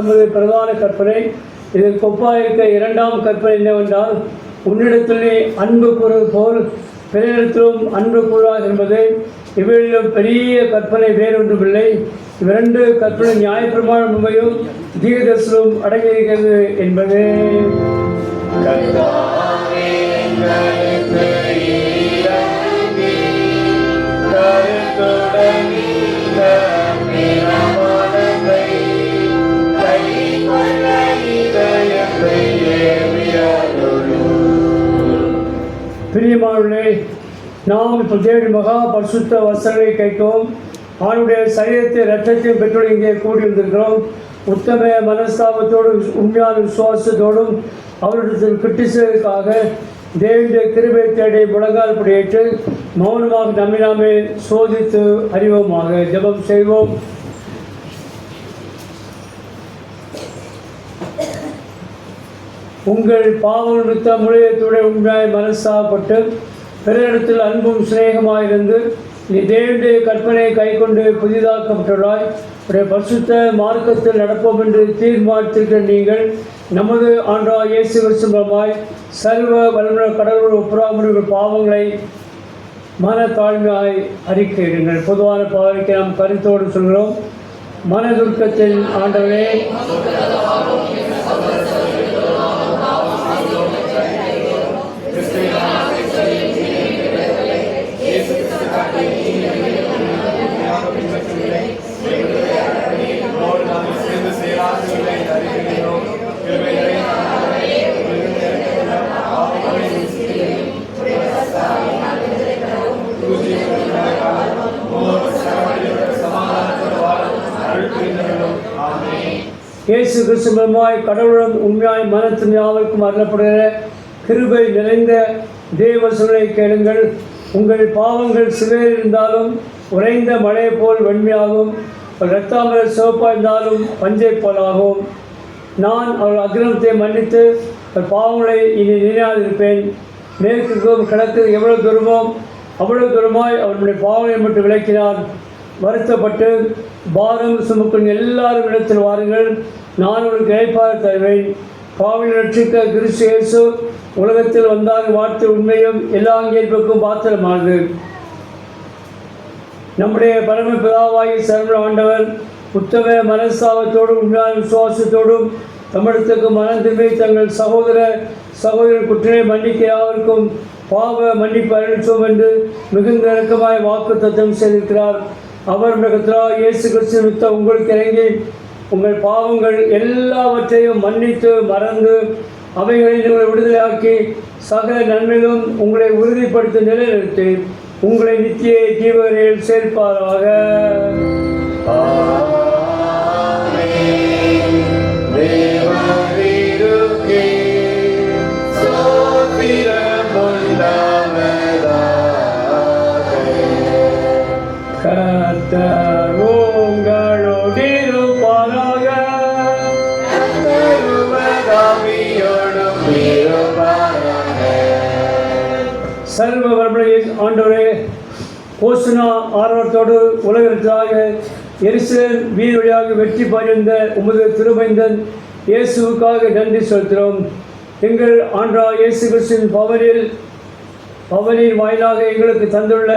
என்பது பிரதான கற்பனை. இதற்கு ஒப்பாயிருக்க இரண்டாம் கற்பனை என்னவென்றால், உன்னிடத்திலே அன்பு கூறுவது போல் பிறரிடத்திலும் அன்பு கூறாக என்பது. இவையிலும் பெரிய கற்பனை வேறொன்றுமில்லை. இவ்விரண்டு கற்பனை நியாயப்பிரமாணம் உண்மையும் தீர்க்கதரிசனமும் அடங்கியிருக்கிறது என்பது. பிரியமானவர்களே, நாம் இப்போ தேடி மகா பரிசுத்த வசனங்களை கேட்கவும் அவனுடைய சரீரத்தை இரத்தத்தையும் பெற்றோடு இங்கே கூடியிருந்திருக்கிறோம். உத்தம மனஸ்தாபத்தோடும் உண்மையான விசுவாசத்தோடும் அவருடைய கிட்டிசதற்காக தேவனுடைய கிருபை தேடி முழங்கால் படியேற்று மௌனமாக நம்மை சோதித்து அறிவோமாக. ஜெபம் செய்வோம். உங்கள் பாவம் நிறுத்த முழுவதுடைய உண்மையாய் மனஸ்தாபப்பட்டு பிறரிடத்தில் அன்பும் சிநேகமாயிருந்து நீ தேவனுடைய கற்பனையை கை கொண்டு புதிதாக்கப்பட்டுள்ளாய். உடைய பரிசுத்த மார்க்கத்தில் நடப்போம் என்று தீர்மானித்திருக்கிற நீங்கள் நமது ஆண்டவராகிய இயேசு கிறிஸ்து மூலமாய் சர்வ வல்லமையுள்ள கடவுள் ஒப்புரவாகும்படி பாவங்களை மனத்தாழ்மையாய் அறிக்கையிடுங்கள். பொதுவான பாவனைக்கு நாம் கருத்தோடு சொல்கிறோம். மனதுருக்கத்தில் ஆண்டவரே, இயேசு கிறிஸ்து மூலமாய் கடவுளுடன் உண்மையாய் மனத்தின் யாவருக்கும் அருளப்படுகிற கிருபை நிறைந்த தேவசங்களை கேளுங்கள். உங்கள் பாவங்கள் சிவேர் இருந்தாலும் உறைந்த மழை போல் வெண்மையாகும், இரத்தாம்பர சிவப்பாய்ந்தாலும் பஞ்சை போலாகும். நான் அவர்கள் அக்கிரமத்தை மன்னித்து பாவங்களை இனி நினையாதிருப்பேன். மேற்குக்கும் கிழக்கு எவ்வளவு தூரமோ அவ்வளவு தூரமாய் அவருடைய பாவங்களை மட்டும் விளக்கினார். வருத்தப்பட்டு பாரம் சுமக்கும் எல்லாரும் இடத்தில் வாருங்கள், நான் உங்களுக்கு இளைப்பாற தருவேன். பாவங்களை ரட்சிக்க கிறிஸ்து இயேசு உலகத்தில் வந்தார். வார்த்தை உண்மையும் எல்லா அங்கேற்புக்கும் பாத்திரமானது. நம்முடைய பரமபிதாவாகி சர்வ ஆண்டவர் உத்தம மனஸ்தாபத்தோடும் உண்மையான விசுவாசத்தோடும் தமிழத்துக்கு மனம் திரும்பி தங்கள் சகோதரர் குற்றங்களை மன்னிக்க யாவருக்கும் பாவ மன்னிப்பு அளிச்சோம் என்று மிகுந்த இறக்கமாய் வாக்கு தத்தம் செய்திருக்கிறார். அவர் கர்த்தராகிய இயேசு கிறிஸ்து உங்களுக்கு இறங்கி உங்கள் பாவங்கள் எல்லாவற்றையும் மன்னித்து மறந்து அவைகளை உங்களை விடுதலையாக்கி சகல நன்மையிலும் உங்களை உறுதிப்படுத்த நிலைநிறுத்தி உங்களை நித்திய ஜீவனில் சேர்ப்பாராக. கர்த்தர் உங்களோடு இருப்பாராக. சர்வ வல்லமையுள்ள ஆண்டவரே, ஓசுனா ஆர்வத்தோடு உலகத்திற்காக எருசலேம் வீதி வழியாக வெற்றி பாய்ந்த உமது திருமைந்தன் இயேசுவுக்காக நன்றி செலுத்துகிறோம். எங்கள் ஆண்டவராகிய இயேசு கிறிஸ்துவின் பவனின் வாயிலாக எங்களுக்கு தந்துள்ள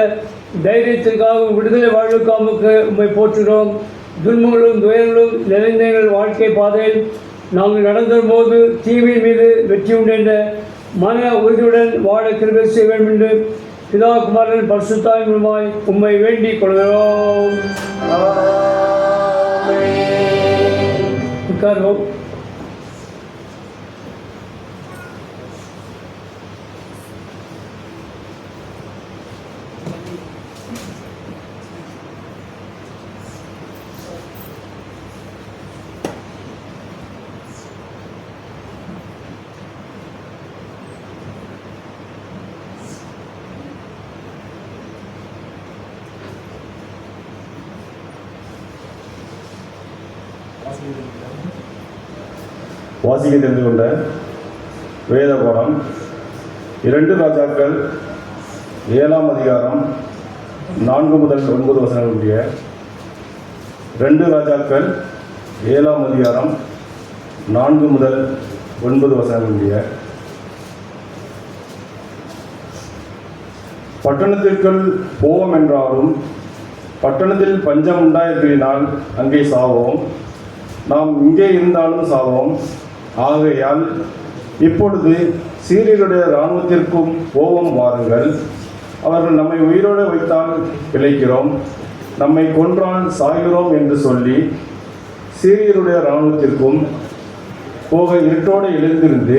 தைரியத்திற்காகவும் விடுதலை வாழ்வுக்காக உம்மை போற்றுகிறோம். துன்பங்களும் துயரங்களும் நிறைந்த எங்கள் வாழ்க்கை பாதையில் நாங்கள் நடந்த போது தீவின் மீது வெற்றி உண்ட மன உறுதியுடன் வாழ கிருபை செய்ய வேண்டும் என்று பிதா குமாரன் பரிசுத்தாவின் மூலமாய் உம்மை வேண்டிக் கொள்கிறோம். உட்கார்வோம். வாசிக்க தெரிந்து கொண்ட வேத பாடம் 2 ராஜாக்கள் 7ஆம் அதிகாரம் 4 முதல் 9 வசனங்களுடைய 2 ராஜாக்கள் 7ஆம் அதிகாரம் 4 முதல் 9 வசனம் முடிய. பட்டணத்திற்குள் போவோம் என்றாலும் பட்டணத்தில் பஞ்சம் உண்டாயிருக்கிறதினால் அங்கே சாவோம், நாம் இங்கே இருந்தாலும் சாவோம். ஆகையால் இப்பொழுது சீரியருடைய இராணுவத்திற்கும் போவோம் வாருங்கள். அவர்கள் நம்மை உயிரோடு வைத்தால் பிழைக்கிறோம், நம்மை கொன்றால் சாகிறோம் என்று சொல்லி சீரியருடைய இராணுவத்திற்கும் போக இருட்டோடு எழுந்திருந்து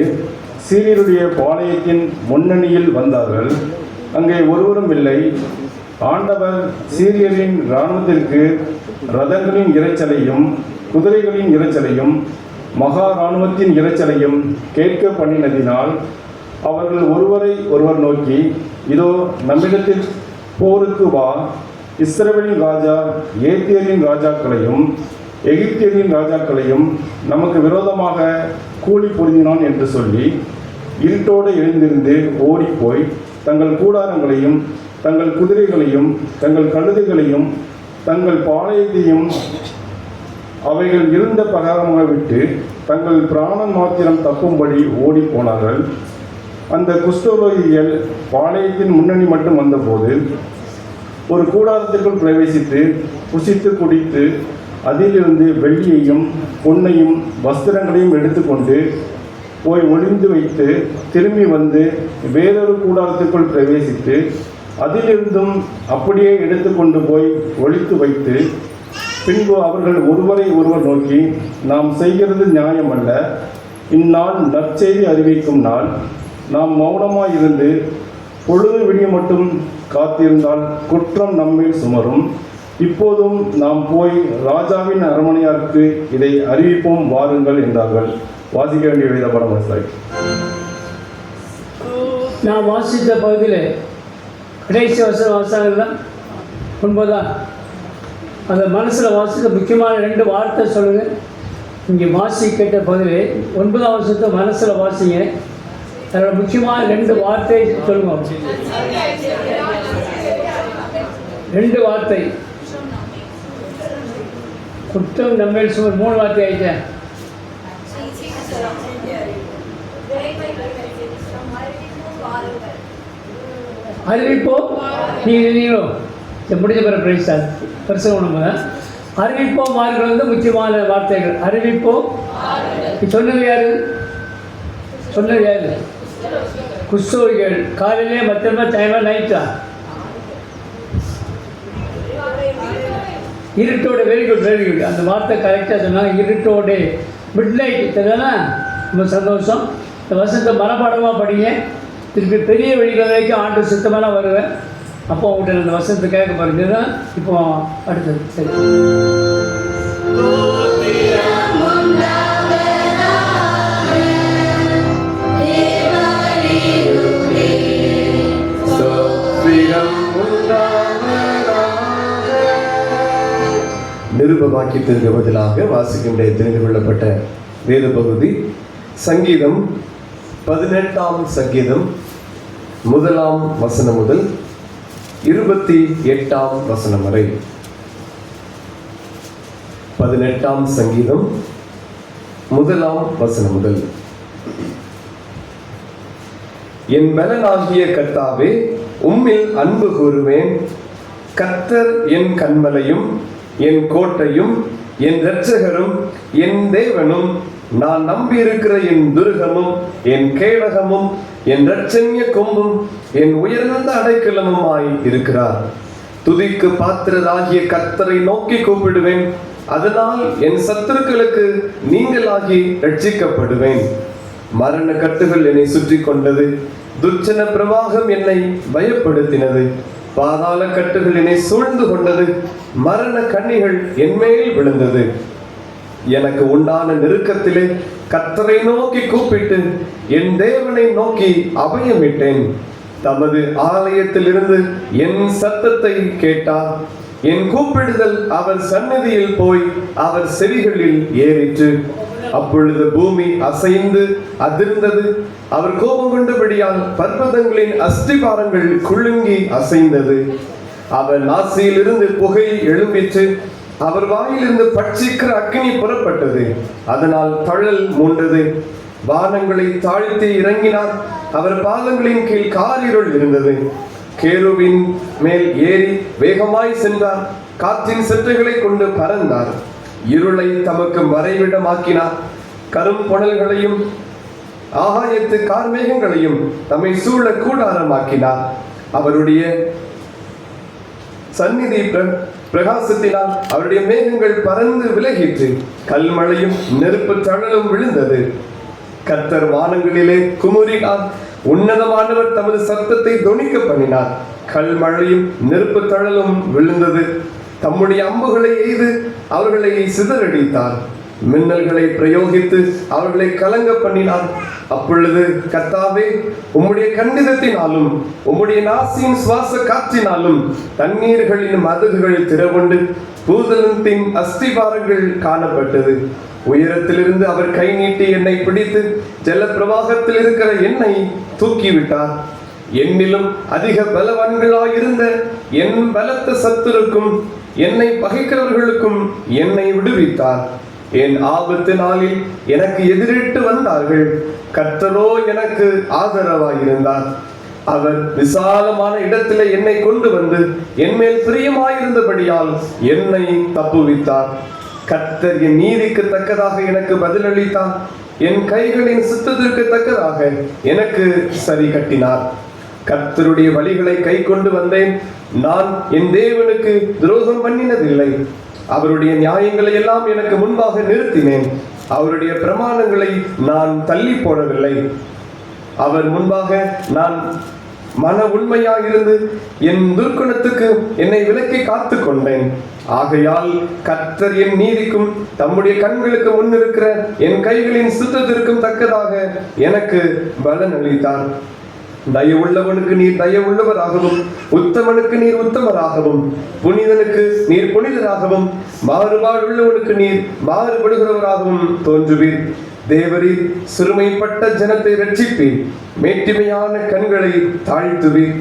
சீரியருடைய பாளையத்தின் முன்னணியில் வந்தார்கள். அங்கே ஒருவரும் இல்லை. ஆண்டவர் சீரியரின் இராணுவத்திற்கு ரதங்களின் இரைச்சலையும் குதிரைகளின் இரைச்சலையும் மகா இராணுவத்தின் இரைச்சலையும் கேட்க பண்ணினதினால் அவர்கள் ஒருவரை ஒருவர் நோக்கி, இதோ நம்மிடத்தில் போருக்கு வா, இஸ்ரவேலின் ராஜா ஏத்தியரின் ராஜாக்களையும் எகிப்தியரின் ராஜாக்களையும் நமக்கு விரோதமாக கூலி பொருந்தினான் என்று சொல்லி இருட்டோடு எழுந்திருந்து ஓடிப்போய் தங்கள் கூடாரங்களையும் தங்கள் குதிரைகளையும் தங்கள் கழுதைகளையும் தங்கள் பாளையத்தையும் அவைகள் இருந்த பிரகாரமாக விட்டு தங்கள் பிராணம் மாத்திரம் தப்பும்படி ஓடி போனார்கள். அந்த குஷ்டரோகிகள் பாளையத்தின் முன்னணி மட்டும் வந்தபோது ஒரு கூடாரத்திற்குள் பிரவேசித்து புசித்து குடித்து அதிலிருந்து வெள்ளியையும் பொன்னையும் வஸ்திரங்களையும் எடுத்துக்கொண்டு போய் ஒளிந்து வைத்து திரும்பி வந்து வேறொரு கூடாரத்திற்குள் பிரவேசித்து அதிலிருந்தும் அப்படியே எடுத்துக்கொண்டு போய் ஒளித்து வைத்து பின்பு அவர்கள் ஒருவரை ஒருவர் நோக்கி, நாம் செய்கிறது நியாயமல்ல, இந்நாள் நற்செய்தி அறிவிக்கும் நாள், நாம் மௌனமாயிருந்து பொழுது விடிய மட்டும் காத்திருந்தால் குற்றம் நம்மேல் சுமரும். இப்போதும் நாம் போய் ராஜாவின் அரண்மனையாருக்கு இதை அறிவிப்போம் வாருங்கள் என்றார்கள். வாசிக்க வேண்டிய வேதபாடம் வாசித்தாய். நான் வாசித்த பகுதியில் கடைசி வாசகம்லாம் 9 அந்த மனசில் வாசிக்க முக்கியமான 2 வார்த்தை சொல்லுங்கள். இங்கே வாசி கேட்ட பகுதியில் 9ஆம் வருஷத்தை மனசில் வாசிங்க. அதோட முக்கியமான 2 வார்த்தை சொல்லுங்க. 2 வார்த்தை. குற்றம் நம்மேல் சுமர் 3 வார்த்தை ஆயிட்டேன். அறிவிப்போ நீங்களும் முடிஞ்ச பிற பிரைஸ் பரிசு நம்ம அறிவிப்போ மாறுகள் வந்து முக்கியமான வார்த்தைகள். அறிவிப்போ சொன்னது யாரு? குஷ்டரோகிகள். காலையிலே மத்தியமா டைமா நைட்டா? இருட்டோட. Very good. அந்த வார்த்தை கரெக்டாக சொன்னாங்க. இருட்டோடு மிட் நைட் தானே. ரொம்ப சந்தோஷம். இந்த வருஷத்தை மனப்பாடமாக படிங்க. திருப்பி பெரிய வெளிகள் வரைக்கும் ஆண்டு சுத்தமாக வருவேன். அப்போ உங்கள்கிட்ட அந்த வருஷத்தை கேட்க பாருங்க. இப்போ அடுத்தது சரி. நிருபவாக்கியத்திற்கு பதிலாக வாசிக்கின்ற தெரிந்து கொள்ளப்பட்ட வேத பகுதி சங்கீதம் 18ஆம் சங்கீதம் 1ஆம் வசனம் முதல் 28ஆம் வசனம் வரை. 18ஆம் சங்கீதம் 1ஆம் வசனம் முதல். என் பலனாகிய கர்த்தாவே, உம்மில் அன்பு கூறுவேன். கர்த்தர் என் கன்மலையும் என் கோட்டையும் என் இரட்சகரும் என் தேவனும், நான் நம்பியிருக்கிற என் துருகமும் என் கேடகமும் என் இரட்சண்ய கொம்பும் என் உயர்ந்த அடைக்கலமுமாய் இருக்கிறார். துதிக்கு பாத்திரராகிய கர்த்தரை நோக்கி கூப்பிடுவேன். அதனால் என் சத்துருக்களுக்கு நீங்களாகி ரட்சிக்கப்படுவேன். மரண கட்டுகள் என்னை சுற்றி கொண்டது, துர்ச்சன பிரவாகம் என்னை பயப்படுத்தினது. பாதாள கட்டுகள் என்னை சூழ்ந்து கொண்டது, மரண கண்ணிகள் என்மேல் விழுந்தது. எனக்கு உண்டான நெருக்கத்திலே கர்த்தரை நோக்கி கூப்பிட்டு என் தேவனை நோக்கி அபயமிட்டேன். தமது ஆலயத்திலிருந்து என் சத்தத்தை கேட்டார். என் கூப்பிடுதல் அவர் சந்நிதியில் போய் அவர் செவிகளில் ஏறிற்று. அப்பொழுது பூமி அசைந்து அதிர்ந்தது. அவர் கோபம் கொண்டபடியால் பர்வதங்களின் அஸ்திபாரங்கள் குலுங்கி அசைந்தது. அவர் நாசியிலிருந்து புகை எழும்பிற்று. அவர் வாயிலிருந்து பட்சிக்கிற அக்கினி புறப்பட்டது, அதனால் தழல் மூண்டது. வானங்களை தாழ்த்தி இறங்கினார், அவர் பாதங்களின் கீழ் காரிருள் இருந்தது. கேருவின் மேல் ஏறி வேகமாய் சென்றார், காற்றின் செற்றைகளை கொண்டு பறந்தார். இருளை தமக்கு மறைவிடமாக்கினார், கரும் புனல்களையும் ஆகாயத்து கார்மேகங்களையும் தம்மை சூழ கூடாரமாக்கினார். அவருடைய சந்நிதி பிரகாசத்தினால் அவருடைய மேகங்கள் பறந்து விலகிற்று, கல்மழையும் நெருப்பு தழலும் விழுந்தது. கர்த்தர் வானங்களிலே குமுறினார், உன்னதமானவர் தமது சத்தத்தை தொனிக்க பண்ணினார். கல்மழையும் நெருப்பு தழலும் விழுந்தது. தம்முடைய அம்புகளை எய்து அவர்களை சிதறடித்தார், மின்னல்களை பிரயோகித்து அவர்களை கலங்க பண்ணினார். அப்பொழுது கர்த்தாவே, உம்முடைய கண்டிதத்தினாலும் உம்முடைய நாசியின் சுவாச காற்றினாலும் தண்ணீர்களின் மதகுகள் திறவுண்டு பூதலத்தின் அஸ்திபாரங்கள் காணப்பட்டது. உயரத்திலிருந்து அவர் கை நீட்டி என்னை பிடித்து ஜல பிரவாகத்தில் இருக்கிற என்னை தூக்கிவிட்டார். என்னிலும் அதிக பலவான்களாயிருந்த என் பலத்த சத்துருக்கும் என்னை பகைக்கிறவர்களுக்கும் என்னை விடுவித்தார். என் ஆபத்து நாளில் எனக்கு எதிரிட்டு வந்தார்கள், கர்த்தரோ எனக்கு ஆதரவாயிருந்தார். அவர் விசாலமான இடத்திலே என்னை கொண்டு வந்து என் மேல் பிரியமாயிருந்தபடியால் என்னை தப்புவித்தார். கர்த்தர் என் நீதிக்கு தக்கதாக எனக்கு பதிலளித்தார், என் கைகளின் சுத்தத்திற்கு தக்கதாக எனக்கு சரி கட்டினார். கர்த்தருடைய வழிகளை கை கொண்டு வந்தேன், நான் என் தேவனுக்கு துரோகம் பண்ணினதில்லை. அவருடைய நியாயங்களை எல்லாம் எனக்கு முன்பாக நிறுத்தினேன், அவருடைய பிரமாணங்களை நான் தள்ளி போடவில்லை. அவர் முன்பாக நான் மன உண்மையாயிருந்து என் துர்க்குணத்துக்கு என்னை விலக்கி காத்து கொண்டேன். ஆகையால் கர்த்தர் என் நீதிக்கும் தம்முடைய கண்களுக்கு முன்னிருக்கிற என் கைகளின் சுத்தத்திற்கும் தக்கதாக எனக்கு பலன் அளித்தார். தயவுள்ளவனுக்கு நீர் தயவுள்ளவராகவும், உத்தமனுக்கு நீர் உத்தமராகவும், புனிதனுக்கு நீர் புனிதராகவும், மாறுபாடுள்ளவனுக்கு நீர் மாறுபடுகிறவராகவும் தோன்றுவீர். தேவரீர் சிறுமைப்பட்ட ஜனத்தை ரட்சிப்பீர், மேட்டிமையான கண்களை தாழ்த்துவீர்.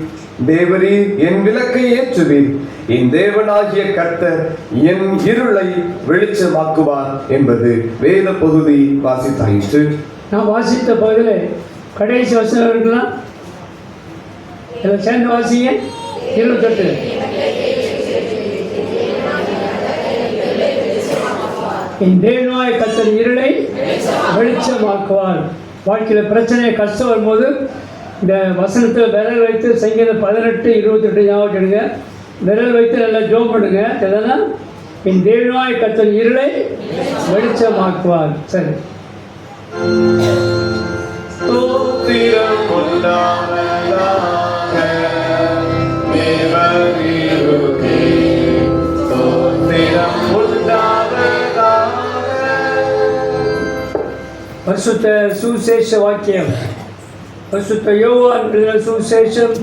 தேவரீர் என் விளக்கை ஏற்றுவீர், என் தேவனாகிய கர்த்தர் என் இருளை வெளிச்சமாக்குவார் என்பது வேத பகுதி வாசித்தாயிற்று. நான் வாசித்த பகுதியில் கடைசி வசனம் இருக்கலாம், சேர்ந்து வாசிங்க. 28. என் தேவனாய கர்த்தர் இருளை வெளிச்சமாக்குவார். வாழ்க்கையில் பிரச்சனை கஷ்டம் வரும்போது இந்த வசனத்தில் விரல் வைத்து சங்கீதம் 18, 28 ஞாபகம் எடுங்க. விரல் வைத்து நல்லா ஜோம் பண்ணுங்க. எதனா என் தேவனாய கர்த்தர் இருளை வெளிச்சமாக்குவார். சரி, பரிசுத்த சுவிசேஷ வாக்கியம். பரிசுத்த யோவான் எழுதின சுவிசேஷம்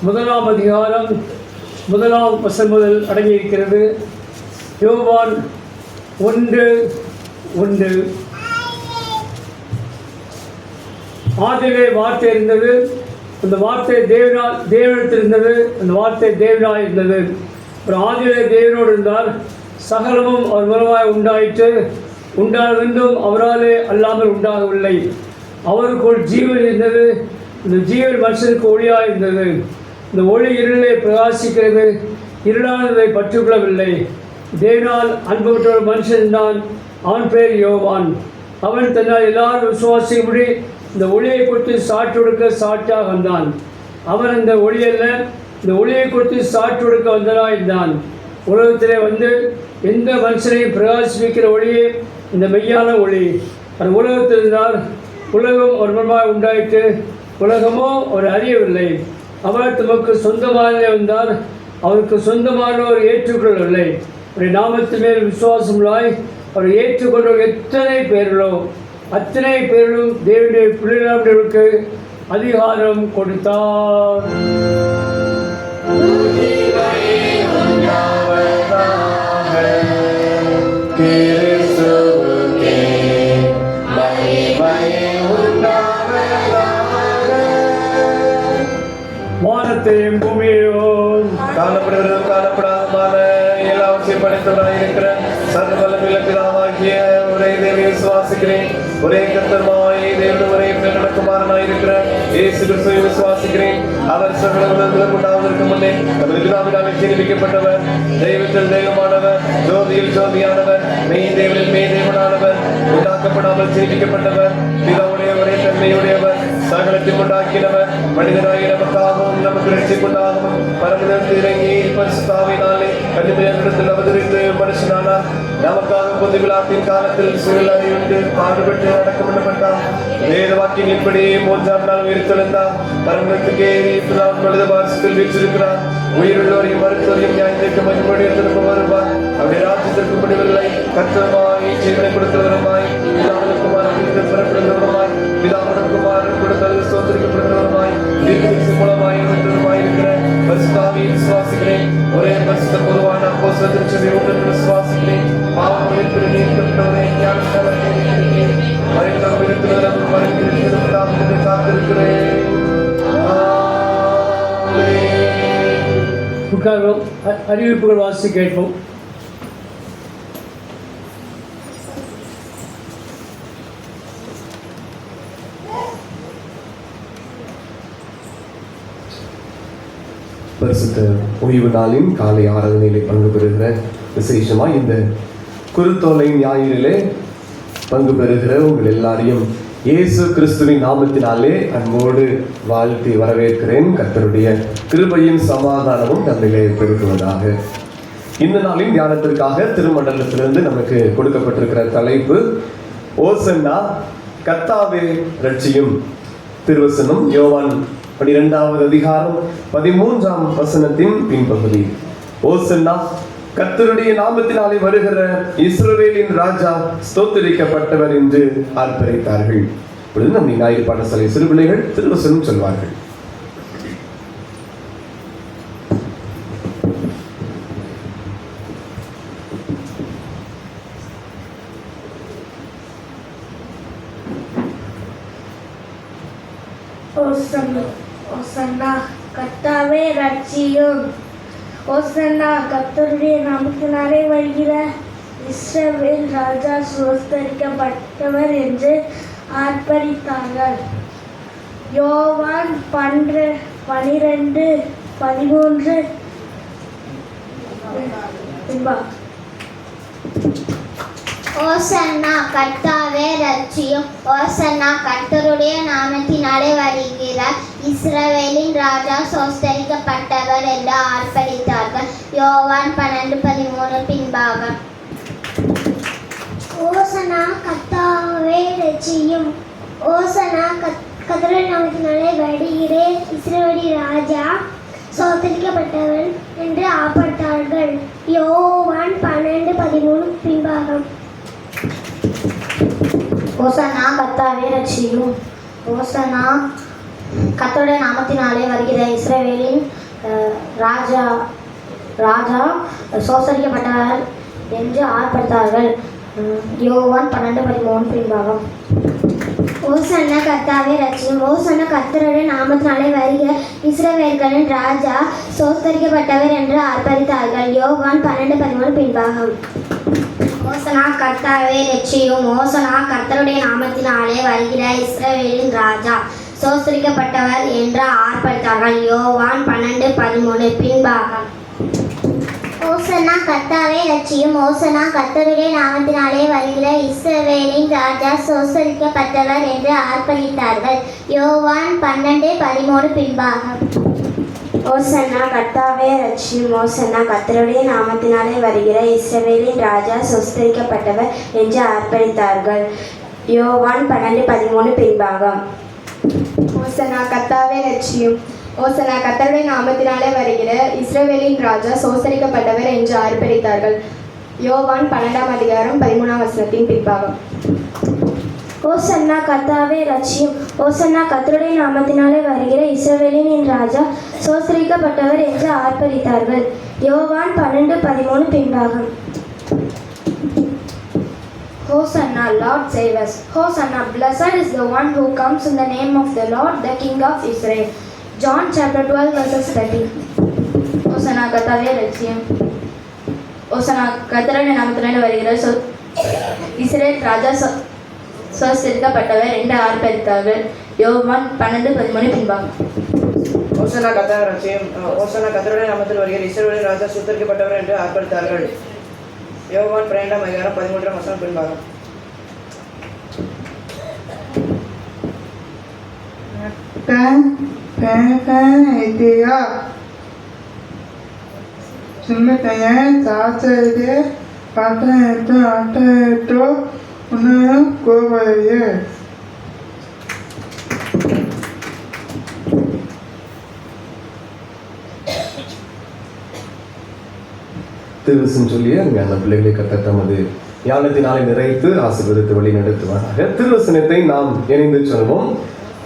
1ஆம் அதிகாரம் 1ஆம் வசனம் முதல் அடங்கியிருக்கிறது. யோவான் 1:1. ஆதியிலே வார்த்தை இருந்தது, அந்த வார்த்தை தேவனிடத்தில் இருந்தது, அந்த வார்த்தை தேவனாய் இருந்தது. ஒரு ஆதியிலே தேவனோடு இருந்தால் சகலமும் அவர் மூலமாய் உண்டாயிற்று, உண்டானதென்றும் அவராலே அல்லாமல் உண்டாகவில்லை. அவருக்குள் ஜீவன் இருந்தது, இந்த ஜீவன் மனுஷனுக்கு ஒளியாக இருந்தது. இந்த ஒளி இருளை பிரகாசிக்கிறது, இருளானதை பற்றுக்கொள்ளவில்லை. தேவனால் அன்பு பெற்ற ஒரு மனுஷன் தான், அவன் பேர் யோவான். அவன் தன்னால் எல்லாரும் விசுவாசிக்கும்படி இந்த ஒளியை குறித்து சாட்சி கொடுக்க சாட்சியாக வந்தான். அவன் அந்த ஒளியல்ல, இந்த ஒளியை குறித்து சாட்சி கொடுக்க வந்தனாக இருந்தான். உலகத்திலே வந்து எந்த மனுஷனையும் பிரகாசிப்பிக்கிற ஒளியே இந்த மெய்யான ஒளி. அது உலகத்தில் இருந்தால் உலகம் ஒரு மூலமாக உண்டாயிற்று, உலகமோ அவர் அறியவில்லை. அவர் தமக்கு சொந்தமானே வந்தார், அவருக்கு சொந்தமானவர் ஏற்றுக்கொள்ளவில்லை. அவருடைய நாமத்து மேல் விசுவாசமுள்ளாய் அவர் ஏற்றுக்கொண்டவர் எத்தனை பேர்களோ அத்தனை பேர்களும் தேவனுடைய பிள்ளைகளுக்கு அதிகாரம் கொடுத்தார். வானத்தையும் பூமியையும் காணப்படுவதும் காணப்படாதமான எல்லாவற்றையும் படைத்தவராயிருக்கிற சர்வவல்லமையுள்ள பிதாவாகிய ஒரே தேவனை விசுவாசிக்கிறேன். ஒரே கர்த்தருமாய் தேவனும் ஒரே பிதாகுமாரனாயிருக்கிற இயேசு கிறிஸ்துவை விசுவாசிக்கிறேன். அவர் சகல உலகங்களும் உண்டாவதற்கு முன்னே நமது பிதாவினாலே ஜீவிக்கப்பட்டவர், தெய்வத்தில் தெய்வமானவர், ஜோதியில் ஜோதியானவர், மெய் தேவனில் மெய் தேவனானவர், உண்டாக்கப்படாமல் ஜீவிக்கப்பட்டவர், பிதாவுடைய ஒரே தன்மையுடையவர், சகலத்தையும் உண்டாக்கினவர், மனிதனாகி நமக்காகவும் நமக்கு ரட்சிப்புண்டாகவும் பரமனிடத்தில் இறங்கி பரிசுத்த ஆவியினாலே கன்னிமரியாளிடத்தில் அவதரித்து மனுஷனானார். நமக்காக பொது விழாத்தின் காலத்தில் சூழல் அறிவிட்டு பாடுபட்டு அடக்கம் பண்ணப்பட்டார். வேத வாக்கின்படி மூன்றாம் நாள் உயிர்த்தெழுந்தார். பரமனிடத்துக்கு ஏறி வலது பாரசத்தில் வீற்றிருக்கிறார். உயிருள்ளவரையும் மருத்துவரையும் நியாயத்திற்கு மறுபடியும் திரும்ப வருவார். அவருடைய ராஜ்யத்திற்கு முடிவில்லை. கர்த்தருமாய் ஜீவனை கொடுத்தவருமாய் பிறப்பிடுகிறவருமாய் பிதாவுடன் கொடுத்தது சோதரிக்கப்படுகிறவருமாய் தீர்க்கதரிசி மூலமாய் இருக்கிற பரிசுத்தாவியை விசுவாசிக்கிறேன். ஒரே பரிசுத்த பொதுவான அப்போஸ்தலர் திருச்சபையை உடன் விசுவாசிக்கிறேன். பாவங்களில் நீக்கப்பட்டவரை காத்திருக்கிறேன். உட்கார்வோம். அறிவிப்புகள் வாசி கேட்போம். பரிசுத்த ஓய்வு நாளின் காலை ஆராதனையிலே பங்கு பெறுகிற விசேஷமாக இந்த குருத்தோலை ஞாயிறிலே பங்கு பெறுகிற உங்கள் எல்லாரையும் இயேசு கிறிஸ்துவின் நாமத்தினாலே அன்போடு வாழ்த்தி வரவேற்கிறேன். கர்த்தருடைய கிருபையும் சமாதானமும் நம்மிலே பெருகுவதாக. இந்த நாளின் தியானத்திற்காக திருமண்டலத்திலிருந்து நமக்கு கொடுக்கப்பட்டிருக்கிற தலைப்பு ஓசன்னா கர்த்தாவே ரட்சியும். திருவசனம் யோவான் 12வது அதிகாரம் 13ஆம் வசனத்தின் பின்பகுதி. ஓசன்னா கர்த்தருடைய நாமத்தினாலே வருகிற இஸ்ரவேலின் ராஜா ஸ்தோத்திரிக்கப்பட்டவர் என்று ஆர்ப்பரித்தார்கள். இப்பொழுது நம் ஞாயிறு பாடசாலை சிறுபிள்ளைகள் திருவசனம் சொல்வார்கள். ஓசன்னா கர்த்தாவே ரட்சியும். ஓசன்னா கர்த்தருடைய நாமத்தினாலே வருகிற இஸ்ரவேல் ராஜா சுஸ்தரிக்கப்பட்டவர் என்று ஆர்ப்பரித்தார்கள். யோவான் 12:13 ஓசன்னா கர்த்தாவே ரட்சியும். ஓசன்னா கர்த்தருடைய நாமத்தினாலே வருகிற இஸ்ரவேலின் ராஜா சோஸ்தரிக்கப்பட்டவர் என்று ஆர்ப்பரித்தார்கள். யோவான் 12:13 பின்பாகம். ஓசன்னா கர்த்தாவே ரட்சியும். ஓசன்னா கர்த்தருடைய நாமத்தினாலே வருகிற இஸ்ரவேலின் ராஜா சோஸ்தரிக்கப்பட்டவர் என்று ஆர்ப்பரித்தார்கள். யோவான் 12:13 பின்பாகம். ஓசன்னா கர்த்தாவே ரட்சியும். ஓசன்னா கர்த்தருடைய நாமத்தினாலே வருகிற இஸ்ரவேலின் ராஜா சோசரிக்கப்பட்டவர் என்று ஆர்ப்பரித்தார்கள். யோவான் 12:13 பின்பாகம். ஓசன்னா கர்த்தாவே ரட்சியும். ஓசன்னா கர்த்தருடைய நாமத்தினாலே வருகிற இஸ்ரவேல்களின் ராஜா சோஸ்தரிக்கப்பட்டவர் என்று ஆர்ப்பரித்தார்கள். யோவான் 12:13 பின்பாகம். ஓசன்னா கர்த்தாவே ரட்சியும். ஓசன்னா கர்த்தருடைய நாமத்தினாலே வருகிற இஸ்ரவேலின் ராஜா சோஸ்தரிக்கப்பட்டவர் என்று ஆர்ப்பரித்தார்கள். யோவான் 12:13 பின்பாகம். ஓசன்னா கர்த்தாவே ரட்சியும். ஓசன்னா கர்த்தருடைய நாமத்தினாலே வருகிற இஸ்ரவேலின் ராஜா சோஸ்தரிக்கப்பட்டவர் என்று ஆர்ப்பரித்தார்கள். யோவான் 12:13 பின்பாகம். ஓசன்னா கர்த்தாவே ரட்சியும். ஓசன்னா கர்த்தருடைய நாமத்தினாலே வருகிற இஸ்ரவேலின் ராஜா சோஸ்தரிக்கப்பட்டவர் என்று ஆர்ப்பரித்தார்கள். யோவான் 12:13 பின்பாகம். ஓசன்னா கர்த்தாவே ரட்சியும். ஓசன்னா கர்த்தருடைய நாமத்தினாலே வருகிற இஸ்ரவேலின் ராஜா சோஸ்தரிக்கப்பட்டவர் என்று ஆர்ப்பரித்தார்கள். யோவான் 12ஆம் அதிகாரம் 13ஆம் வசனத்தின் பின்பாகம். ஓசன்னா கர்த்தாவே ரட்சியும். ஓசன்னா கர்த்தருடைய நாமத்தினாலே வருகிற இஸ்ரவேலின் ராஜா சோஸ்தரிக்கப்பட்டவர் என்று ஆர்ப்பரித்தார்கள். யோவான் 12:13 பின்பாகம். Hosanna, Lord save us. Hosanna, blessed is the one who comes in the name of the Lord, the King of Israel. John chapter 12 verses 30. Hosanna கர்த்தாவே ரட்சியும். ஓசனா கர்த்தருடைய நாமத்தினாலே வருகிற இஸ்ரவேல் ராஜா சோஸ்தரிக்கப்பட்டவர் என்று ஆர்ப்பரித்தார்கள். யோவான் 12:13 பின்பாக. ஓசனா கர்த்தர் ரட்சியும் ஓசனா கர்த்தருடைய நாமத்தில் வருகிற இஸ்ரவேலின் ராஜா சுத்தரிக்கப்பட்டவர் என்று ஆர்ப்பரித்தார்கள். யோவான் 12:13 பின்பாக. திருவசம் சொல்லிய அந்த பிள்ளைகளை கர்த்தர் தமது ஞானத்தினாலே நிறைத்து ஆசீர்வதித்து வழி நடத்துவாராக. திருவசனத்தை நாம் இணைந்து சொல்வோம்.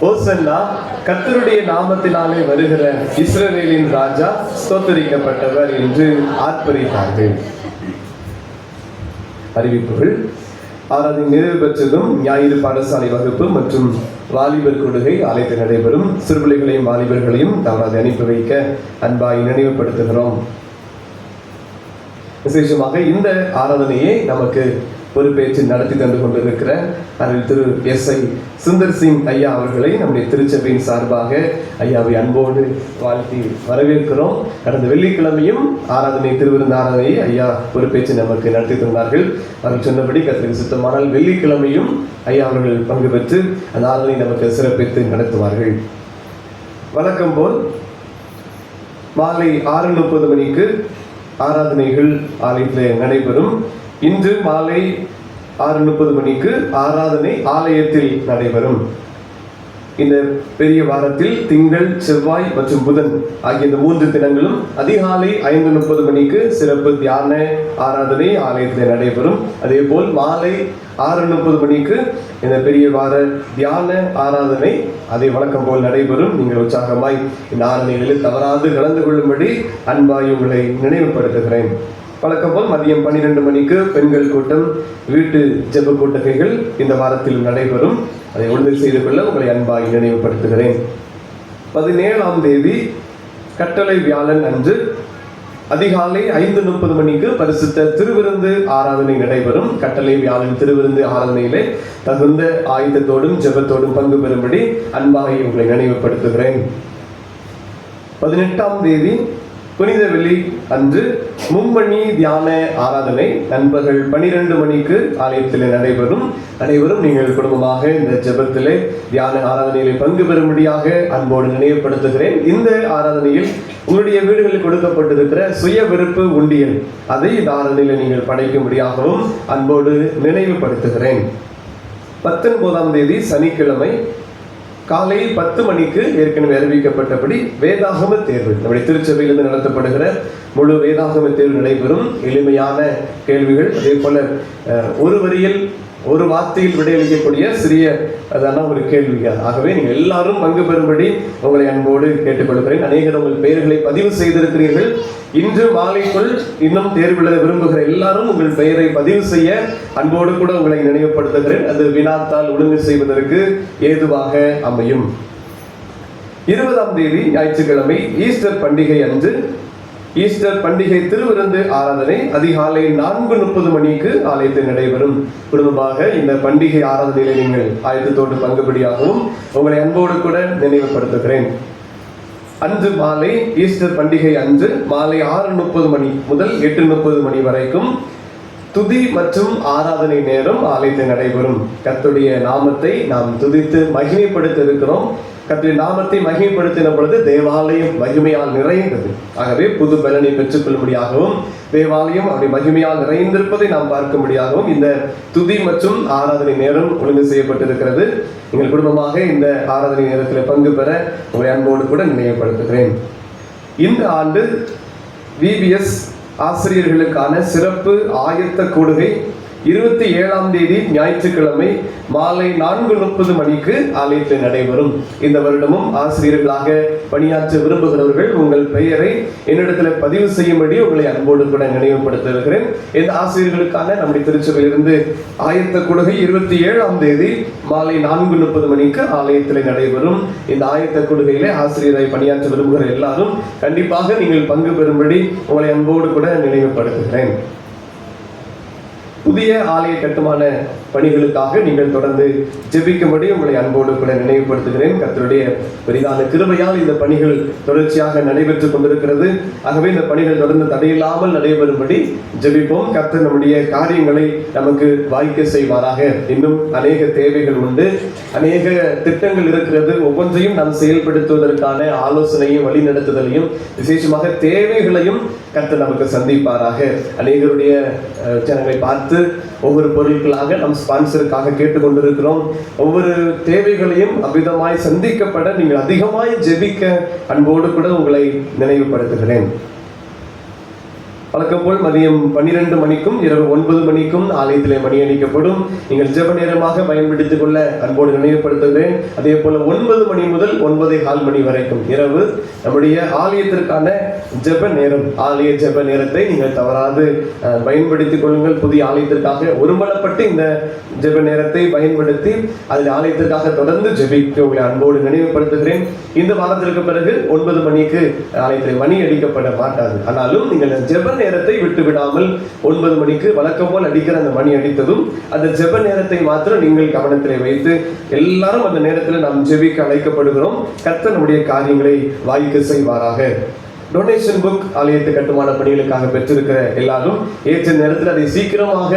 ஓசன்னா கர்த்தருடைய நாமத்தினாலே வருகிற இஸ்ரவேலின் ராஜா ஸ்தோத்தரிக்கப்பட்டவர் என்று ஆர்ப்பரித்தார்கள். அறிவிப்புகள். ஆராதனை நிறைவு பெற்றதும் ஞாயிறு பாடசாலை வகுப்பு மற்றும் வாலிபர் கொடுகை ஆலயத்தில் நடைபெறும். சிறுபிள்ளைகளையும் வாலிபர்களையும் நாம் அனுப்பி வைக்க அன்பாய் நினைவுபடுத்துகிறோம். விசேஷமாக இந்த ஆராதனையை நமக்கு பொறுப்பேற்று நடத்தி தந்து கொண்டிருக்கிற அதில் திரு எஸ்.ஐ. சுந்தர் சிங் ஐயா அவர்களை நம்முடைய திருச்சபையின் சார்பாக ஐயாவை அன்போடு வாழ்த்தி வரவேற்கிறோம். கடந்த வெள்ளிக்கிழமையும் திருவிருந்த ஆராதனையை ஐயா பொறுப்பேற்று நமக்கு நடத்தி தந்தார்கள். அவர்கள் சொன்னபடி கர்த்தருக்கு சுத்தமானால் வெள்ளிக்கிழமையும் ஐயா அவர்கள் பங்கு பெற்று அந்த ஆராதனை நமக்கு சிறப்பித்து நடத்துவார்கள். வழக்கம் போல் மாலை 6:30 மணிக்கு ஆராதனைகள் ஆலயத்தில் நடைபெறும். இன்று மாலை 6:30 மணிக்கு ஆராதனை ஆலயத்தில் நடைபெறும். இந்த பெரிய வாரத்தில் திங்கள், செவ்வாய் மற்றும் புதன் ஆகிய இந்த 3 தினங்களும் அதிகாலை 5:30 மணிக்கு சிறப்பு தியான ஆராதனை ஆலயத்தில் நடைபெறும். அதே போல் மாலை 6:30 மணிக்கு இந்த பெரிய வார தியான ஆராதனை அதே வழக்கம் போல் நடைபெறும். நீங்கள் உற்சாகமாய் இந்த ஆராதனைகளில் தவறாது கலந்து கொள்ளும்படி அன்பாய் உங்களை நினைவுபடுத்துகிறேன். வழக்கம் போல் மதியம் 12 மணிக்கு பெண்கள் கூட்டம், வீட்டு ஜெப கூட்டகைகள் இந்த வாரத்தில் நடைபெறும். அதை ஒழுங்கு செய்து கொள்ள உங்களை அன்பாய் நினைவுபடுத்துகிறேன். 17ஆம் தேதி கட்டளை வியாழன் அன்று அதிகாலை 5:30 மணிக்கு பரிசுத்த திருவிருந்து ஆராதனை நடைபெறும். கட்டளை வியாழன் திருவிருந்து ஆராதனையிலே தகுந்த ஆயுதத்தோடும் ஜெபத்தோடும் பங்கு பெறும்படி அன்பாய் உங்களை நினைவுபடுத்துகிறேன். 18ஆம் தேதி புனித வெள்ளி அன்று மும்மணி தியான ஆராதனை நண்பர்கள் 12 மணிக்கு ஆலயத்தில் நடைபெறும். நீங்கள் குடும்பமாக இந்த ஜெபத்திலே தியான ஆராதனையில் பங்கு பெறும்படியாக அன்போடு நினைவுபடுத்துகிறேன். இந்த ஆராதனையில் உங்களுடைய வீடுகளில் கொடுக்கப்பட்டிருக்கிற சுய விருப்பு உண்டியல் அதை இந்த ஆராதனையில் நீங்கள் படைக்கும்படியாகவும் அன்போடு நினைவுபடுத்துகிறேன். 19ஆம் தேதி சனிக்கிழமை காலை 10 மணிக்கு ஏற்கனவே அறிவிக்கப்பட்டபடி வேதாகம தேர்வு நம்முடைய திருச்சபையிலிருந்து நடத்தப்படுகிற முழு வேதாகம தேர்வு நடைபெறும். எளிமையான கேள்விகள், அதே போல ஒரு வரியில் ஒரு வார்த்தையில் விடையளிக்கக்கூடிய சிறிய அதெல்லாம் ஒரு கேள்விகள். ஆகவே நீங்கள் எல்லாரும் பங்கு பெறும்படி உங்களை அன்போடு கேட்டுக்கொள்கிறேன். அநேகர் உங்கள் பெயர்களை பதிவு செய்திருக்கிறீர்கள். இன்று மாலைக்குள் இன்னும் தேர்வில் விரும்புகிற எல்லாரும் உங்கள் பெயரை பதிவு செய்ய அன்போடு கூட உங்களை நினைவுபடுத்துகிறேன். அது வினாத்தால் ஒழுங்கு செய்வதற்கு ஏதுவாக அமையும். 20ஆம் தேதி ஞாயிற்றுக்கிழமை ஈஸ்டர் பண்டிகை அன்று ஈஸ்டர் பண்டிகை திருவிருந்து ஆராதனை அதிகாலை 4:30 மணிக்கு ஆலயத்தில் நடைபெறும். குடும்பமாக இந்த பண்டிகை ஆராதனையில நீங்கள் ஆயத்தத்தோடு பங்குபடியாகவும் உங்களை அன்போடு கூட நினைவுபடுத்துகிறேன். அன்று மாலை ஈஸ்டர் பண்டிகை அன்று மாலை 6:30 மணி முதல் 8:30 மணி வரைக்கும் துதி மற்றும் ஆராதனை நேரம் ஆலயத்தில் நடைபெறும். கர்த்தருடைய நாமத்தை நாம் துதித்து மகிமைப்படுத்த இருக்கிறோம். கர்த்தருடைய நாமத்தை மகிமைப்படுத்தின பொழுது தேவாலயம் மகிமையால் நிறைந்தது. ஆகவே புது பலனை பெற்றுக்கொள்ளும்படியாகவும் தேவாலயம் அப்படி மகிமையால் நிறைந்திருப்பதை நாம் பார்க்கும்படியாகவும் இந்த துதி மற்றும் ஆராதனை நேரம் ஒழுங்கு செய்யப்பட்டிருக்கிறது. எங்கள் குடும்பமாக இந்த ஆராதனை நேரத்தில் பங்கு பெற உங்களை அன்போடு கூட நினைவுபடுத்துகிறேன். இந்த ஆண்டு VBS ஆசிரியர்களுக்கான சிறப்பு ஆயத்த கூடுகை 27ஆம் தேதி ஞாயிற்றுக்கிழமை மாலை 4:30 மணிக்கு ஆலயத்தில் நடைபெறும். இந்த வருடமும் ஆசிரியர்களாக பணியாற்ற விரும்புகிறவர்கள் உங்கள் பெயரை என்னிடத்தில் பதிவு செய்யும்படி உங்களை அன்போடு கூட நினைவுபடுத்துகிறேன். இந்த ஆசிரியர்களுக்கான நம்முடைய திருச்சபையிலிருந்து ஆயத்த கொடுகை 27ஆம் தேதி மாலை 4:30 மணிக்கு ஆலயத்தில் நடைபெறும். இந்த ஆயத்த கொடுகையிலே ஆசிரியரை பணியாற்ற விரும்புகிற எல்லாரும் கண்டிப்பாக நீங்கள் பங்கு பெறும்படி உங்களை அன்போடு கூட நினைவுபடுத்துகிறேன். புதிய ஆலய கட்டுமான பணிகளுக்காக நீங்கள் தொடர்ந்து ஜெபிக்கும்படி உங்களை அன்போடு கூட நினைவுபடுத்துகிறேன். கர்த்தருடைய பெரிதான கிருபையால் இந்த பணிகள் தொடர்ச்சியாக நடைபெற்றுக் கொண்டிருக்கிறது. ஆகவே இந்த பணிகள் தொடர்ந்து தடையில்லாமல் நடைபெறும்படி ஜெபிப்போம். கர்த்தர் நம்முடைய காரியங்களை நமக்கு வாய்க்க செய்வாராக. இன்னும் அநேக தேவைகள் உண்டு, அநேக திட்டங்கள் இருக்கிறது. ஒவ்வொன்றையும் நாம் செயல்படுத்துவதற்கான ஆலோசனையும் வழிநடத்துதலையும் விசேஷமாக தேவைகளையும் கர்த்தர் நமக்கு சந்திப்பாராக. அநேகருடைய ஜனங்களை பார்த்து ஒவ்வொரு பொருட்களாக நம் ஸ்பான்சருக்காக கேட்டுக்கொண்டிருக்கிறோம். ஒவ்வொரு தேவைகளையும் அவ்விதமாய் சந்திக்கப்பட நீங்கள் அதிகமாய் ஜெபிக்க அன்போடு கூட உங்களை நினைவுபடுத்துகிறேன். வழக்கம் போல் மதியம் 12 மணிக்கும் இரவு 9 மணிக்கும் ஆலயத்திலே மணி அடிக்கப்படும். நீங்கள் ஜெப நேரமாக பயன்படுத்திக் கொள்ள அன்போடு நினைவுபடுத்துகிறேன். அதே போல 9 மணி முதல் 9:15 மணி வரைக்கும் இரவு நம்முடைய ஆலயத்திற்கான ஜெப நேரம். ஆலய ஜெப நேரத்தை நீங்கள் தவறாது பயன்படுத்திக் கொள்ளுங்கள். புதிய ஆலயத்திற்காக ஒருமனப்பட்டு இந்த ஜெப நேரத்தை பயன்படுத்தி அதில் ஆலயத்திற்காக தொடர்ந்து ஜெபிக்க உங்களை அன்போடு நினைவுபடுத்துகிறேன். இந்த வாரத்திற்கு பிறகு 9 மணிக்கு ஆலயத்தில் மணி அடிக்கப்பட மாட்டாது. ஆனாலும் நீங்கள் ஜெப நேரத்தை விட்டு விடாமல் 9 மணிக்கு வழக்கம் போல் அடிக்கிற அந்த மணி அடித்ததும் அந்த ஜெப நேரத்தை மாத்திரம் நீங்கள் கவனத்திலே வைத்து எல்லாரும் அந்த நேரத்தில் நாம் ஜெபிக்க அழைக்கப்படுகிறோம். கர்த்தர் நம்முடைய காரியங்களை வாய்க்க செய்வாராக. டொனேஷன் புக் ஆலயத்து கட்டுமான பணிகளுக்காக பெற்றிருக்கிற எல்லாரும் ஏற்ற நேரத்தில் அதை சீக்கிரமாக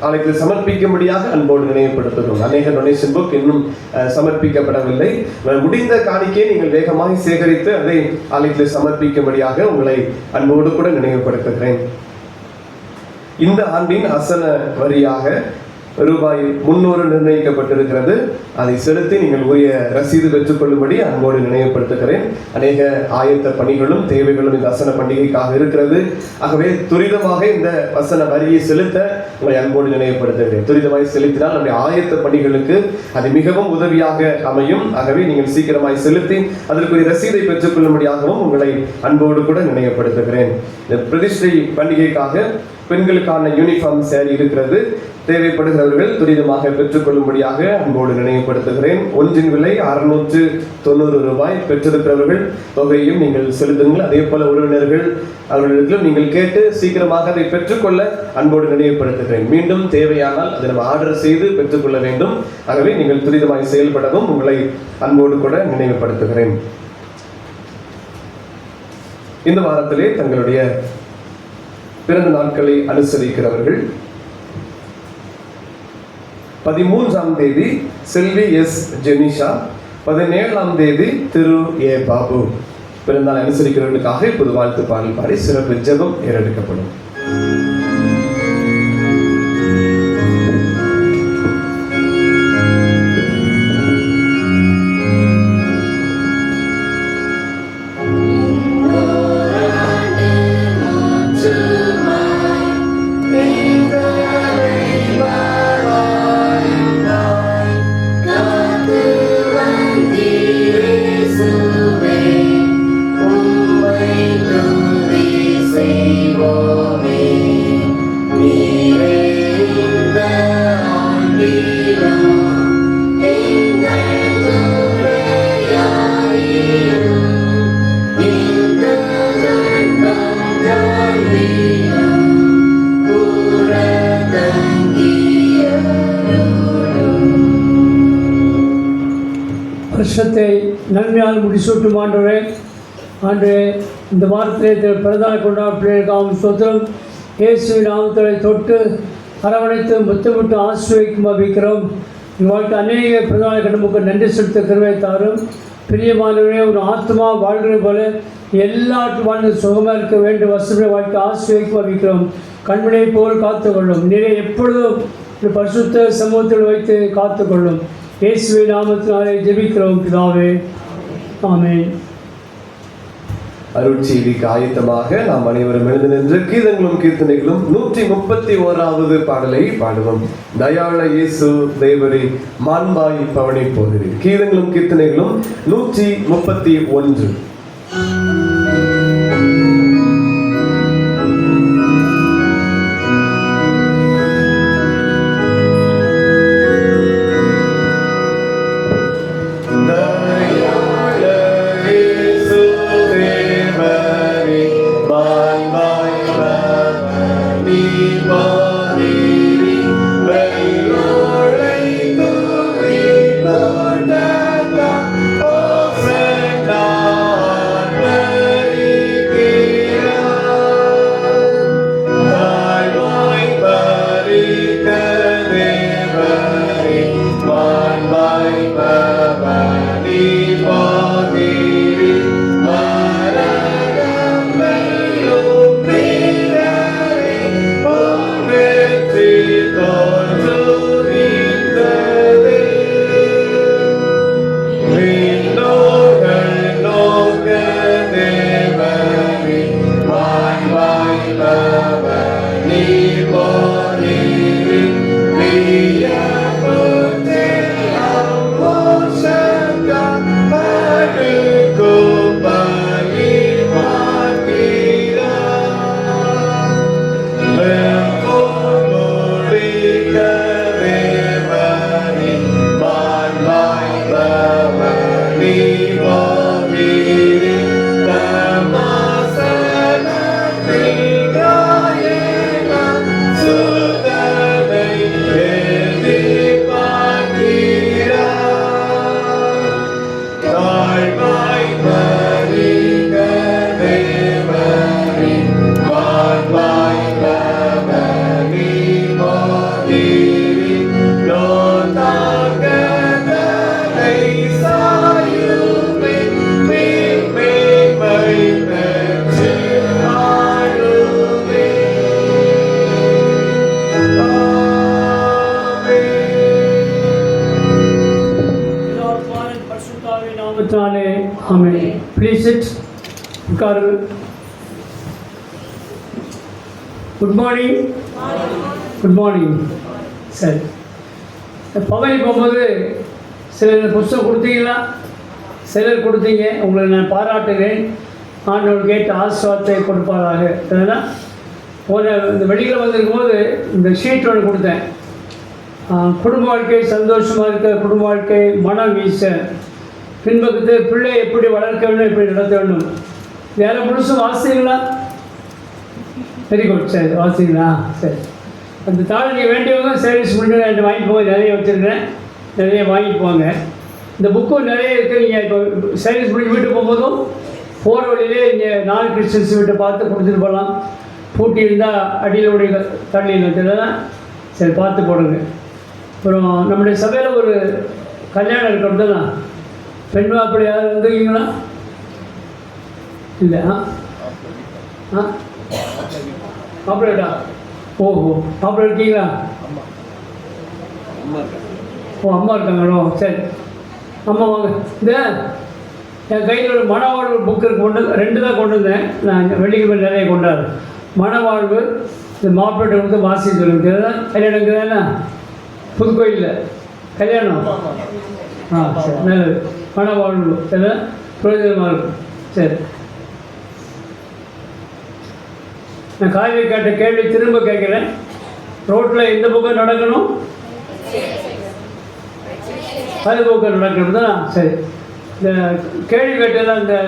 ஆலயத்தில் சமர்ப்பிக்கும்படியாக அன்போடு நினைவுபடுத்துகிறோம். அநேக டொனேஷன் புக் இன்னும் சமர்ப்பிக்கப்படவில்லை. முடிந்த காணிக்கையை நீங்கள் வேகமாக சேகரித்து அதை ஆலயத்தில் சமர்ப்பிக்கும்படியாக உங்களை அன்போடு கூட நினைவுபடுத்துகிறேன். இந்த ஆண்டின் அசன வரியாக ரூபாய் 300 நிர்ணயிக்கப்பட்டிருக்கிறது. அதை செலுத்தி நீங்கள் உரிய ரசீது பெற்றுக்கொள்ளும்படி அன்போடு நினைவுபடுத்துகிறேன். அநேக ஆயத்த பணிகளும் தேவைகளும் இந்த வசன பண்டிகைக்காக இருக்கிறது. ஆகவே துரிதமாக இந்த வசன வரியை செலுத்த உங்களை அன்போடு நினைவுபடுத்துகிறேன். துரிதமாய் செலுத்தினால் நம்முடைய ஆயத்த பணிகளுக்கு அது மிகவும் உதவியாக அமையும். ஆகவே நீங்கள் சீக்கிரமாய் செலுத்தி அதற்குரிய ரசீதை பெற்றுக்கொள்ளும்படியாகவும் உங்களை அன்போடு கூட நினைவுபடுத்துகிறேன். இந்த பிரதிஷ்டை பண்டிகைக்காக பெண்களுக்கான யூனிஃபார்ம் சேரீ இருக்கிறது. தேவைப்படுகிறவர்கள் துரிதமாக பெற்றுக்கொள்ளும்படியாக அன்போடு நினைவுபடுத்துகிறேன். ஒன்றின் விலை 690 ரூபாய். பெற்றிருக்கிறவர்கள் தொகையையும் நீங்கள் செலுத்துங்கள். அதே போல உறவினர்கள் அவர்களிடத்திலும் நீங்கள் கேட்டு சீக்கிரமாக அதை பெற்றுக்கொள்ள அன்போடு நினைவுபடுத்துகிறேன். மீண்டும் தேவையானால் அதை நம்ம ஆர்டர் செய்து பெற்றுக்கொள்ள வேண்டும். ஆகவே நீங்கள் துரிதமாய் செயல்படவும் உங்களை அன்போடு கூட நினைவுபடுத்துகிறேன். இந்த வாரத்திலே தங்களுடைய பிறந்த நாட்களை அனுசரிக்கிறவர்கள் 13ஆம் தேதி செல்வி எஸ் ஜெனிஷா, 17ஆம் தேதி திரு ஏ பாபு பிறந்தநாள் அனுசரிக்கிறவர்களுக்காக இப்போது வாழ்த்து பாடல் பாடி சிறப்பு ஜெபம் ஏறெடுக்கப்படும். வருஷத்தை நன்மையால் முடிசூட்டும் ஆண்டவரே, இந்த வாரத்திலே பிரதான கொண்டாடுகளுக்காகவும் ஸ்தோத்திரம். இயேசுவின் நாமத்தை தொட்டு அரவணைத்து முத்தமிட்டு ஆசீர்வதிக்கும் அபிக்கிறோம். வாழ்க்கை அநேக பிரதான கடமைக்கு நன்றி செலுத்த கருவை தாரும். பிரியமானவரே, ஒரு ஆத்மா வாழ்கிறது போல எல்லாற்றும் வாழ்ந்து சுகமாக இருக்க வேண்டும். வசதியை வாழ்க்கை ஆசீர்வதிக்கும் அபிக்கிறோம். கண்மணியை போல் காத்துக்கொள்ளும். நிறைய எப்பொழுதும் பரிசுத்த சமூகத்தில் வைத்து காத்துக்கொள்ளும். இயேசுவின் நாமத்தினாலே ஜெபிக்கிறோம் பிதாவே, ஆமென். அருட்செய்திக்கு ஆயத்தமாக நாம் அனைவரும் எழுந்து நின்று கீதங்களும் கீர்த்தனைகளும் 131வது பாடலை பாடுவோம். தயாள இயேசு தேவரே மாண்பாய் பவனி போகிறேன். கீதங்களும் கீர்த்தனைகளும் 131. Please sit. Good morning. Good morning. சரி, பவனி போகும்போது சிலர் புஸ்தகம் கொடுத்தீங்களா? சிலர் கொடுத்தீங்க. உங்களை நான் பாராட்டுகிறேன். ஆண்டவர் கேட்ட ஆசீர்வாதத்தை கொடுப்பாராக. அதனால் இந்த வெளியில் வந்திருக்கும் போது இந்த ஷீட் ஒன்று கொடுத்தேன். குடும்ப வாழ்க்கை சந்தோஷமாக இருக்க, குடும்ப வாழ்க்கை மனம் வீச, பின்பக்கத்து பிள்ளை எப்படி வளர்க்க வேண்டும், எப்படி நடத்த வேண்டும். வேறு முழுசும் வாசிங்களா? Very good. சரி, வாசிங்களா? சரி. அந்த தாள் நீங்கள் வேண்டியவங்க சர்வீஸ் முடிஞ்சு என்கிட்ட வாங்கிட்டு போங்க. நிறைய வச்சுருக்கிறேன், நிறைய வாங்கிட்டு போங்க. இந்த புக்கும் நிறைய இருக்குது. நீங்கள் இப்போ சர்வீஸ் முடிஞ்சு வீட்டுக்கு போகும்போதும் போகிற வழியிலே இங்கே 4 கிறிஸ்டின்ஸ் வீட்டை பார்த்து கொடுத்துட்டு போகலாம். பூட்டி இருந்தால் அடியில் உடைய தண்ணியில் தெரியலாம். சரி, பார்த்து போடுங்க. அப்புறம் நம்முடைய சபையில் ஒரு கல்யாணம் இருக்கிறது தான். பெண் மாப்பிள்ளை யாரும் வந்துருக்கீங்களா? இல்லை. மாப்பிள்ளைடா? ஓஹோ, மாப்பிள்ளை இருக்கீங்களா? ஓ, அம்மா இருக்காங்களோ? சரி, அம்மா வாங்க. இந்த என் கையில் ஒரு மனவாழ்வு புக்கு கொண்டு 2 தான் கொண்டு வந்தேன். நான் வெள்ளிக்கிழமை நிறைய கொண்டாடுறேன். மனவாழ்வு இந்த மாப்பிள்ளை வந்து வாசி சொல்லுங்க. கல்யாணம் தானே? புதுக்கோயிலில் கல்யாணம். சரி, நல்லது. மனவாழ்வு சரி, பிரயோஜனமாக இருக்கும். சரி, நான் காய்கறி கேட்ட கேள்வி திரும்ப கேட்குறேன். ரோட்டில் எந்த பக்கம் நடக்கணும்? அது பக்கம் நடக்கணும் தான். சரி, இந்த கேள்வி கேட்டதெல்லாம் இந்த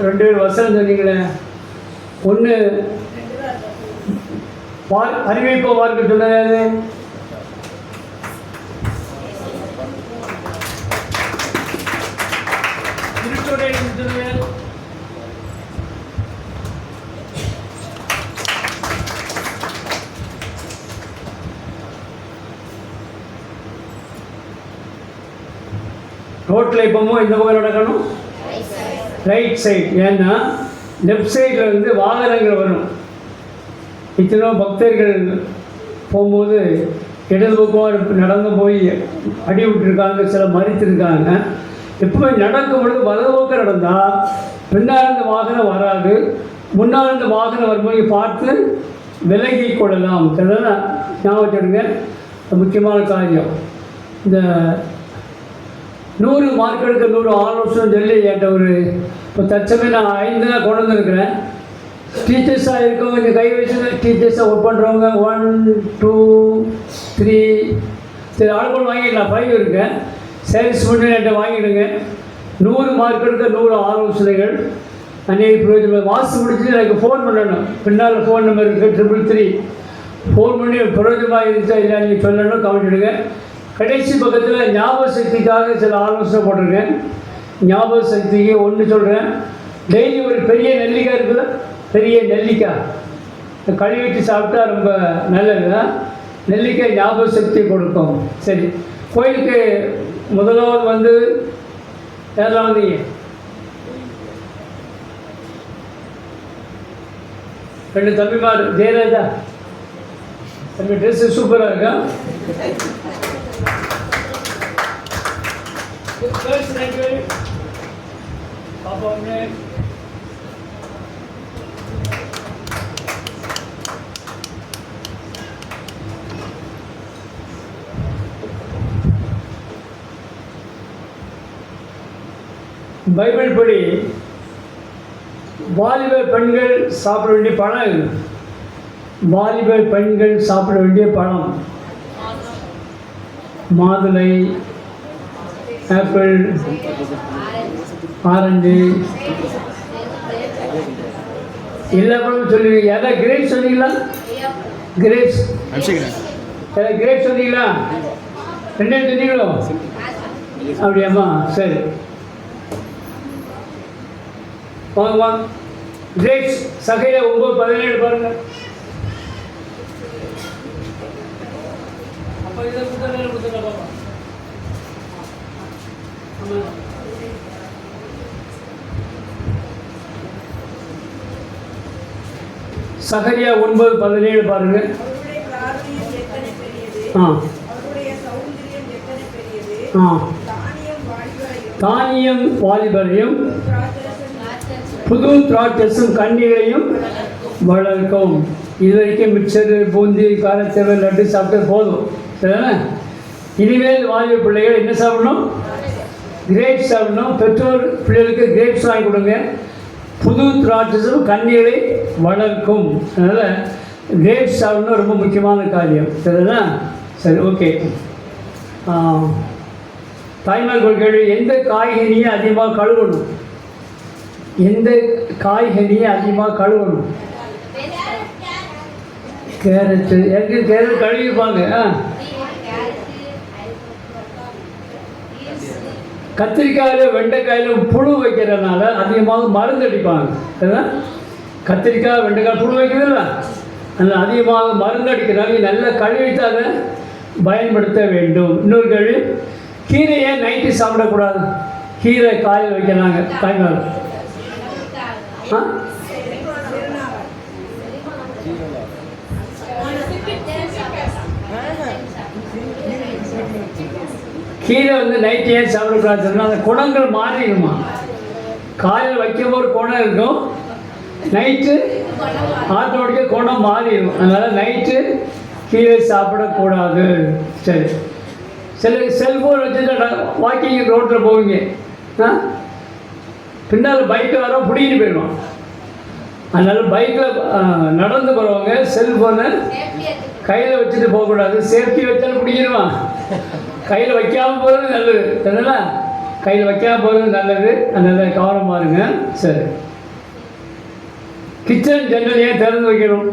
2 பேர் வசனம் சொன்னீங்களே. ஒன்று அறிவிப்போ வார்த்தை சொன்னது. ரோட்டில் இப்போவும் இந்த பக்கம் நடக்கணும், ரைட் சைடு. ஏன்னா லெஃப்ட் சைடில் வந்து வாகனங்கள் வரும். இத்தனை பக்தர்கள் போகும்போது இடது பக்கம் நடந்து போய் அடி விட்டுருக்காங்க, சில மறித்திருக்காங்க. எப்பவுமே நடக்கும் பொழுது வலது பக்கம் நடந்தால் பின்னால் இருந்த வாகனம் வராது. முன்னால் இருந்த வாகனம் வரும்போது பார்த்து விலகி கொள்ளலாம். இதெல்லாம் ஞாபகம் வச்சுடுங்க, முக்கியமான காரியம். இந்த 100 மார்க்கெடுக்க 100 ஆலோசனை சொல்லி என்கிட்ட ஒரு இப்போ தற்சமயம் நான் 5 தான் கொண்டு வந்துருக்கிறேன். டீச்சர்ஸாக இருக்கவங்க இந்த கை வச்சு டீச்சர்ஸாக ஒர்க் பண்ணுறவங்க 1 2 3 சரி ஆளுகள் வாங்கிடலாம். 5 இருக்கேன். சேல்ஸ் பண்ணி என்கிட்ட வாங்கிடுங்க. 100 மார்க்கெடுக்க 100 ஆலோசனைகள் அன்றைக்கி பிரயோஜனம். வாசி முடிச்சுட்டு எனக்கு ஃபோன் பண்ணணும். பின்னால் ஃபோன் நம்பர் இருக்குது 333. ஃபோன் பண்ணி பிரயோஜனமாக இருந்துச்சா இல்லை நீங்கள் சொல்லணும், கவனிடுங்க. கடைசி பக்கத்தில் ஞாபக சக்திக்காக சில ஆலோசனை போட்டிருக்கேன். ஞாபக சக்திக்கு ஒன்று சொல்கிறேன். டெய்லி ஒரு பெரிய நெல்லிக்காய் இருக்குல்ல, பெரிய நெல்லிக்காய் கழுவிட்டு சாப்பிட்டா ரொம்ப நல்லது தான். நெல்லிக்காய் ஞாபக சக்தி கொடுக்கும். சரி, கோயிலுக்கு முதலாவது வந்து யாரெல்லாம் வந்தீங்க? 2 தம்பிமார். ஜெயராஜா தம்பி ட்ரெஸ்ஸு சூப்பராக இருக்கா? பாப்பா ஒன்று பைபிள் படி வாலிப பெண்கள் சாப்பிட வேண்டிய பழம் இது. வாலிப பெண்கள் சாப்பிட வேண்டிய பழம் மாதுளை, ஆப்பிள், ஆரஞ்சு, எல்லா பழமும் சொல்லுவீங்க. எதாவது கிரேப்ஸ் சொன்னீங்களா? கிரேப்ஸ் எதாவது கிரேப்ஸ் சொன்னீங்களா? 2 சொன்னீங்களோ? அப்படியாம்மா, சரி வாங்க வாங்க. கிரேப்ஸ் சகையில் 9-17 பாருங்க. அப்போ இதை கொடுத்தா பாப்பா. சகரியா 9-17 பாருங்க. தானியம் வாலிபரையும் புது திராட்சசும் கன்னிகளையும் வளர்க்கும். இது வரைக்கும் மிக்சரு, பூந்தி, காரத்தேவை, லட்டு சாப்பிட்டு போதும். சரிதானே? இனிமேல் வாலிப பிள்ளைகள் என்ன சாப்பிடணும்? கிரேப்ஸ் சாப்பிடணும். பெற்றோர் பிள்ளைகளுக்கு கிரேப்ஸ் வாங்கி கொடுங்க. புது திராட்சசும் கன்னிகளை வளர்க்கும். அதனால் கிரேப்ஸ் சாப்பிடணும் ரொம்ப முக்கியமான காரியம். சரிதானா? சரி, ஓகே. தாய்மார்கள் கேள்வி, எந்த காய்கறியை அதிகமாக கழுவணும்? எந்த காய்கறியை அதிகமாக கழுவணும்? கேரட்டு. எனக்கு கேரட் கழுவிப்பாங்க. கத்திரிக்காயில் வெண்டைக்காயில் புழு வைக்கிறதுனால அதிகமாக மருந்து அடிப்பாங்க. அதுதான் கத்திரிக்காய் வெண்டைக்காய் புழு வைக்கிறதில்ல, அதில் அதிகமாக மருந்து அடிக்கிறாங்க. நல்லா கழுவிட்டாக பயன்படுத்த வேண்டும். இன்னொரு கேள்வி, கீரையை நைட்டு சாப்பிடக்கூடாது. கீரை காயில் வைக்கிறாங்க தாய்மார். கீரை வந்து நைட்டு ஏன் சாப்பிடக்கூடாதுன்னா அந்த குணங்கள் மாறிடுமா. காலையில் வைக்கும் போது குணம் இருக்கும், நைட்டு ஆட்டோடிக்க குணம் மாறிடும். அதனால் நைட்டு கீரை சாப்பிடக்கூடாது. சரி, சில செல்ஃபோன் வச்சுட்டு வாக்கிங் ரோட்டில் போவீங்க, பின்னால் பைக்கில் வர பிடிக்கிட்டு போயிடுவான். அதனால் பைக்கில் நடந்து போகிறவங்க செல்ஃபோனை கையில் வச்சுட்டு போகக்கூடாது. சேஃப்டி வச்சாலும் பிடிக்கிடுவான். கையில் வைக்காமல் போகிறது நல்லது. அதனால் கையில் வைக்காமல் போகிறது நல்லது. அதனால் கவனமாக இருங்க. சரி, கிச்சன் ஜன்னல் ஏன் திறந்து வைக்கணும்?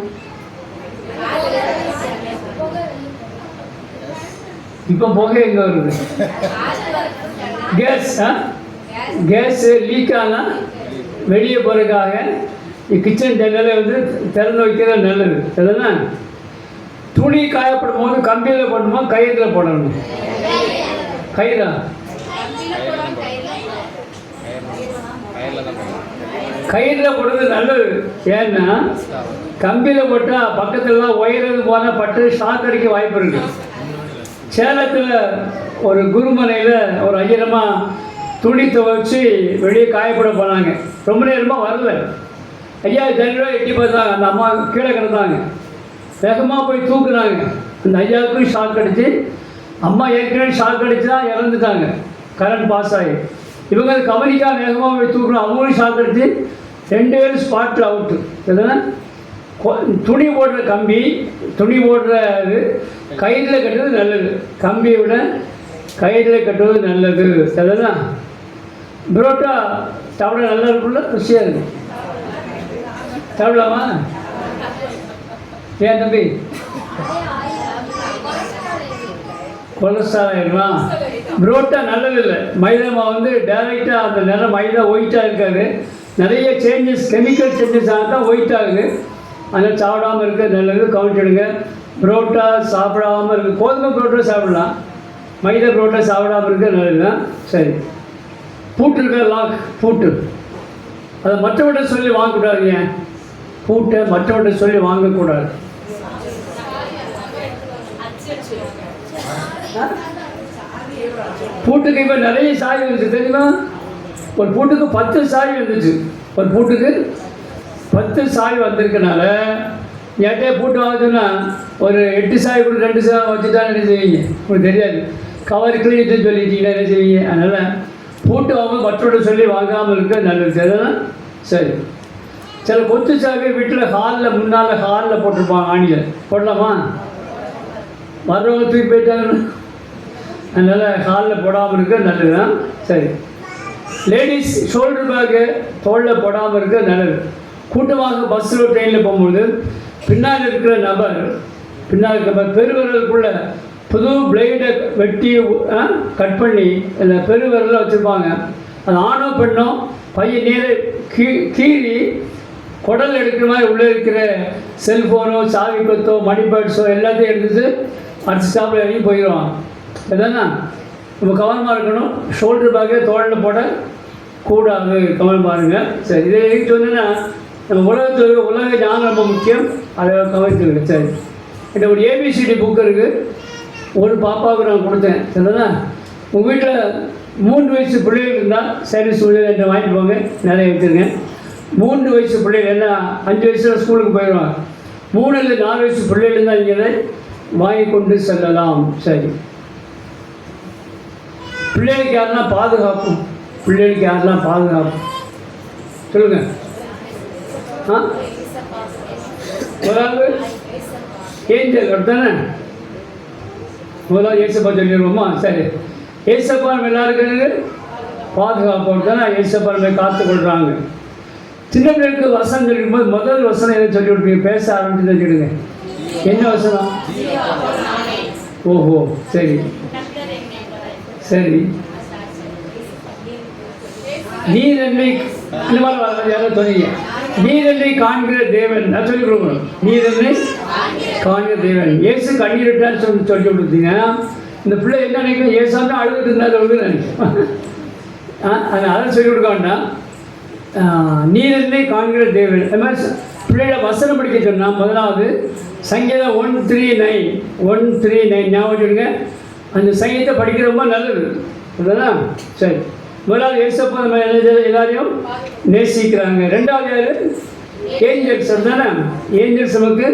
இப்போ புகை எங்கே வருது? கேஸ் லீக் ஆனால் வெளியே போகிறதுக்காக கிச்சன் ஜன்னலை வந்து திறந்து வைக்கிறது நல்லது. அதனால் துணி காயப்படும் போது கம்பியில் போடணுமா கயிறில் போடணும்? கயிறா? கயிறில் போடுறது நல்லது. ஏன்னா கம்பியில் போட்டால் பக்கத்துலலாம் ஒயரது போனால் பட்டு ஷாக் அடிக்க வாய்ப்பு இருக்குது. சேலத்தில் ஒரு குருமனையில் ஒரு ஐயரமாக துணி துவைச்சி வெளியே காயப்பட போனாங்க. ரொம்ப நேரமாக வரல. ஐயா ஜன்னலாக எட்டி பார்த்தாங்க. அந்த அம்மா கீழே கிடந்தாங்க. வேகமாக போய் தூக்குனாங்க. அந்த ஐயாவுக்கும் ஷாக் அடிச்சு, அம்மா ஏற்கனவே ஷாக் அடிச்சு தான் இறந்துட்டாங்க, கரண்ட் பாஸ் ஆகி. இவங்க கவனிக்காக வேகமாக போய் தூக்கணும். அவங்களும் ஷாக் அடிச்சு 2 பேரும் ஸ்பாட்டில் அவுட்டு. எதுனா துணி போடுற கம்பி, துணி போடுறது கயிறில் கட்டுறது நல்லது. கம்பியை விட கயிறில் கட்டுவது நல்லது. எதுனா புரோட்டா சாப்பிட நல்லா இருக்குல்ல, ருசியாக இருக்கும். சாப்பிடலாமா? ஏன் தம்பி கொலஸ்ட்ரால் ஆகிடலாம். புரோட்டா நல்லதில்லை. மைதா மாவு வந்து டைரெக்டாக அந்த நிறம் மைதா ஒயிட்டாக இருக்காது. நிறைய சேஞ்சஸ், கெமிக்கல் சேஞ்சஸ் ஆனால் தான் ஒயிட் ஆகுது. அதனால் சாப்பிடாமல் இருக்க நல்லது. கவனிச்சிடுங்க. புரோட்டா சாப்பிடாமல் இருக்குது. கோதுமை புரோட்டா சாப்பிடலாம், மைதா புரோட்டா சாப்பிடாமல் இருக்க நல்லது தான். சரி, பூட்டு இருக்க லாக், பூட்டு அதை மற்றவர்கிட்ட சொல்லி வாங்கக்கூடாது. ஏன் பூட்டை மற்றவர்கிட்ட சொல்லி வாங்கக்கூடாது? பூட்டுக்கு இப்போ நிறைய சாவி வந்துச்சு தெரியுமா? ஒரு பூட்டுக்கு 10 சாவி வந்துச்சு. ஒரு பூட்டுக்கு 10 சாவி வந்திருக்கனால என்கிட்ட பூட்டு வாங்குதுன்னா ஒரு 8 சாவி கூட 2 சாவி வச்சுட்டா என்ன செய்வீங்க? உங்களுக்கு தெரியாது. கவர் கிளீட்டு சொல்லிட்டீங்கன்னா என்ன செய்வீங்க? அதனால் பூட்டு வாங்க மற்றவர்கிட்ட சொல்லி வாங்காமல் இருக்க நல்லது. அதெல்லாம் சரி. சில கொத்து சாவி வீட்டில் ஹாலில், முன்னால் ஹாலில் போட்டிருப்பாங்க. ஆணியில் போடலாமா? வர்றவங்க தூக்கி போயிட்டாங்க. அதனால் ஹாலில் போடாமல் இருக்க நல்லது தான். சரி, லேடிஸ் ஷோல்டர் பேக்கு தோளில் போடாமல் இருக்க நல்லது. கூட்டமாக பஸ்ஸில் ட்ரெயினில் போகும்போது பின்னால் இருக்கிற நபர், பின்னால் இருக்கிற பெருவிரலுக்குள்ள புது பிளேடை வெட்டி கட் பண்ணி அந்த பெருவிரலில் வச்சுருப்பாங்க. அது ஆணோ பெண்ணோ பையன் நேர கீறி குடல் எடுக்கிற மாதிரி உள்ளே இருக்கிற செல்ஃபோனோ சாவி கொத்தோ மணி பேர்ட்ஸோ எல்லாத்தையும் எடுத்துட்டு அடுத்த ஸ்டாப்பில் இறங்கி போயிடுவான். எதானா நம்ம கவனமாக இருக்கணும். ஷோல்டர் பேக்கே தோளில் போட கூடாது. கவனமாக இருங்க. சரி, இதை எதுக்கு சொன்னேன்னா நம்ம உலகத்தில் இருக்க உலக ஞானம் ரொம்ப முக்கியம். அதை கவனித்துருக்கு. சரி, இந்த ஒரு ABCD புக் இருக்குது. ஒரு பாப்பாவுக்கு நான் கொடுத்தேன். சரிங்களா? உங்கள் வீட்டில் 3 வயசு பிள்ளைகள் இருந்தால் சரி சூழ்நிலை என்ன வாங்கிட்டு போங்க, நிறைய வச்சுருங்க. 3 வயசு பிள்ளைகள் என்ன 5 வயசில் ஸ்கூலுக்கு போயிடுவாங்க. 3 இல்லை 4 வயசு பிள்ளைகள் இருந்தால் இங்கே வாங்கி கொண்டு செல்லலாம். சரி, பிள்ளைகளுக்கு யாரெல்லாம் பாதுகாப்பு? பிள்ளைகளுக்கு யாரெல்லாம் பாதுகாப்பு சொல்லுங்கள். முதலாவது ஏஞ்சல் அப்படித்தானே? முதலாவது ஏசப்பா சொல்லிடுவோமா? சரி, ஏசப்பா நம்ம எல்லாருக்கும் பாதுகாப்பு தானே. ஏசப்பா நம்ம காத்துக்கொள்கிறாங்க. சின்ன பிள்ளைகளுக்கு வசனம் சொல்லிடும்போது முதல் வசனம் எதை சொல்லி விட்ருங்க? பேச ஆரம்பிச்சு சொல்லிடுங்க. என்ன வசனம்? ஓஹோ, சரி சரி. நீர் என்னை, இந்த மாதிரி யாரோ சொன்னீங்க. நீர் என்னை காண்கிற தேவன், நான் சொல்லிக் கொடுக்கணும். நீர் என்னை காண்கிற தேவன். ஏசு கண்ணீரிட்டான்னு சொல்லி கொடுத்தீங்க. இந்த பிள்ளை என்ன நினைக்கும்? ஏசாமி அழுதுட்டு இருந்தால் நினைக்கும். அதெல்லாம் சொல்லிக் கொடுக்க வேண்டாம். நீர் என்னை காண்கிற தேவன். அது மாதிரி பிள்ளைகளை வசனம் படிக்க சொன்னால் முதலாவது சங்கீதம் 139 ஞாபகம் வச்சுடுங்க. அந்த சங்கீதத்தை படிக்க ரொம்ப நல்லது. அதுதான் சரி. முதலாவது ஏசப்பா நம்ம எல்லாரையும் நேசிக்கிறாங்க. 2வது யார்? ஏஞ்சல்ஸ். தானே? ஏஞ்சல்ஸ் நமக்கு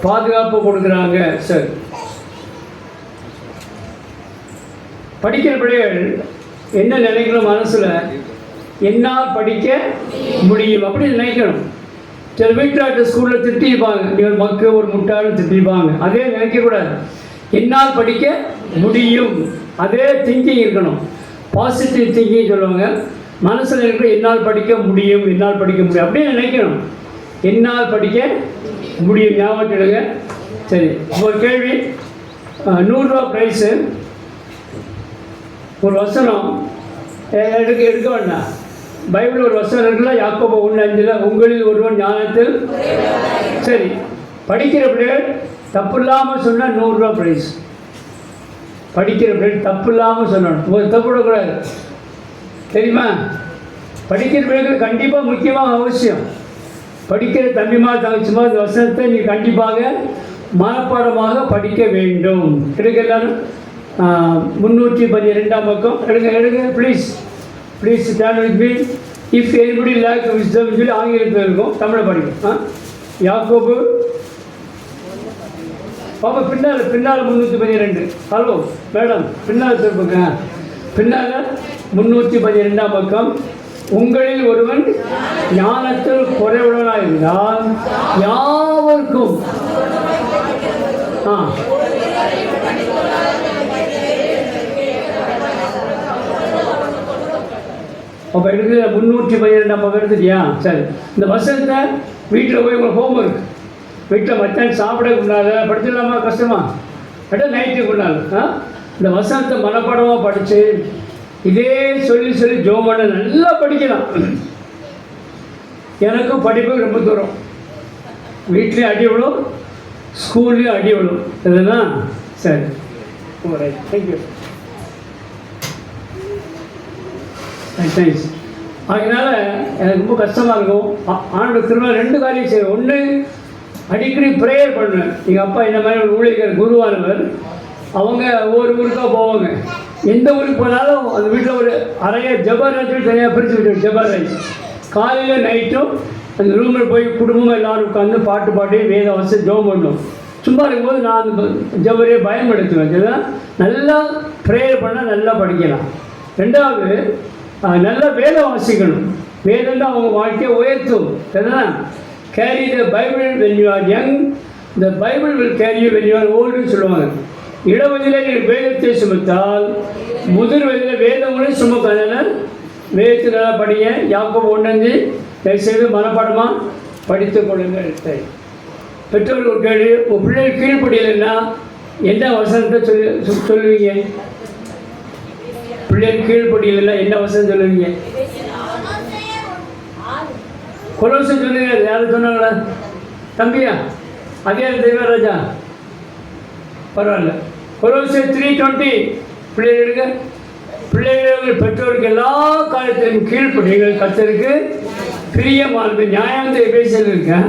பாதுகாப்பு கொடுக்குறாங்க. சரி, படிக்கிற பிள்ளைகள் என்ன நினைக்கணும்? மனசில் என்னால் படிக்க முடியும் அப்படி நினைக்கணும். சில வீட்டில் ஸ்கூலில் திட்டிருப்பாங்க, நீ ஒரு மக்கு ஒரு முட்டாள்னு திட்டிருப்பாங்க. அதே நினைக்கக்கூடாது. என்னால் படிக்க முடியும், அதே திங்கிங் இருக்கணும். பாசிட்டிவ் திங்கிங் சொல்லுவாங்க. மனசில் இருக்கிற என்னால் படிக்க முடியும், என்னால் படிக்க முடியும் அப்படியே நினைக்கணும். என்னால் படிக்க முடியும் ஞாபகத்திடுங்க. சரி, ஒரு கேள்வி. 100 ரூபா ப்ரைஸு. ஒரு வசனம் எடுக்க வேண்டாம். பைபிள் ஒரு வசனம் இருக்குல்ல, யாக்கோபு 1:5 உங்களில் ஒருவன் ஞானத்தில். சரி, படிக்கிற பிள்ளைகள் தப்பு இல்லாமல் சொன்னால் 100 ரூபா ப்ரைஸ். படிக்கிற பிள்ளைகள் தப்பு இல்லாமல் சொல்லணும். ஒரு தப்பு விடக்கூடாது. தெரியுமா? படிக்கிற பிள்ளைகள் கண்டிப்பாக முக்கியமாக அவசியம். படிக்கிற தம்பிமா தங்கச்சிமா இந்த வசனத்தை நீ கண்டிப்பாக மனப்பாடமாக படிக்க வேண்டும். எடுக்க எல்லாரும் 312 பக்கம் எடுங்க please. Please stand with me. If anybody lack wisdom சொல்லி ஆங்கிலத்தில் இருக்கும், தமிழை படிக்கும். யாக்கோபு பாப்பா பின்னால் 312. ஹலோ மேடம், பின்னால் சொல்லுங்க. பின்னால் 312 பக்கம். உங்களில் ஒருவன் ஞானத்தில் குறைவுள்ளவனாக இருந்தால் யாவருக்கும் அப்போ எடுத்து 312 பக்கம் எடுத்துட்டியா? சரி, இந்த வசனத்தை வீட்டில் போய் உங்களுக்கு ஹோம்ஒர்க் வீட்டில் மத்தியானம் சாப்பிட கொண்டாது படிச்சிடலாமா? கஷ்டமா? கேட்டால் நைட்டுக்கு கொண்டாது. இந்த வசனத்தை மனப்பாடமாக படித்து இதே சொல்லி சொல்லி ஜோம் பண்ண நல்லா படிக்கலாம். எனக்கும் படிப்பு ரொம்ப தூரம், வீட்லேயும் அடி விழும், ஸ்கூல்லையும் அடி விழும். இதுதான் சரி. Right, thank you. தேங்க்ஸ். அதனால் எனக்கு ரொம்ப கஷ்டமாக இருக்கும். ஆண்டோட திரும்ப 2 காரியம் செய்வேன். ஒன்று, அடிக்கடி ப்ரேயர் பண்ணுவேன். எங்கள் அப்பா இந்த மாதிரி ஒரு ஊழியர் குருவானவர், அவங்க ஒவ்வொரு ஊருக்காக போவாங்க. எந்த ஊருக்கு போனாலும் அந்த வீட்டில் ஒரு அறைய ஜபாராஜ் தனியாக பிரித்து விட்டு ஜபாராஜ் காலையில் நைட்டும் அந்த ரூமில் போய் குடும்பமாக எல்லோரும் உட்காந்து பாட்டு பாடி வேத வசதி ஜோம் பண்ணும். சும்மா இருக்கும்போது நான் அந்த ஜபரையை பயன்படுத்துவேன். இதெல்லாம் நல்லா ப்ரேயர் பண்ணால் நல்லா படிக்கலாம். 2வது, நல்லா வேதம் வாசிக்கணும். வேதம் தான் அவங்க வாழ்க்கையை உயர்த்தும். சரிங்களா? Carry the Bible when you are young, the Bible will carry you when you are ஓல்டுன்னு சொல்லுவாங்க. இளவதிலே நீங்கள் வேதத்தை சுமத்தால் முதிர் வயதில் வேதங்களையும் சுமக்காதனால் வேதத்தை நல்லா படிங்க. யாக்கோபு 1:5 தயவுசெய்து மனப்பாடமாக படித்து கொள்ளுங்கள். சரி, பெற்றோர்கள் ஒரு கேள்வி, உங்கள் பிள்ளைகள் கீழ்ப்படியலைன்னா என்ன வசனத்தை சொல்லுவீங்க? பிள்ளைகள் கீழ்ப்படியலைன்னா என்ன வசனம் சொல்லுவீங்க? கொலோசை சொல்லுங்க. யாரும் சொன்னாங்களா? தம்பியா? அதே தெய்வராஜா பரவாயில்ல. கொலோசை 3:20 பிள்ளைகளுக்கு பிள்ளைகள் பெற்றோருக்கு எல்லா காலத்திலும் கீழ்ப்படிகள் கர்த்தருக்கு பிரியமானது. நியாயத்தை பேசிட்டு இருக்கேன்.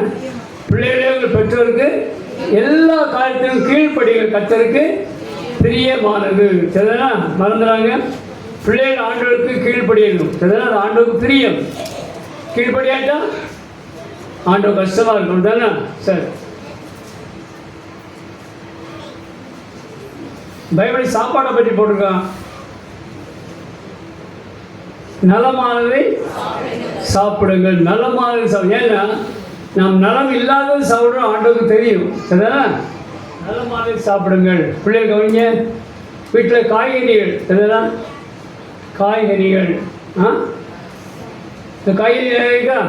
பிள்ளைகள் பெற்றோருக்கு எல்லா காலத்திலும் கீழ்ப்படிகள் கர்த்தருக்கு பிரியமானது. சரிதானா? மறந்துடாங்க. பிள்ளைகள் ஆண்டவருக்கு கீழ்ப்படியணும். சரிதானா? அது ஆண்டவருக்கு பிரியம். கீழ்ப்படியாட்டா ஆண்டவர் கஷ்டமாக இருக்கும் தானே? சரி, பைபிள் சாப்பாடை பற்றி போட்டிருக்கான். நலமானதை சாப்பிடுங்கள். நலமானதை சாப்பிடு. ஏன்னா நாம் நலம் இல்லாதது சாப்பிடுறோம், ஆண்டவருக்கு தெரியும். சரிதானா? நலமானதை சாப்பிடுங்கள். பிள்ளைகள் கவனிங்க. வீட்டில் காய்கறிகள், சரிதானா? காய்கறிகள் இந்த காய்கறிகள் இருக்கா?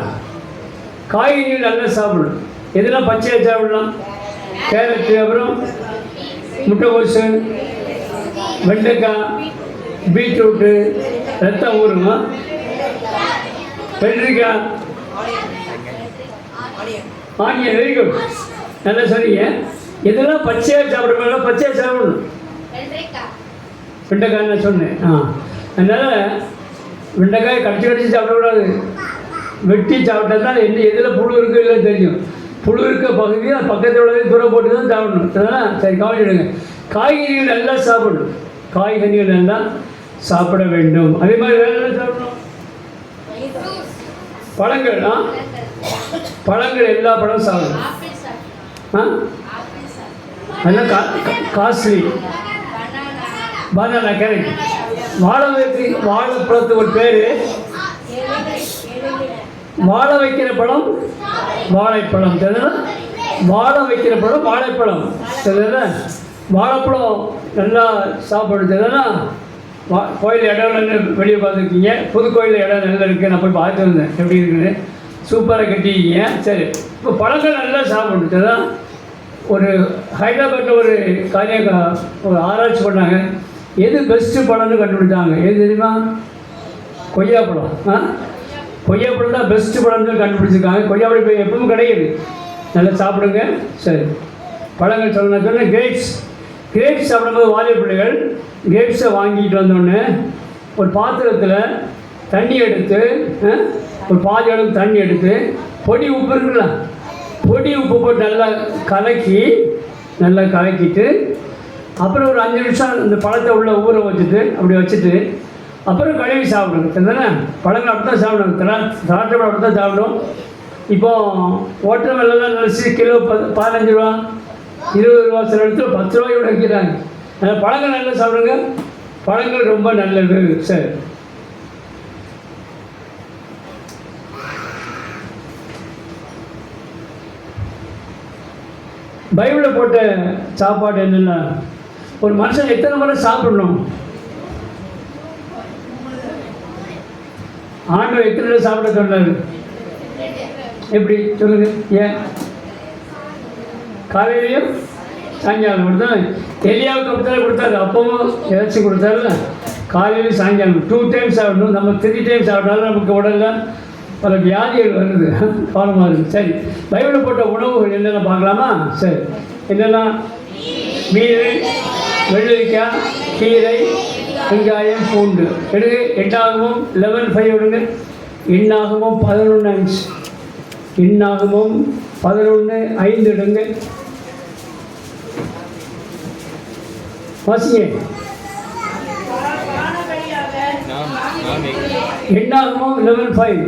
காய்கறிகள் நல்லா சாப்பிடணும். எதெல்லாம் பச்சையாக சாப்பிடலாம்? கேரட்டு, அப்புறம் முட்டைக்கோசு, வெண்டைக்காய், பீட்ரூட்டு, ரத்தம் ஊறுமா, வெள்ளரிக்காய், ஆனியன். வெரி குட், நல்லா சொன்னீங்க. இதெல்லாம் பச்சையாக சாப்பிட்றவங்க பச்சையாக சாப்பிடணும். வெண்டைக்காய் நான் சொன்னேன். அதனால் வெண்டைக்காய் கடிச்சு சாப்பிடக்கூடாது. வெட்டி சாப்பிட்டா தான் எதில் புழு இருக்குது இல்லை தெரியும். புழு இருக்க பகுதியை பக்கத்தில் உள்ளதை தூரம் போட்டு தான் சாப்பிடணும். அதனால் சரி, கவனிடுங்க. காய்கறிகள் நல்லா சாப்பிடணும். காய்கறிகள் நல்லா சாப்பிட வேண்டும். அதே மாதிரி வேறு என்ன சாப்பிடணும்? பழங்கள். பழங்கள் எல்லா பழமும் சாப்பிடணும். அதெல்லாம் காஸ்ட்லி. Banana, correct. வாழைப்பழத்துக்கு ஒரு பேர் வாழ வைக்கிற பழம் வாழைப்பழம். தெரியுதா? வாழ வைக்கிற பழம் வாழைப்பழம். தெரியுதா? வாழைப்பழம் நல்லா சாப்பிடுது. தெரியுதா? கோயில் இடம் வெளியே பார்த்துருக்கீங்க. புது கோயில் இடம் நல்லா இருக்குது. நான் போய் பார்த்து வந்தேன் எப்படி இருக்குது. சூப்பராக கட்டிக்கிங்க. சரி, இப்போ பழங்கள் நல்லா சாப்பிடுது. தெரியுதா? ஒரு ஹைதராபாத்தில் ஒரு ஒரு ஆராய்ச்சி பண்ணாங்க. எது பெஸ்ட்டு பழம்னு கண்டுபிடிச்சாங்க. எது தெரியுமா? கொய்யாப்பழம். கொய்யாப்பழம் தான் பெஸ்ட்டு பழம்னு கண்டுபிடிச்சிருக்காங்க. கொய்யாப்பழம் இப்போ எப்பவும் கிடையாது. நல்லா சாப்பிடுங்க. சரி, பழங்கள் சொன்னேன். கிரேப்ஸ் சாப்பிடும்போது வாலிப பிள்ளைகள் கிரேப்ஸை வாங்கிட்டு வந்தோடனே ஒரு பாத்திரத்தில் தண்ணி எடுத்து, ஒரு பாதி அளவுக்கு தண்ணி எடுத்து, பொடி உப்பு இருக்குல்ல, பொடி உப்பு போட்டு நல்லா கலக்கிட்டு அப்புறம் ஒரு 5 நிமிஷம் இந்த பழத்தை உள்ள ஊற வச்சுட்டு அப்படி வச்சுட்டு அப்புறம் கழுவி சாப்பிடுங்க. சரிதானே? பழங்கள் அப்படி தான் சாப்பிடுங்க. திராட்சை பழம் அப்படி தான் சாப்பிடும். இப்போ ஓட்டர் வெள்ளெல்லாம் நினச்சி கிலோ 15 ரூபா 20 ரூபா, சில இடத்துல 10 ரூபாயோட வைக்கிறாங்க. அதனால் பழங்கள் நல்லா சாப்பிடுங்க. பழங்கள் ரொம்ப நல்லது. சரி, பைபிளில் போட்ட சாப்பாடு என்னென்னா, ஒரு மனுஷன் எத்தனை முறை சாப்பிடணும்? ஆண்டவர் எத்தனை முறை சாப்பிட சொன்னார்? எப்படி சொல்லுங்க? ஏன் காலையிலையும் சாயங்காலம் கொடுத்தாரு? எலியாவுக்கு அப்படித்தானே கொடுத்தாரு. அப்பவும் இறைச்சி கொடுத்தாருல. காலையிலையும் சாயங்காலம் 2 டைம்ஸ் சாப்பிடணும். நம்ம 3 டைம்ஸ் சாப்பிட்டாலும் நமக்கு உடலில் பல வியாதிகள் வருது. கவனமாக இருக்குது. சரி, பைபிளில் போட்ட உணவுகள் என்னென்ன பார்க்கலாமா? சரி, என்னென்னா மீன், வெள்ளரிக்காய், கீரை, வெங்காயம், பூண்டு. எடுங்க. எண்ணாகமும் 11:5 எடுங்க. எண்ணாகமும் 11:5. எண்ணாகமும் 11:5 எடுங்க. வாசிங்க. எண்ணாகமும் 11:5.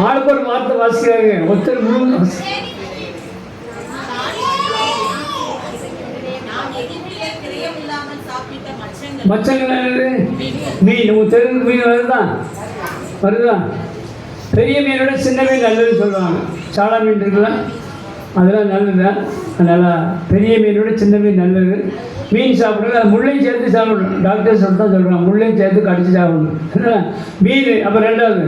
ஆளுக்கு ஒரு வார்த்தை வாசிக்கிறாங்க. ஒருத்தர் முழு மச்சங்கள் மீன். உங்க தெரு மீன் வருதா? பெரிய மீனோட சின்ன மீன் நல்லதுன்னு சொல்லுவாங்க. சாலா மீன் இருக்குல்ல, அதெல்லாம் நல்லது தான். அதனால் பெரிய மீனோட சின்ன மீன் நல்லது. மீன் சாப்பிடுறது அது முள்ளையும் சேர்த்து சாப்பிடணும். டாக்டர் சொல்லிட்டு தான் சொல்கிறாங்க, முள்ளையும் சேர்த்து கடிச்சு சாப்பிடணும். மீன். அப்புறம் ரெண்டாவது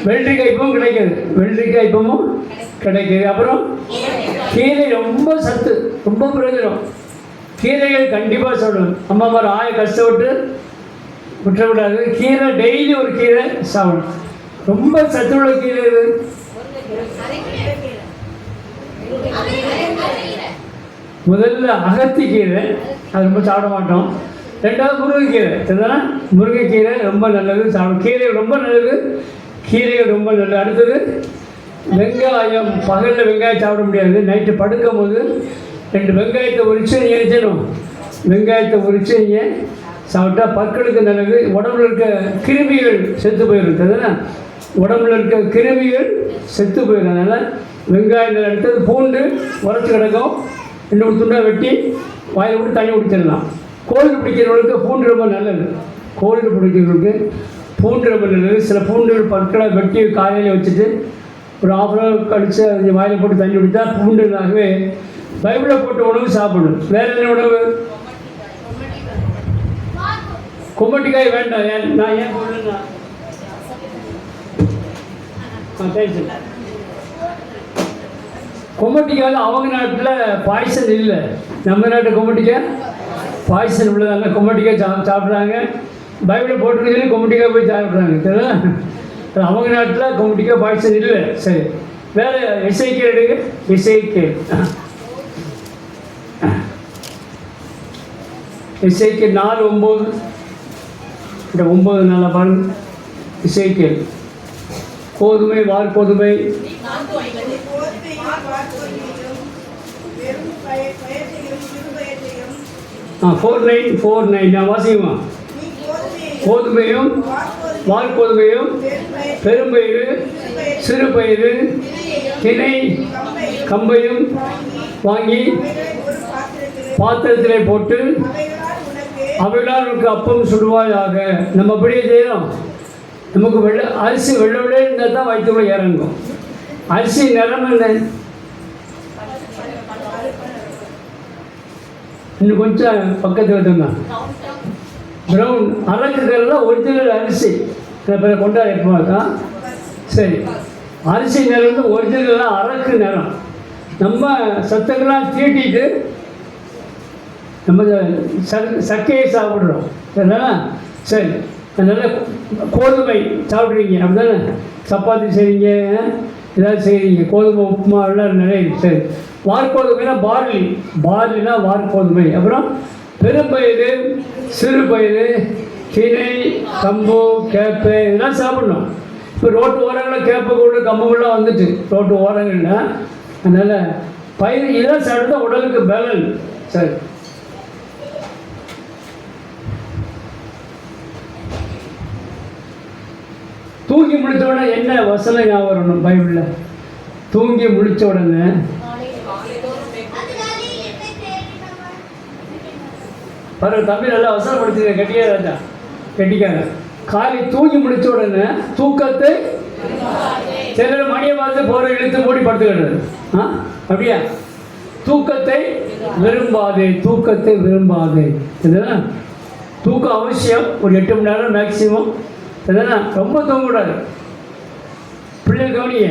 வெள்ளரிக்காய் இப்பவும் கிடைக்கிது. வெள்ளரிக்காய் இப்பவும் கிடைக்கிது. அப்புறம் கீரை ரொம்ப சத்து, ரொம்ப பிரயோஜனம். கீரைகள் கண்டிப்பாக சாப்பிடணும். அம்மா மாதிரி கஷ்டப்பட்டு விட்டுறக்கூடாது. கீரை டெய்லி ஒரு கீரை சாப்பிடணும். ரொம்ப சத்துள்ள கீரை இது. முதல்ல அகத்திக்கீரை, அது ரொம்ப சாப்பிட மாட்டோம். ரெண்டாவது முருங்கைக்கீரை. சரிதானே? முருங்கைக்கீரை ரொம்ப நல்லது, சாப்பிடும். கீரை ரொம்ப நல்லது, கீரைகள் ரொம்ப நல்லது. அடுத்தது வெங்காயம். பகலில் வெங்காயம் சாப்பிட முடியாது. நைட்டு படுக்கும் போது 2 வெங்காயத்தை உரித்து நீங்கள் நினைச்சணும். வெங்காயத்தை உரித்து நீங்கள் சாப்பிட்டா பற்களுக்கு நல்லது. உடம்புல இருக்க கிருமிகள் செத்து போயிடும். சரிதானே? உடம்புல இருக்க கிருமிகள் செத்து போயிடும். அதனால் வெங்காயம். அடுத்தது பூண்டு. உரைச்சி கிடக்கும். 2 துண்டாக வெட்டி வாயில் விட்டு தண்ணி குடிச்சிடலாம். கோல்டு பிடிக்கிறவங்களுக்கு பூண்டு ரொம்ப நல்லது. கோல்டு பிடிக்கிறவங்களுக்கு பூண்டு ரொம்ப நல்லது. சில பூண்டுகள் பற்களை வெட்டி காலையில் வச்சுட்டு ஒரு 1/2 hour கழித்து அதை வாயில் போட்டு தண்ணி குடித்தா பூண்டுனாகவே. பைபிளில் போட்ட உணவு சாப்பிடணும். வேறு என்ன உணவு? கொம்பட்டிக்காய் வேண்டாம். நான் ஏன் போடணுன்னா கொம்பட்டிக்காயில் அவங்க நாட்டில் பாய்சன் இல்லை. நம்ம நாட்டு கொம்பட்டிக்காய் பாய்சன் உள்ளதாங்க. கொம்பட்டிக்காய் சாப்பிட்றாங்க. பைபிளில் போட்டிருக்கீங்க கொம்பட்டிக்காய் போய் சாப்பிட்றாங்க. சரிங்களா? அவங்க நாட்டில் கொம்பட்டிக்காய் பாய்சன் இல்லை. சரி, வேறு எஸ்ஐக்கே எடுங்க. எஸ்ஐக்கே 4:9. இந்த 9 நல்லா பாருங்க. இசைக்கேல். கோதுமை, வார்கோதுமை. 49 நான் வாசிக்குமா? கோதுமையும் வார்கோதுமையும் பெரும்பயிறு, சிறுபயிறு, திணை, கம்பையும் வாங்கி பாத்திரத்திலே போட்டு அவைகளால் உனக்கு அப்பம் சுடுவாயாக. நம்ம அப்படியே செய்கிறோம். நமக்கு அரிசி வெள்ளை இருந்தால் தான் வயிற்றுக்குள்ளே இறங்கும். அரிசி நிறம் என்ன? இன்னும் கொஞ்சம் பக்கத்தில் வந்தோம்னா ப்ரௌன். அரக்குகள் தான் ஒரிஜினல் அரிசி. சில பேரை கொண்டாட எப்போ சரி. அரிசி நிறம் வந்து ஒரிஜினலாக அரக்கு நிறம். நம்ம சத்துக்கெல்லாம் தீட்டிட்டு நம்ம சக்கையை சாப்பிட்றோம். சரிதானா? சரி. அதனால் கோதுமை சாப்பிட்றீங்க அப்படி தானே? சப்பாத்தி செய்வீங்க, ஏதாவது செய்கிறீங்க. கோதுமை உப்புமா எல்லாம் நிறைய. சரி. வார்கோதுமைனா பார்லினா வார்கோதுமை. அப்புறம் பெரும்பயிறு, சிறுபயிறு, திணை, கம்பு, கேப்பை இதெல்லாம் சாப்பிடணும். இப்போ ரோட்டு ஓரங்களில் கேப்பை கூட கம்புகள்லாம் வந்துட்டு ரோட்டு ஓரங்களில். அதனால் பயிர் இதெல்லாம் சாப்பிட்டா உடலுக்கு பலன். சரி. தூங்கி முடிச்ச உடனே என்ன வசனம் ஞாபகம் வரணும் பைபிளில்? தூங்கி முடிச்ச உடனே பரவாயில்ல தம்பி நல்லா வசனம் படிச்சுக்க, கட்டிக்காத ராஜா, கட்டிக்காத. காலை தூங்கி முடிச்ச உடனே தூக்கத்தை சிலர் மணியை பார்த்து போகிற இழுத்து மூடி படுத்துக்கிறது. அப்படியா? தூக்கத்தை விரும்பாதே, தூக்கத்தை விரும்பாதே. இதுதான் தூக்கம் அவசியம், ஒரு 8 மணி நேரம் மேக்சிமம். இதுதான் ரொம்ப தூங்கக்கூடாது. பிள்ளை கவனிய,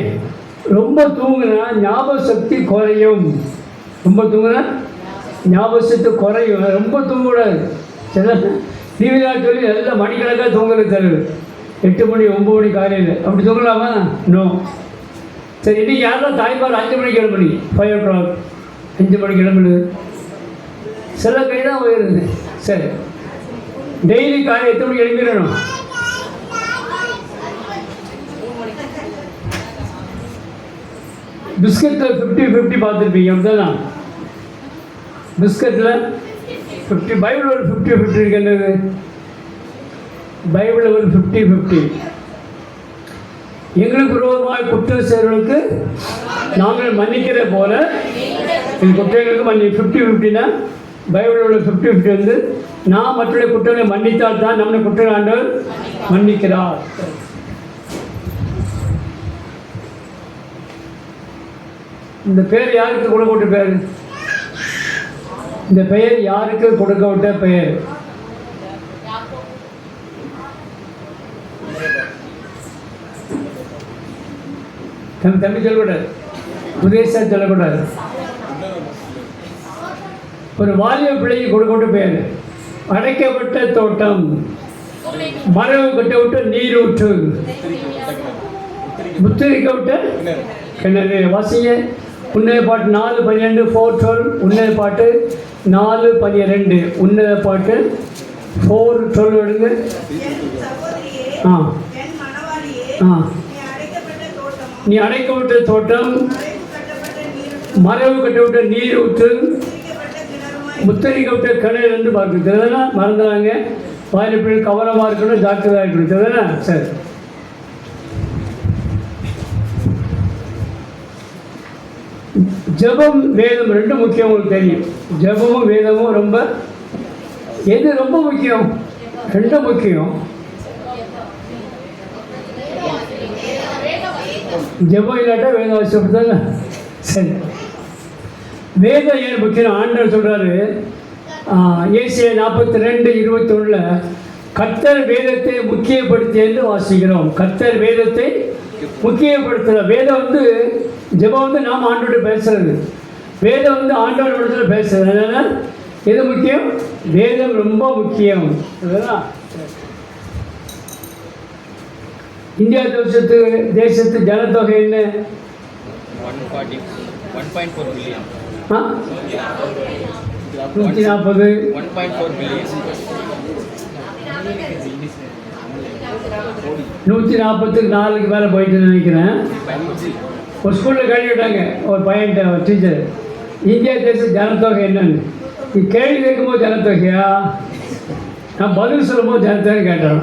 ரொம்ப தூங்குனா ஞாபக சக்தி குறையும். ரொம்ப தூங்குனா ஞாபக சக்தி குறையும். ரொம்ப தூங்கக்கூடாது. டிவியா சொல்லி எல்லாம் மணிக்கணக்காக தூங்குறது தருது. 8 மணி 9 மணி காலையில் அப்படி தூங்கலாமா? நோ. சரி, இன்றைக்கி யாரெல்லாம் தாய்மார் 5 மணிக்கு கிளம்புனீங்க? 5 o'clock 5 மணிக்கு கிளம்புது. சில கை தான் போயிருது. சரி, டெய்லி காலை 8 மணிக்கு எழுப்பிடணும். பிஸ்கட்டில் 50-50 பார்த்துருப்பீங்க, அப்படிதான். பிஸ்கட்டில் 50, பைபிள் ஒரு 50-50 இருக்கின்றது. பைபிளில் ஒரு 50-50. எங்களுக்கு விரோதமாக குற்றம் செய்வர்களுக்கு நாங்கள் மன்னிக்கிற போல எங்கள் குற்றங்களுக்கு 50-50னா பைபிளில் உள்ள 50-50 வந்து நான் மற்றவருடைய குற்றங்களை மன்னித்தால் தான் நம்முடைய குற்றங்கள் ஆண்டவர் மன்னிக்கிறார். இந்த பேர் யாருக்கு கொடுக்கப்பட்ட பேர்? இந்த பெயர் யாருக்கு கொடுக்கப்பட்ட பெயர்? தம்பி சொல்லக்கூடாது, உதேசா சொல்லக்கூடாது. ஒரு வாலிப பிள்ளைக்கு கொடுக்கப்பட்ட பெயர் அடைக்கப்பட்ட தோட்டம், மரபு கட்ட விட்ட நீரூற்று, முத்திரிக்கப்பட்ட கிணறு. வாசிங்க உன்னத பாட்டு 4:12 4:12. உன்னத பாட்டு 4:12. உன்னத பாட்டு 4:12 எடுங்க. நீ அடைக்கப்பட்ட தோட்டம், மரபு கட்டப்பட்ட நீர் ஊற்று, முத்தரிக்கப்பட்ட கிணறு என்று பார்க்குறது. இதெல்லாம் மறந்துடாங்க. வாய்ப்பில் கவனமாக இருக்கணும், ஜாக்கிரதாக இருக்கணும். இதெல்லாம் சரி. ஜபம் வேதம் ரெண்டும் முக்கியம். உங்களுக்கு தெரியும், ஜபமும் வேதமும் ரொம்ப எது ரொம்ப முக்கியம்? ரெண்டும் முக்கியம். ஜபம் இல்லாட்டா வேதம் அவசியப்படுத்தாங்க. சரி, வேதம் ஏன் முக்கியம்? ஆண்டவர் சொல்கிறாரு ஏசாயா 42:21 கர்த்தர் வேதத்தை முக்கியப்படுத்தி என்று வாசிக்கிறோம். கர்த்தர் வேதத்தை முக்கியப்படுத்துகிற வேதம் வந்து ஜெபம் வந்து நாம் ஆண்டோட பேசுறது, வேதம் வந்து ஆண்டோட இடத்துல பேசுறது. அதனால் எது முக்கியம்? வேதம் ரொம்ப முக்கியம். அதுதான் இந்தியா தேசத்து ஜனத்தொகை என்ன? 140, 1.4 billion. 140, 1.4 billion. 144க்கு மேலே போயிட்டு நினைக்கிறேன். ஒரு ஸ்கூலில் கேட்டுவிட்டாங்க ஒரு பையன்ட்ட, ஒரு டீச்சர், இந்தியா தேச ஜனத்தொகை என்னன்னு. நீ கேள்வி கேட்கும்போது ஜனத்தொகையா, நான் பதில் சொல்லும்போது ஜனத்தொகை கேட்டேன்.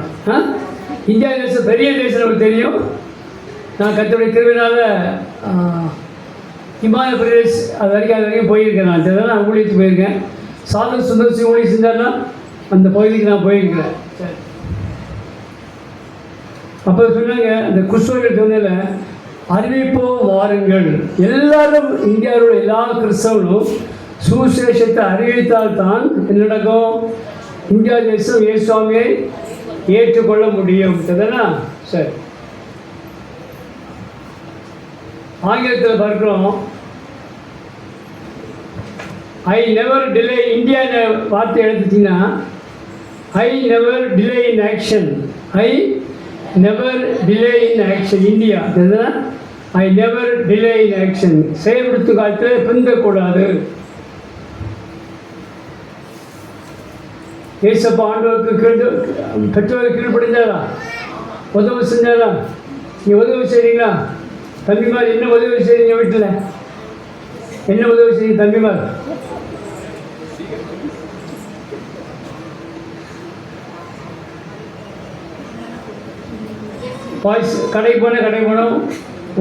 இந்தியா தேசம் பெரிய தேசம் நமக்கு தெரியும். நான் கத்தோடைய கிருவினால இமாலய பிரதேஷ் அது வரைக்கும் போயிருக்கேன். நான் நான் ஊழியத்துக்கு போயிருக்கேன். சாது சுந்தர் சிங் ஊழியம் செஞ்சார்னா அந்த பகுதிக்கு நான் போயிருக்கிறேன். அப்போ சொன்னாங்க, அந்த கிறிஸ்தவர்கள் சொன்னதில் அறிவிப்போ வாருங்கள், எல்லாரும் இந்தியாவோட எல்லா கிறிஸ்தவர்களும் சுவிசேஷத்தை அறிவித்தால் தான் என்ன நடக்கும்? இந்தியா தேசம் இயேசுவாமியை ஏற்றுக்கொள்ள முடியும். சரிதானா? சரி, ஆங்கிலத்தில் பார்க்குறோம், ஐ நெவர் டிலே. இந்தியா வார்த்தை எடுத்துட்டிங்கன்னா I never delay in action. I never delay in action. India இதுதான் I never delay in action. செயல்படுத்து காலத்தில் பிந்தக்கூடாது. ஏசப்பா ஆண்டவருக்கு பெற்றோருக்கு கீழ்படிஞ்சாரா? உதவி செஞ்சாரா? நீ உதவி செய்கிறீங்களா? தம்பிமார் என்ன உதவி செய்கிறீங்க? வீட்டில் என்ன உதவி செய்யுங்க தம்பிமார்? பாய்ஸ் கடைக்கு போகணும்,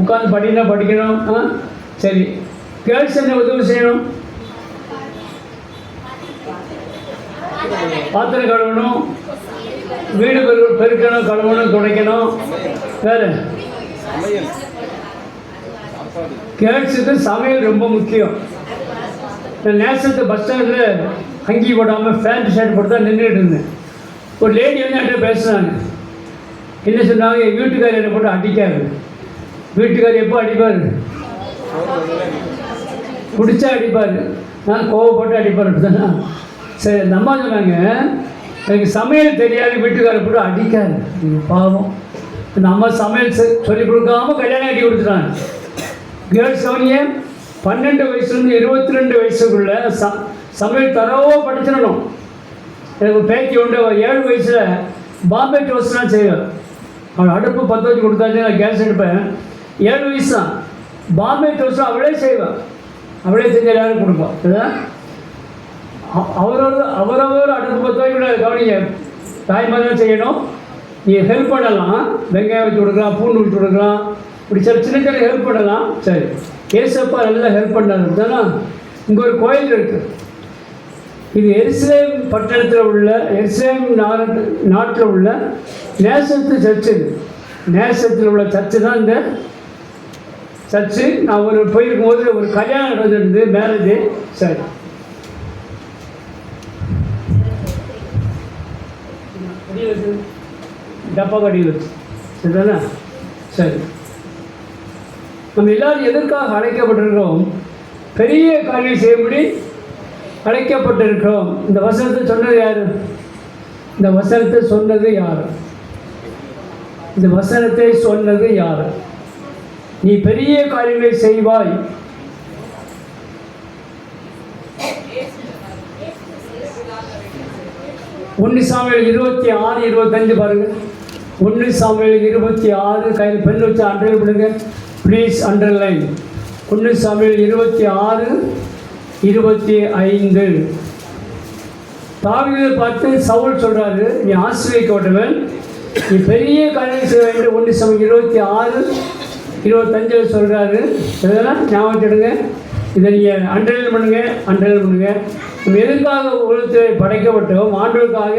உட்காந்து படிக்கணும். சரி. கேர்ள்ஸ் என்ன உதவி செய்யணும்? பாத்திரம் கழுவணும், வீடு பெருக்கணும், கழுவணும், துடைக்கணும். வேறு கேர்ள்ஸுக்கு சமையல் ரொம்ப முக்கியம். நான் நேசத்து பஸ் ஸ்டாண்டில் அங்கி போடாமல் ஃபேண்ட் ஷர்ட் போட்டு தான் நின்றுட்டு இருந்தேன். ஒரு லேடி வந்து என்கிட்ட பேசுனாங்க. என்ன சொன்னாங்க? என் வீட்டுக்காரர் என்னை போட்டு அடிக்காரு. வீட்டுக்காரர் எப்போ அடிப்பார்? பிடிச்சா அடிப்பார், நான் கோவப்பட்டு அடிப்பார் தானே. சரி, அந்த அம்மா சொன்னாங்க, எனக்கு சமையல் தெரியாது, வீட்டுக்காரர் போட்டு அடிக்காரு. பாவம். அந்த அம்மா சமையல் சொல்லிக் கொடுக்காம கல்யாணம் கட்டி கொடுத்துட்டாங்க. கேர்ள்ஸ் கவனிங்க, 12 வயசுலேருந்து 22 வயசுக்குள்ள சமையல் தரவோ படிச்சிடணும். எனக்கு பேத்தி உண்டு, 7 வயசில் பாம்பே டோஸ்ட்லாம் செய்வேன். அவள் அடுப்பு 10 வச்சு கொடுத்தாச்சு, நான் கேஸ் எடுப்பேன். 7 வயசு தான். பாம்பே டோஸ்ட்லாம் அவளே செய்வேன், அவளே செஞ்ச எல்லாரும் கொடுப்போம். இதுதான் அவரவர் அடுப்பு 10 வச்சு கூட கவனிங்க, தாய்மார் தான் செய்யணும். நீங்கள் ஹெல்ப் பண்ணலாம், வெங்காயம் வச்சு கொடுக்கலாம், பூண்டு வச்சு கொடுக்கலாம், இப்படி சின்ன சின்ன ஹெல்ப் பண்ணலாம். சரி, ஏசப்பா நல்லா ஹெல்ப் பண்ணாரு தானே. இங்கே ஒரு கோயில் இருக்குது. இது எருசலேம் பட்டணத்தில் உள்ள, எருசலேம் நாட்டில் உள்ள நேசத்து சர்ச்சு. இது நேசத்தில் உள்ள சர்ச்சு தான் இந்த சர்ச்சு. நான் போயிருக்கும் போது ஒரு கல்யாணம் நடந்துருந்து, மேரேஜ். சரி, டப்பா கடி வச்சு சரிதானே. சரி, நம்ம எல்லாரும் எதற்காக அழைக்கப்பட்டிருக்கிறோம்? பெரிய காரியம் செய்யும்படி அழைக்கப்பட்டிருக்கிறோம். இந்த வசனத்தை சொன்னது யார்? இந்த வசனத்தை சொன்னது யார்? இந்த வசனத்தை சொன்னது யார்? நீ பெரிய காரியங்களை செய்வாய். ஒன்று சாமுவேல் 26:25 பாருங்க. 1 சாமுவேல் 26, கையில் பெண் வச்சு அண்டர்லைன் பண்ணுங்க ப்ளீஸ், அண்டர்லைன். 1 சாமுவேல் 26:25. தாவீதை பார்த்து சவுல் சொல்கிறாரு, நீ ஆசீர்வதிக்கப்பட்டவன், நீ பெரிய காரியம் செய்ய வேண்டும். 1 சாமுவேல் 26:25 சொல்கிறாரு. இதெல்லாம் ஞாபகம் எடுங்க. இதை நீங்கள் அண்டர்லைன் பண்ணுங்கள். நம்ம எதற்காக உலகத்தில் படைக்கப்பட்டோம்? ஆண்டவருக்காக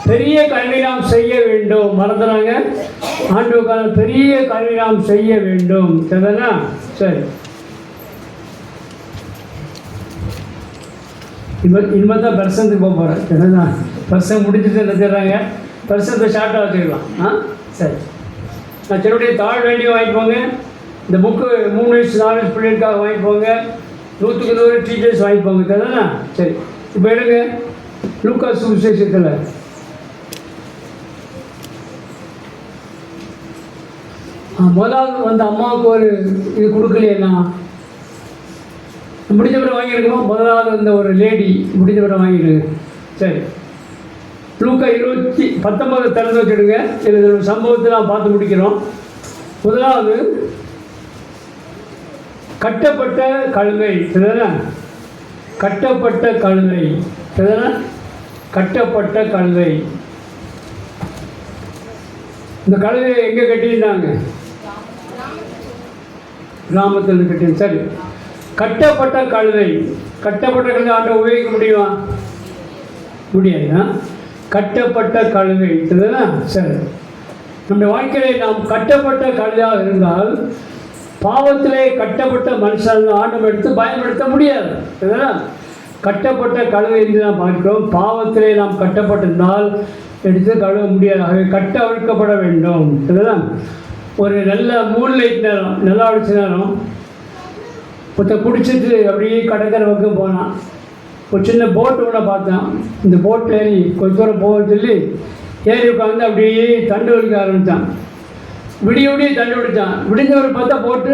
பெரிய கல்வி நாம் செய்ய வேண்டும். மறந்துறாங்க, ஆண்டவருக்காக பெரிய கல்வி நாம் செய்ய வேண்டும். சரிதானா? சரி, இனிமேல் தான் பிரசனத்துக்கு போக போகிறேன். சரிதானா? பிரசனம் முடிச்சுட்டு என்ன செய்கிறாங்க, பிரசனத்தை ஷார்ட்டாக வச்சுக்கலாம். சரி, நான் சிலருடைய தாழ் வேண்டிய வாங்கிட்டு போங்க. இந்த புக்கு 3 வயசு 4 வயசு பிள்ளைகளுக்காக வாங்கிட்டு போங்க. 100க்கு 100 டீச்சர்ஸ் வாங்கிட்டு போங்க. சரிதானா? சரி, இப்போ எடுங்க லூக்கா சுவிசேஷத்தில் முதலாவது வந்து அம்மாவுக்கு ஒரு இது கொடுக்கலையேண்ணா, முடிஞ்சவரை வாங்கியிருக்கோம். முதலாவது இந்த ஒரு லேடி முடிஞ்சவரை வாங்கிடு. சரி, லூக்கா 20:19 திறந்து வச்சுடுங்க. இது ஒரு சம்பவத்தை நான் பார்த்து முடிக்கிறோம். முதலாவது கட்டப்பட்ட கழுதை. சரிதானே? கட்டப்பட்ட கழுதை. சரிதானே? கட்டப்பட்ட கழுதை. இந்த கழுதையை எங்கே கட்டியிருந்தாங்க? கிராமத்தில் கட்டி. சரி, கட்டப்பட்ட கழுதை. கட்டப்பட்ட கழுதை ஆண்டை உபயோகிக்க முடியுமா? முடியாதுன்னா கட்டப்பட்ட கழுதை. சரிதானே? சரி, நம்முடைய வாழ்க்கையிலே நாம் கட்டப்பட்ட கழுதையாக இருந்தால் பாவத்திலே கட்டப்பட்ட மனுஷன் ஆண்டவரை எடுத்து பயன்படுத்த முடியாது. சரிதானே? கட்டப்பட்ட கழுதை என்று நாம் பார்க்கிறோம். பாவத்திலே நாம் கட்டப்பட்டிருந்தால் எடுத்து கழுவ முடியாது. ஆகவே கட்ட அவிழ்க்கப்பட வேண்டும். சரிதானே? ஒரு நல்ல மூன்லைட் நேரம், நல்லா அடிச்ச நேரம், ஒருத்தர் குடிச்சிட்டு அப்படியே கடற்கரை பக்கம் போனான். ஒரு சின்ன போட்டு ஒன்று பார்த்தேன். இந்த போட்டில் ஏறி கொஞ்சம் தூரம் போக சொல்லி ஏறி உட்காந்து அப்படியே தண்டு வலிக்க ஆரம்பித்தான். விடிய தண்டு விடித்தான். விடிஞ்சவர் பார்த்தா போட்டு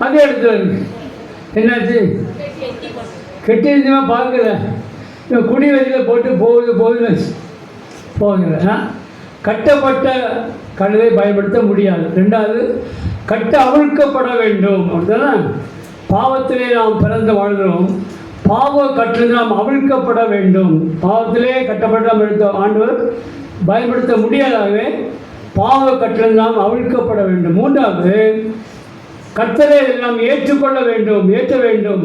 அதே இடத்துல இருக்கு. என்னாச்சு? கெட்டிருந்துமா பார்க்கல. இவன் குடி வழியில் போட்டு போகுது கட்டப்பட்ட கழுதை பயன்படுத்த முடியாது. 2வது கட்ட அவிழ்க்கப்பட வேண்டும். அப்படின்னா பாவத்திலே நாம் பிறந்து வாழ்கிறோம். பாவ கட்டிலிருந்து நாம் அவிழ்க்கப்பட வேண்டும். பாவத்திலே கட்டப்பட்ட நாம் எடுத்த ஆண்டவர் பயன்படுத்த முடியாதாகவே பாவ கட்டளெல்லாம் அவிழ்க்கப்பட வேண்டும். மூன்றாவது, கர்த்தரை எல்லாம் ஏற்றுக்கொள்ள வேண்டும், ஏற்ற வேண்டும்.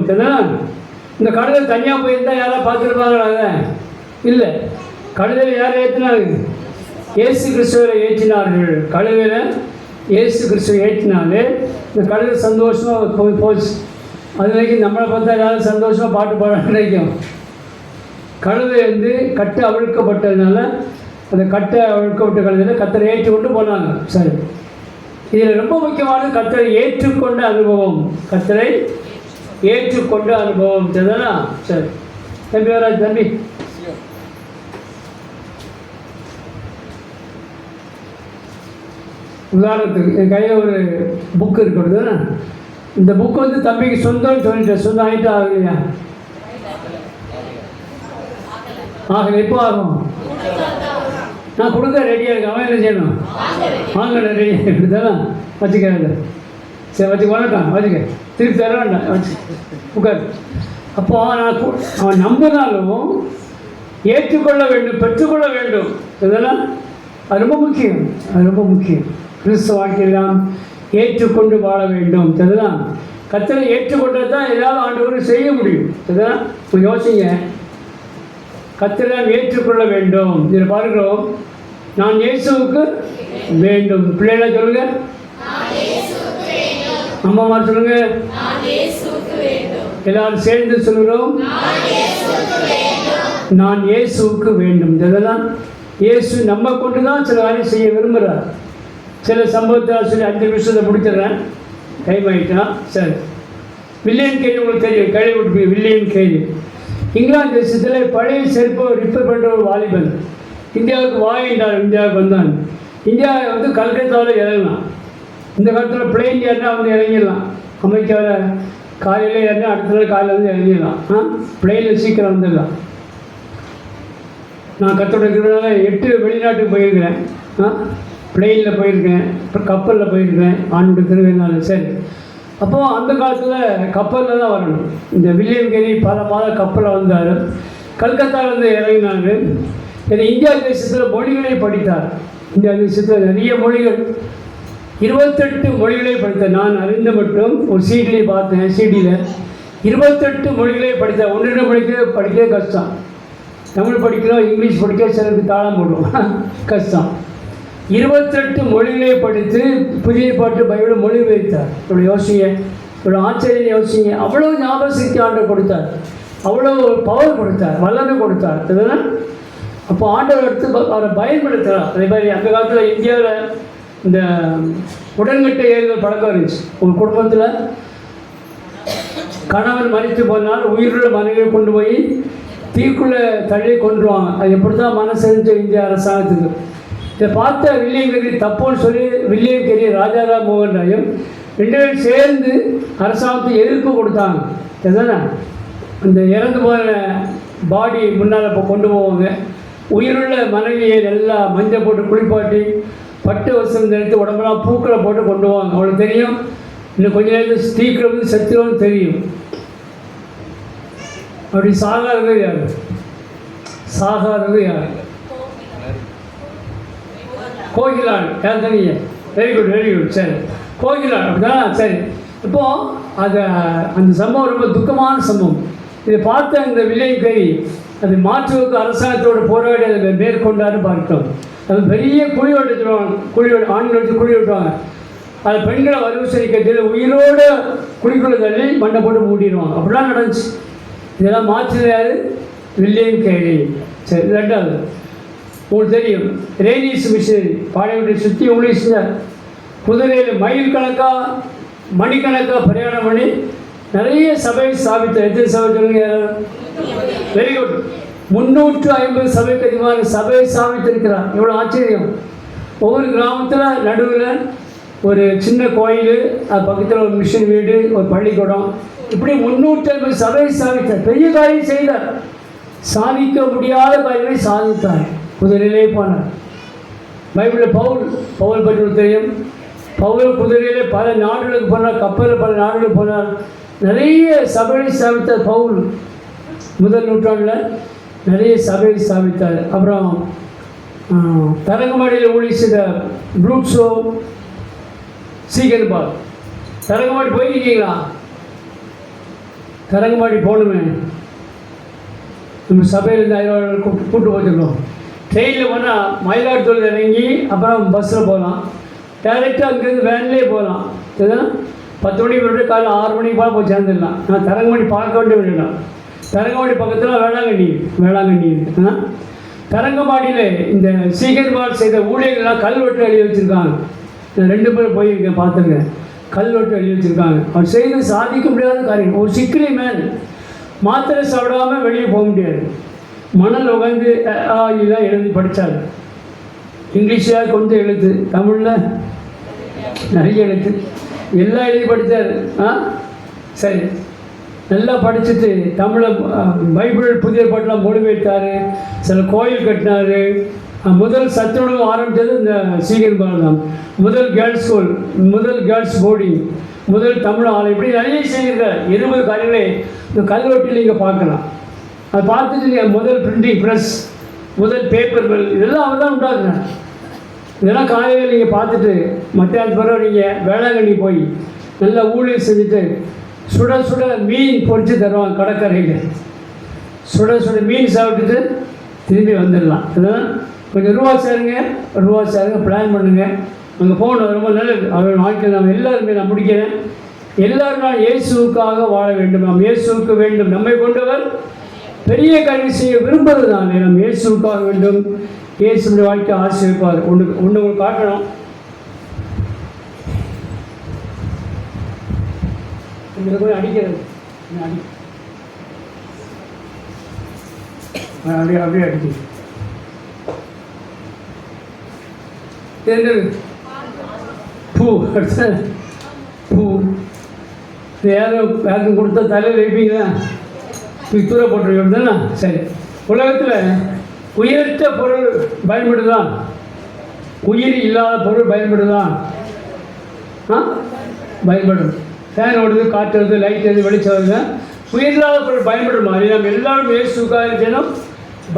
இந்த கழுதை தனியாக போயிருந்தால் யாராவது பார்த்துருப்பாங்களா? அதை இல்லை. கழுதையில் யாரை ஏற்றினாங்க? இயேசு கிறிஸ்துவரை ஏற்றினார்கள். கழுதையில் இயேசு கிறிஸ்துவை ஏற்றினாலே இந்த கழுதை சந்தோஷமாக போச்சு. அது வரைக்கும் நம்மளை பார்த்தா யாரும் சந்தோஷமாக பாட்டு பாட கிடைக்கும். கழுதை கட்டை அவிழ்க்கப்பட்டதுனால அந்த கட்டை அவிழ்க்கப்பட்ட கழுதையில் கர்த்தரை ஏற்றி கொண்டு போனாங்க. சரி, இதில் ரொம்ப முக்கியமான கர்த்தரை ஏற்றுக்கொண்ட அனுபவம். கர்த்தரை ஏற்றுக்கொண்ட அனுபவம் சரிதானா? சரி தம்பி வராஜ், தம்பி உதாரணத்துக்கு என் கையில் ஒரு புக்கு இருக்கிறது. இந்த புக்கு தம்பிக்கு சொந்தம்னு சொல்லிட்டேன். சொந்தம் ஆகிட்டு ஆகலையா? ஆகலை. எப்போ ஆகும்? நான் கொடுக்க ரெடியாக இருக்கேன். அவன் என்ன செய்யணும்? வாங்க ரெடியாக இருக்குதானே? வச்சுக்க. சரி வச்சு வணக்கம் வச்சுக்க. திருப்பி தர வேண்டாம், வச்சு உட்கார். அப்போ அவன் நம்பினாலும் ஏற்றுக்கொள்ள வேண்டும், பெற்றுக்கொள்ள வேண்டும். இதெல்லாம் அது ரொம்ப முக்கியம். அது ரொம்ப முக்கியம். கிறிஸ்துவ வாழ்க்கையெல்லாம் ஏற்றுக்கொண்டு வாழ வேண்டும். சரிதான்? கர்த்தரை ஏற்றுக்கொண்டது தான் ஏதாவது ஆண்டவர் செய்ய முடியும். சரிதான்? இப்போ யோசிங்க, கர்த்தரை ஏற்றுக்கொள்ள வேண்டும். இதில் பார்க்கிறோம், நான் இயேசுவுக்கு வேண்டும். பிள்ளைகளை சொல்லுங்க, அம்மாமா சொல்லுங்க, எல்லாரும் சேர்ந்து சொல்கிறோம், நான் இயேசுவுக்கு வேண்டும். இதெல்லாம் இயேசு நம்ம கொண்டு தான் சில வேலையை செய்ய விரும்புகிறார். சில சம்பவத்தை சொல்லி 5 நிமிஷத்தை முடிச்சிடுறேன், டைம் ஆகிட்டான். சரி, வில்லியம் கேரி உங்களுக்கு தெரியும், கேள்விப்பட்டு. வில்லியம் கேரி இங்கிலாந்து தேசத்தில் பழைய செருப்பை ரிப்பேர் பண்ணுற ஒரு வாலிபன் இந்தியாவுக்கு வாங்கிட்டார். இந்தியாவுக்கு வந்தான். இந்தியா கல்கத்தாவில் இறங்கலாம். இந்த காலத்தில் பிளெயின் ஏறினா இறங்கிடலாம். அமெரிக்காவில் காலையில் ஏறினா அடுத்த நாள் காலையில் இறங்கிடலாம். பிளெயினில் சீக்கிரம் வந்துடலாம். நான் கத்தோட இருக்கிறதுனால 8 வெளிநாட்டுக்கு போயிருக்கிறேன். பிளெயினில் போயிருக்கேன், கப்பலில் போயிருக்கேன், ஆண்டோட திருவிழானால. சரி, அப்போது அந்த காலத்தில் கப்பலில் தான் வரணும். இந்த வில்லியம் கேரி பல மாதம் கப்பலில் வந்தார். கல்கத்தாவில் இறங்கினார். இந்தியா தேசத்தில் மொழிகளை படித்தார். இந்தியா தேசத்தில் நிறைய மொழிகள், 28 மொழிகளை படித்தார். நான் அறிந்த மட்டும் ஒரு சீட்லேயே பார்த்தேன். சீடியில் 28 மொழிகளை படித்தார். 1-2 படிக்க கஷ்டம். தமிழ் படிக்கிறோம், இங்கிலீஷ் படிக்க சிலருக்கு தாளம் போடுவோம், கஷ்டம். 28 மொழிகளை படித்து புதிய பாட்டு பைபிளை மொழிபெயர்த்தார். இவ்வளோ யோசிங்க, இவ்வளோ ஆச்சரியம் யோசிங்க. அவ்வளோ ஞாபக சக்தி ஆண்டவர் கொடுத்தார், அவ்வளோ பவர் கொடுத்தார், வல்லமை கொடுத்தார். இதெல்லாம் அப்போ ஆண்டவர் எடுத்து அவரை பயன்படுத்துகிறார். அதே மாதிரி அந்த காலத்தில் இந்தியாவில் இந்த உடன்கட்டை ஏறுதல் பழக்கம் இருந்துச்சு. உங்கள் குடும்பத்தில் கணவன் மறித்து போனால் உயிருள்ள மனைவியை கொண்டு போய் தீக்குள்ளே தள்ளி கொண்டுருவாங்க. அது எப்படி தான் மனசு இந்திய அரசாங்கத்துக்கு. இதை பார்த்த வில்லியம் கேரி தப்புன்னு சொல்லி வில்லியம் கேரி ராஜாராம் மோகன் ராயும் 2 பேரும் சேர்ந்து அரசாங்கத்துக்கு எதிர்ப்பு கொடுத்தாங்க. இதுதானே அந்த இறந்து போன பாடி முன்னால் இப்போ கொண்டு போவாங்க. உயிருள்ள மனைவியை நல்லா மஞ்சள் போட்டு குளிப்பாட்டி பட்டு வசம் தெரிவித்து உடம்பெல்லாம் பூக்களை போட்டு கொண்டு போவாங்க. அவளுக்கு தெரியும் இன்னும் கொஞ்சம் நேரத்தில் ஸ்தீக்கிரம் செத்துரும்னு தெரியும். அப்படி சாகாதது யார்? சாகாதது யார்? கோகிலாள். யார் தெரியுங்க? Very good, very good. சரி, கோகிலாள் அப்படிதான். சரி, இப்போது அந்த சம்பவம் ரொம்ப துக்கமான சம்பவம். இதை பார்த்த இந்த வில்லியம் கேரி அது மாற்றுவதற்கு அரசாங்கத்தோடு போராடி அதை மேற்கொண்டான்னு பார்க்கிறோம். அது பெரிய குழி வெட்டுவாங்க. ஆண்கள் வச்சு குழி வெட்டுவாங்க. அது பெண்களை வரிசை கட்டியில் உயிரோடு குழிக்குள்ள தள்ளி மண்ணை போட்டு மூடிடுவாங்க. அப்படிலாம் நடந்துச்சு. இதெல்லாம் மாற்றுறது யார்? William carry. சரி, 2வது உங்களுக்கு தெரியும், ரேனிஸ் மிஷினரி பாளையத்தை சுற்றி உங்களுக்கு செஞ்சார். குதிரையில் மைல் கணக்காக மணிக்கணக்காக பிரயாணம் பண்ணி நிறைய சபை ஸ்தாபித்தார். எத்தனை சபை சொல்லுங்க? Very good. 350 சபைக்கு அதிகமான சபையை ஸ்தாபித்திருக்கிறார். எவ்வளோ ஆச்சரியம்! ஒவ்வொரு கிராமத்தில் நடுவில் ஒரு சின்ன கோயில், அது பக்கத்தில் ஒரு மிஷன் வீடு, ஒரு பள்ளிக்கூடம், இப்படி 350 சபையை ஸ்தாபித்தார். பெரிய காரியம் செய்தார். சாதிக்க முடியாத காரியங்களை சாதித்தார். குதிரையிலே போனார். பைபிளில் பவுல் பற்றி தெரியும். பவுல் குதிரையிலே பல நாடுகளுக்கு போனார், கப்பலில் பல நாடுகளுக்கு போனார். நிறைய சபையை ஸ்தாபித்தார். பவுல் முதல் நூற்றாண்டில் நிறைய சபையை ஸ்தாபித்தார். அப்புறம் தரங்கம்பாடியில் ஊழி செய்த ப்ரூட்ஸோ சீக்கிரம் தரங்கம்பாடி போயிருக்கீங்களா? தரங்கம்பாடி போகணுமே, நம்ம சபையிலேருந்து ஐயாயிரம் கூப்பிட்டு போச்சுருக்கோம். ட்ரெயினில் போனால் மயிலாடுதுறை இறங்கி அப்புறம் பஸ்ஸில் போகலாம், டேரெக்டாக அங்கேருந்து வேன்லேயே போகலாம். இதுதான் 10 மணிக்கு போய்ட்டு காலையில் 6 மணிக்கு போய் சேர்ந்துடலாம். நான் தரங்கம்பாடி பார்க்க வேண்டிய விடலாம். தரங்கம்பாடி பக்கத்தில் வேளாங்கண்ணி இருக்குது. தரங்கம்பாடியில் இந்த சீக்கிரமாக செய்த ஊழியர்கள்லாம் கல்வெட்டு எழுதி வச்சுருக்காங்க. நான் 2 பேர் போயிருக்கேன், பார்த்துருக்கேன். கல்வெட்டு எழுதி வச்சுருக்காங்க. அவர் செய்து சாதிக்க முடியாத காரியம். ஒரு சிக்கிலி மேன் மாத்திரை சாப்பிடாமல் வெளியே போக முடியாது. மணல் உட்காந்து இதெல்லாம் எழுதி படித்தார். இங்கிலீஷில் கொஞ்சம் எழுத்து, தமிழில் நிறைய எழுத்து, எல்லாம் எழுதி படித்தார். சரி, நல்லா படிச்சுட்டு தமிழை பைபிள் புதிய பாட்டெலாம் மொழிபெயர்த்தார். சில கோயில் கட்டினார். முதல் சத்துணவு ஆரம்பித்தது இந்த சீக்கிரம் தான். முதல் கேர்ள்ஸ் ஸ்கூல், முதல் கேர்ள்ஸ் போர்டிங், முதல் தமிழ் ஆலை, இப்படி நிறைய செய்திருக்கார். 20 காரியங்களை இந்த கல்வெட்டில் நீங்கள் பார்க்கலாம். அதை பார்த்துட்டு நீங்கள் முதல் பிரிண்டிங் ப்ரெஸ், முதல் பேப்பர் மில், இதெல்லாம் அவர் தான் உண்டாக்குறாங்க. இதெல்லாம் காலையில் நீங்கள் பார்த்துட்டு மத்தியானத்து பிறகு நீங்கள் வேளாங்கண்ணி போய் நல்லா ஊழியர் செஞ்சுட்டு சுட சுட மீன் பொறிச்சு தருவாங்க கடற்கரையில். சுட சுட மீன் சாப்பிட்டுட்டு திரும்பி வந்துடலாம். இதெல்லாம் கொஞ்சம் ரூபா சேருங்க, பிளான் பண்ணுங்கள். அங்கே போகணும், ரொம்ப நல்லது. அவன் வாழ்க்கையில் நாம் எல்லாருமே, நான் முடிக்கிறேன், எல்லோரும் நான் இயேசுவுக்காக வாழ வேண்டும். நாம் இயேசுவுக்கு வேண்டும். நம்மை கொண்டவர் பெரிய காரியம் செய்ய விரும்புவது தானே. நாம் இயேசுவுக்காக வேண்டும். இயேசுடைய வாழ்க்கை ஆசீர்வதிப்பார். ஒன்று உங்களுக்கு காட்டணும். இதில் கூட அடிக்கிறது, அப்படியே அடிக்கிறது. பூ பூ யாரும் கொடுத்தா தலையில் வைப்பீங்களா? தூர போட்டுருக்கோம் தானே. சரி, உலகத்தில் உயிரற்ற பொருள் பயன்படுதான், உயிர் இல்லாத பொருள் பயன்படுதான். பயன்படும். ஃபேன் ஓடுது, காற்று வருது, லைட் வருது, வெளிச்சம் வருது. உயிரில்லாத பொருள் பயன்படும் மாதிரி நம்ம எல்லாரும் இயேசுக்காக இருக்கணும்,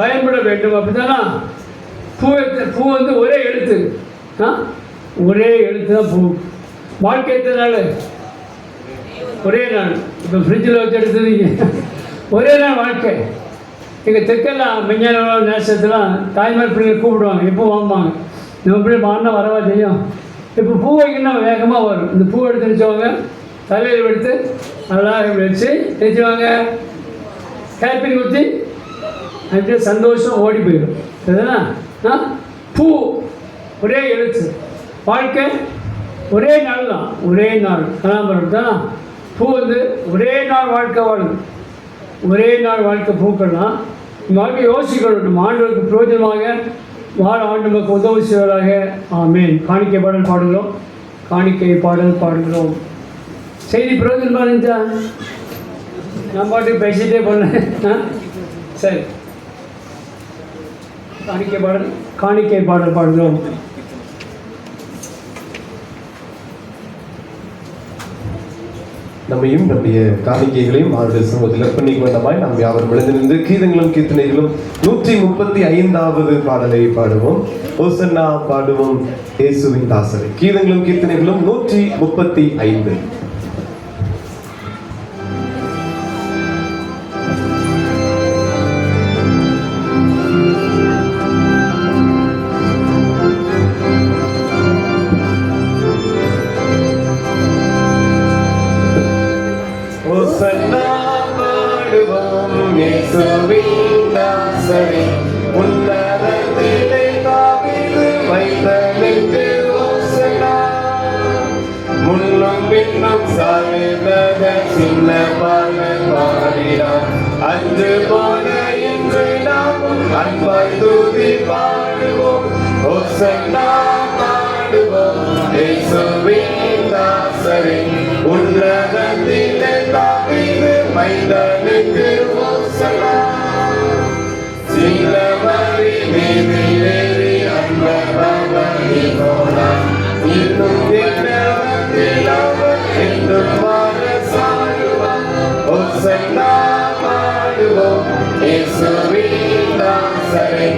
பயன்பட வேண்டும். அப்படி தானா? பூ வந்து ஒரே எழுத்து, ஒரே எழுத்து தான் பூ. வாழ்க்கை எத்தனை நாள்? ஒரே நாள். இப்போ ஃப்ரிட்ஜில் வச்சு எடுத்துருங்க, ஒரே நாள் வாழ்க்கை. எங்கள் தெற்கெல்லாம் விஞ்ஞான நேசத்துலாம் தாய்மார் பிள்ளைங்க கூப்பிடுவாங்க, எப்போ வாங்குவாங்க. நம்ம பிள்ளை மாறினா வரவா செய்யும். இப்போ பூ வைக்கணும் வேகமாக வரும். இந்த பூ எடுத்து வச்சவங்க தலையில் எடுத்து நல்லா வச்சு வச்சுவாங்க, ஹேப்பிங் ஊற்றி அப்படியே சந்தோஷம் ஓடி போயிடும். சரிதானா? பூ ஒரே எழுத்து. வாழ்க்கை ஒரே நாள் தான், ஒரே நாள். கலாம்பரம் தான். பூ வந்து ஒரே நாள் வாழ்க்கை வாழும், ஒரே நாள் வாழ்க்கை பூக்கள்லாம். வாழ்க்கை யோசிக்கணும். நம்ம ஆண்டவருக்கு பிரயோஜனமாக வாழ ஆண்டு நமக்கு உதவி செய்வதாக. ஆமேன். காணிக்கை பாடல் பாடுகிறோம், காணிக்கை பாடல் பாடுகிறோம். செய்தி பிரயோஜனமாக இருந்துச்சா? நான் பாட்டுக்கு பேசிகிட்டே போனேன். சரி, காணிக்கை பாடல் பாடுகிறோம். நம்மையும் நம்முடைய காணிக்கைகளையும் அவருடைய சமூகத்தில் அர்ப்பணிக்க வேண்டாமாய் நாம் யாவரும் எழுந்திருந்து கீதங்களும் கீர்த்தனைகளும் 135வது பாடலை பாடுவோம். ஓசன்னா பாடுவோம் இயேசுவின் தாசரை. கீதங்களும் கீர்த்தனைகளும் 135. அன்று போல இன்று நாமும் அன்பாய் துதி பாடுவோம். ஓசன்னா பாடுவோம் இயேசுவின் தாசரே. உன்னதத்திலே தாவீது மைந்தனுக்கு ஓசன்னா. சிலுவை மீது ஏறி அன்பவனி போனார். இன்னும் என்னவென்றில் அவர் என்றும் வாரசாருவார். ஓசன்னா பாடுவோம் இயேசுவின் தாசரே.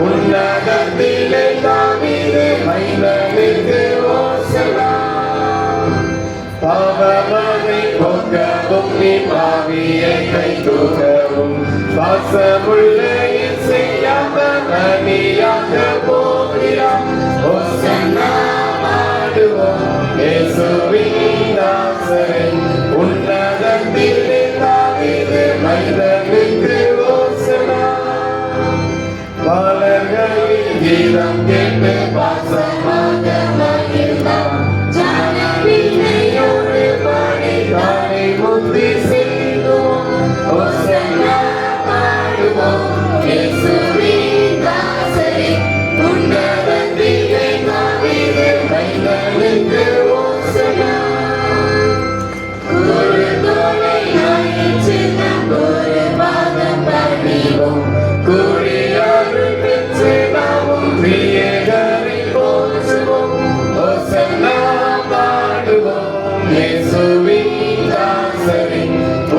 உன்னதத்திலே நீ பாவியை கை தூக்கவும் பாசமுள்ள இசையாக போகிறான் ஓசன்னா பாடுவோம் இயேசுவின் தாசரே உன்னதத்திலே தாவீது மனிதனுக்கு ஓசன்னா பாலர்களின் கீதம் கேட்டு பாசமாக மகிழ்ந்தான் ஜனவினையோடு பாடி தானே முந்தி செல்வோம் ஓசன்னா பாடுவோம் இயேசுவின் தாசரே உன்னதத்திலே தாவீது மனிதனுக்கு ஓசன்னா ஒரு தோளை நாயிற்று நம் ஒரு பாதம் பணிவோம் கூடியாரு பெற்று நாமும் பிரியகரை போற்றுவோம் ஓசன்னா பாடுவோம் இயேசுவின் தாசரே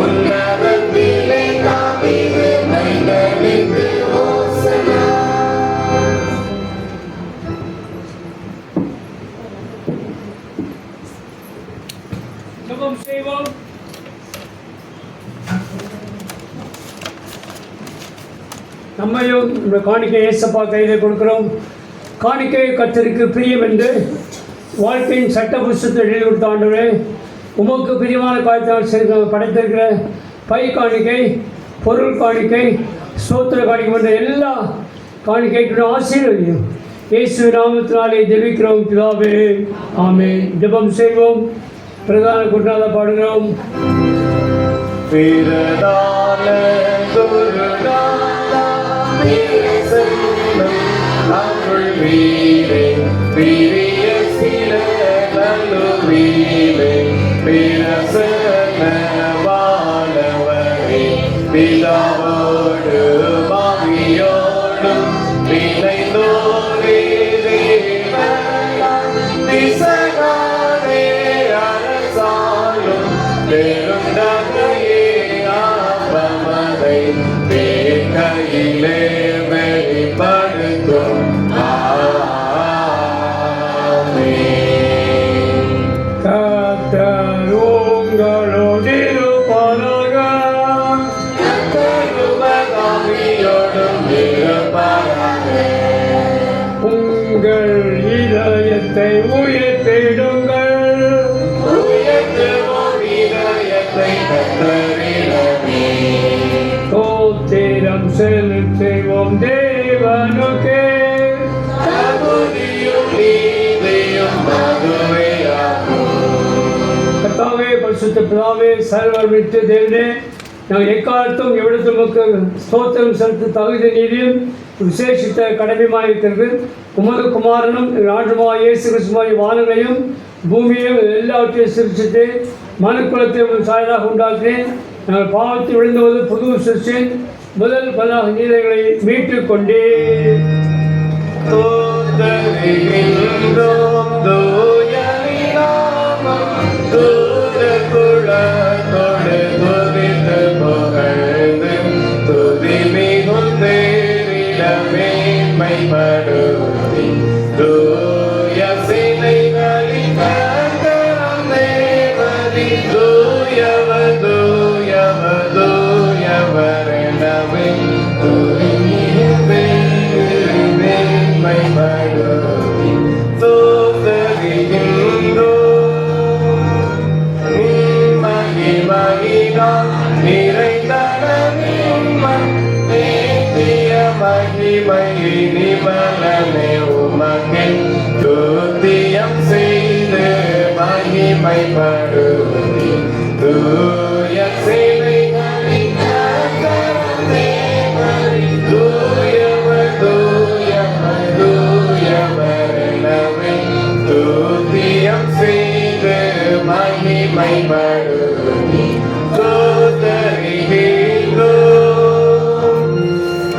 உன்னதத்திலே தாவீது மனிதனுக்கு ஓசன்னா. ஜெபம் செய்வோம். நம்மையும் இந்த காணிக்கை ஏசப்பா கையில் கொடுக்கிறோம். காணிக்கை கர்த்தருக்கு பிரியம் என்று வாழ்க்கையின் சட்ட புஸ்தகத்தில் எழுதி கொடுத்த ஆண்டவரே, உமக்கு பிரியமான காரியத்தால் படைத்திருக்கிற பை காணிக்கை, பொருள் காணிக்கை, ஸ்தோத்திர காணிக்கை என்ற எல்லா காணிக்கைக்கு ஆசீர்வதியும் இயேசு நாமத்தினாலே ஜெபிக்கிறோம் பிதாவே, ஆமென். ஜெபம் செய்வோம். பிரதான குருநாத பாடுகிறோம். பிறதான குருநாதா பிரசன்னம் அருள் வீரே பிரிய சில நல்லுவீரே பிரசன்ன வாழவரே பிதாவோடு பாவியோடும் பிணைந்தோரே திசகானே அரசாலும் பெருந்தகையே ஆபமதை கையிலே வெளிப்படுத்தும் கர்த்தர் உங்களோடு இருப்பாராக. உங்கள் இதயத்தை உயர்த்திடுங்கள். ஸ்தோத்திரம் செலுத்துவோம் தேவனுக்கே. கர்த்தாவே, பரிசுத்த பிதாவே, சர்வமிக்க தேவனே, நாங்கள் எக்காலத்தும் எவ்விடத்தும் ஸ்தோத்திரம் செலுத்த தகுதி நீதியும் விசேஷித்த கடமையுமாக இருக்கிறது. உமது குமாரனும் ராஜுமாய் இயேசு கிறிஸ்துவாய் வானங்களையும் பூமியையும் எல்லாவற்றையும் சிருஷ்டித்து மனுக்குலத்தை சாயலாக உண்டாக்கினேன். நாங்கள் பாவத்தில் விழுந்தபோது புது சிருஷ்டின் முதல் பல நீதிகளை மீட்டுக் கொண்டே மேன்மைப்படுத்தி தூய சிலைகளின் கந்தரம் தேவதி தூயவர் தூயவர் தூயவர் எனவே மேன்மைப்படுத்தி தோத்தரிகின்றோம் மகிமைதான் நிறைந்தன மகிமை நிமலனே உமகே துதியம் செய்து மகிமைப்படுத்தி தூய சேவைகளின் தூயவர் தூயவர் தூயவர் எனவே துதியம் செய்து மகிமைப்படுத்தி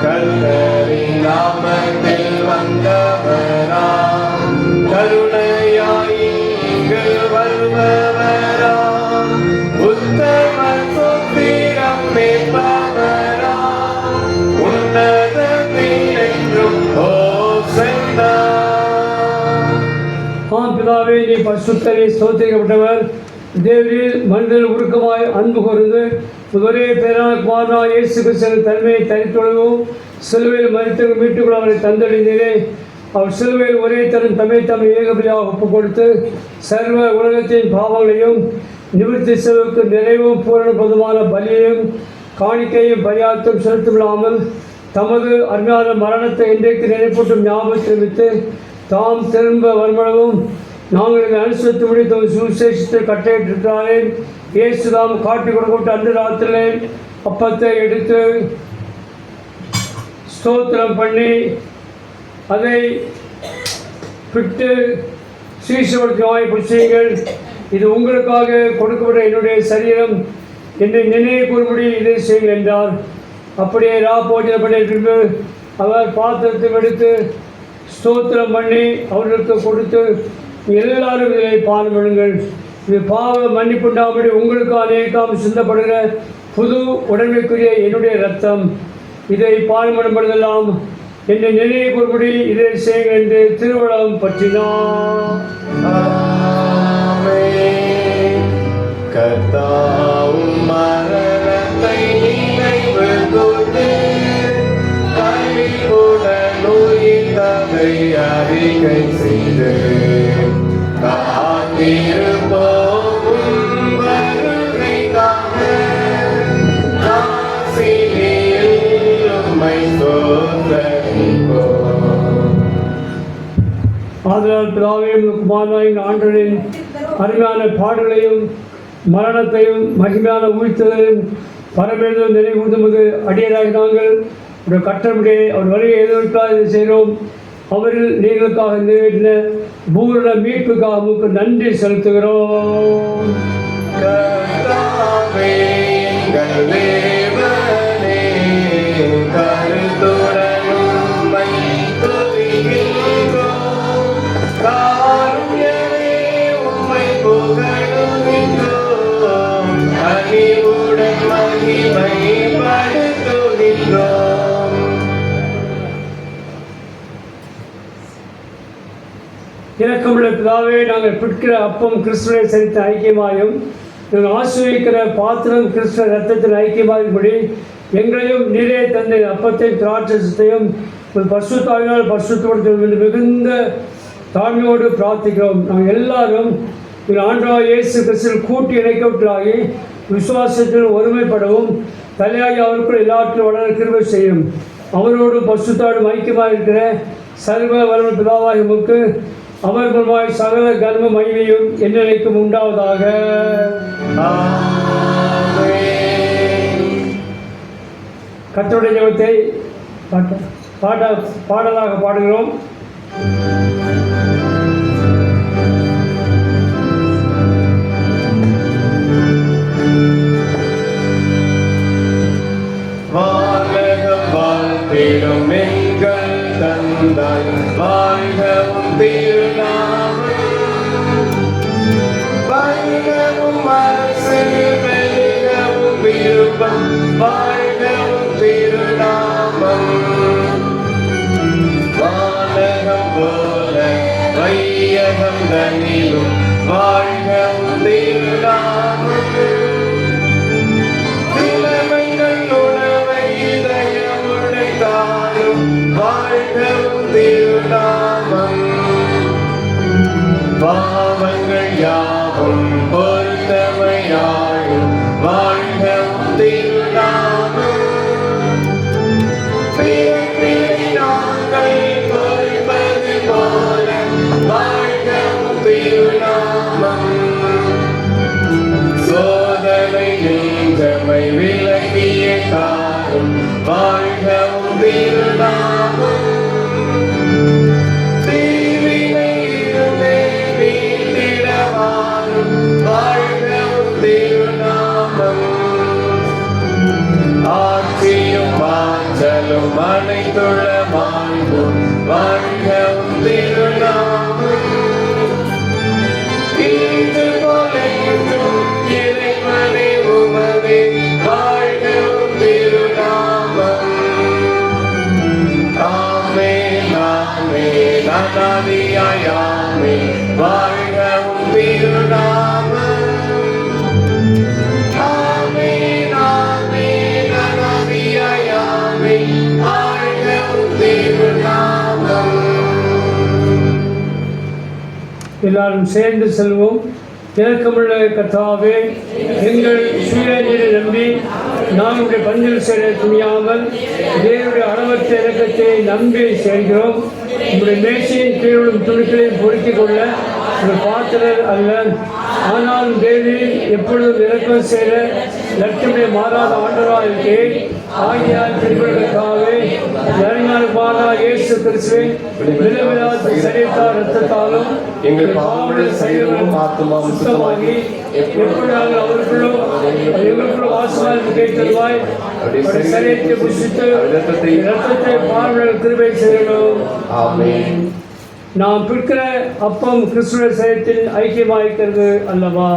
கர்த்தரின் நாமத்தில் வந்தவராம் கருணையாய் இங்கு வருபவராம் உத்தம சுத்திரம் மேற்பவராம் உன்னதத்தில் என்றும் ஓசன்னா. பிதாவே, நீ பரிசுத்தரே, ஸ்தோத்திரிக்கப்பட்டவர். தேவரில் மனிதர் உருக்கமாய் அன்பு கூர்ந்து ஒரே பேரான குமாரனாய் இயேசு கிறிஸ்துவின் தன்மையை தரித்துள்ளவும் சிலுவையில் மரித்தவர்கள் மீட்டுக்குள் அவரை தந்தடைந்தீரே. அவர் சிலுவையில் ஒரே தரும் தம்மை ஏகபலியாக ஒப்புக் கொடுத்து சர்வ உலகத்தின் பாவங்களையும் நிவர்த்தி செய்வதற்கு நிறைவும் பூரண பொதுவான பலியையும் காணிக்கையும் பரியாத்தம் செலுத்தமில்லாமல் தமது அருமையான மரணத்தை இன்றைக்கு நினைப்பூட்டும் ஞாபகத்தை வைத்து தாம் திரும்ப வருமளவும் நாங்கள் இதை அனுசரித்து முடித்த சுவிசேஷத்தை கட்டையிட்டிருக்கிறாரே. இயேசு தாம் காட்டி கொடுக்கப்பட்ட அன்று ராத்திரிலே அப்பத்தை எடுத்து ஸ்தோத்திரம் பண்ணி அதை பிட்டு சீசப்படுத்தி புசியுங்கள், இது உங்களுக்காக கொடுக்கப்பட்ட என்னுடைய சரீரம் என்னை நினைவு கூறும்படி இதை செய்யுங்கள் என்றார். அப்படியே போஜன பண்ணி பின்பு அவர் பாத்திரத்தை எடுத்து ஸ்தோத்திரம் பண்ணி அவர்களுக்கு கொடுத்து எல்லாரும் இதை பானம் பண்ணுங்கள், இது பாவ மன்னிப்புண்டாம்படி உங்களுக்கு அநேகம் சிந்தப்படுகிற புது உடமைக்குரிய என்னுடைய இரத்தம், இதை பானம் பண்ணும்பொழுதெல்லாம் என்னை நினைவு கூறும்படி இதை செய்யுங்கள் என்று திருவிழாவும் பற்றினார். கர்த்தாவும் மரணத்தை நினைவு கூர்ந்து கையுடன் உயிர்த்ததை அறிக்கை செய்து காத்திருப்போம் வருகைக்காக காசினியில் உம்மை ஸ்தோத்திரிப்போம். ஆதலால் பிதாவையும் குமாரனாயும் ஆண்டவரின் அருமையான பாடுகளையும் மரணத்தையும் மகிமையான உயிர்த்ததையும் பரமேதும் நினைவு கூர்ந்தும்போது அடியராக நாங்கள் ஒரு கட்டளை அவர் வருகை எதிர்க்காக இதை செய்கிறோம். அவரில் நீங்களுக்காக நிறைவேற்றின பூரண மீட்புக்காக உங்களுக்கு நன்றி செலுத்துகிறோம். கர்த்தாவே எங்கள் தேவனே, கருத்துடன் உம்மை துதிக்கின்றோம். காருண்யமே உம்மை புகழுகின்றோம். அகிவுடன் மகிமைப்படுத்துகின்றோம். இரக்கமுள்ள பிதாவே, நாங்கள் பிடிக்கிற அப்பம் கிறிஸ்துவை சரித்த ஐக்கியமாயும் நாங்கள் ஆசிரியக்கிற பாத்திரம் கிறிஸ்துவ ரத்தத்தின் ஐக்கியமாகும்படி எங்களையும் நீரே தந்தை அப்பத்தையும் திராட்சத்தையும் ஒரு பரிசுத்தாவினால் பரிசுத்தப்படுத்தும் என்று மிகுந்த தாழ்மையோடு பிரார்த்திக்கிறோம். நாங்கள் எல்லாரும் எங்கள் ஆண்டவராகிய இயேசு கிறிஸ்துவில் கூட்டி இணைக்கப்பட்டாகி விசுவாசத்தில் ஒருமைப்படவும் தலையாகி அவருக்குள் எல்லாவற்றிலும் வளர கிருபை செய்யும். அவரோடு பரிசுத்தாவிலும் ஐக்கியமாக இருக்கிற சர்வ வல்லமை பிதாவாகிய உமக்கு அவர் மூலமாய் சகல கர்ம மகிமையும் என்னைக்கும் உண்டாவதாக. கர்த்தருடைய ஜெபத்தை பாடலாக பாடுகிறோம். வானகம் வாழ்த்திடும் எங்கள் தந்தாய், வாழ்கவும் திருநாமம் வாழ்கவும் அரசு வெல்கவும் விருப்பம், வாழ்கவும் திருநாமம். வானகம் போல வையகம் தனிலும் வாழ்கவும் திருநாமம். வாழ்கவும் திருநாமம். பாவங்கள் யாவும் பொறுத்தமையாயும் வாழ்கவும் திருநாமம். நாங்கள் பொறுப்பது போல வாழ்கவும் திருநாமம். சோதனை நீங்கமை விலகிய காலம் வாழ்கவும் திருநாமம். தீவினை இருந்தே வீட்டிடவாரும் வாழ்கவும் திருநாமம். ஆட்சியும் ஆற்றலும் அனைத்துள்ள வாழ்வும் வாழ்கவும் திருநாமம். இன்று போலையும் இறைவனை உமதே வாழ்கவும் திருநாமம். ஆமே நாமே நனாதியாயாமே வாழ்கவும் திருநாமம். எல்லாரும் சேர்ந்து செல்வோம். இறக்கமுள்ள கர்த்தாவே, எங்கள் சுயநீரை நம்பி நாங்களுடைய பந்தில் சேர துணியாமல் தேவனுடைய அளவற்ற இறக்கத்தை நம்பி சேர்கிறோம். உங்களுடைய மேசையின் கீழும் துணிகளை பொருத்திக் கொள்ள ஒரு பாத்திரர் அல்ல. ஆனாலும் தேவனில் எப்பொழுதும் இறக்கம் செய்த லட்சமே மாறாத ஆண்டவராக இருக்கிறேன். ஆகியால் பின்பற்றக்காகவே இறங்காலுமான இயேசு கிறிஸ்துவின் விலைவில்லாத சரீரத்தால் இரத்தத்தாலும் எங்கள் பாவங்கள் சரீரமும் ஆத்துமாவும் சுத்தமாகி எப்பொழுது நாங்கள் அவருக்குள்ளும் எங்களுக்குள்ளும் வாசமாக கேட்டதுவாய் சரீரத்தை புசித்து இரத்தத்தை பார்வையில் கிருபை செய்யணும். ஆமென். நாம் பிற்கிற அப்பம் கிறிஸ்துவின் சரீரத்தில் ஐக்கியமாயிருக்கிறது அல்லவா?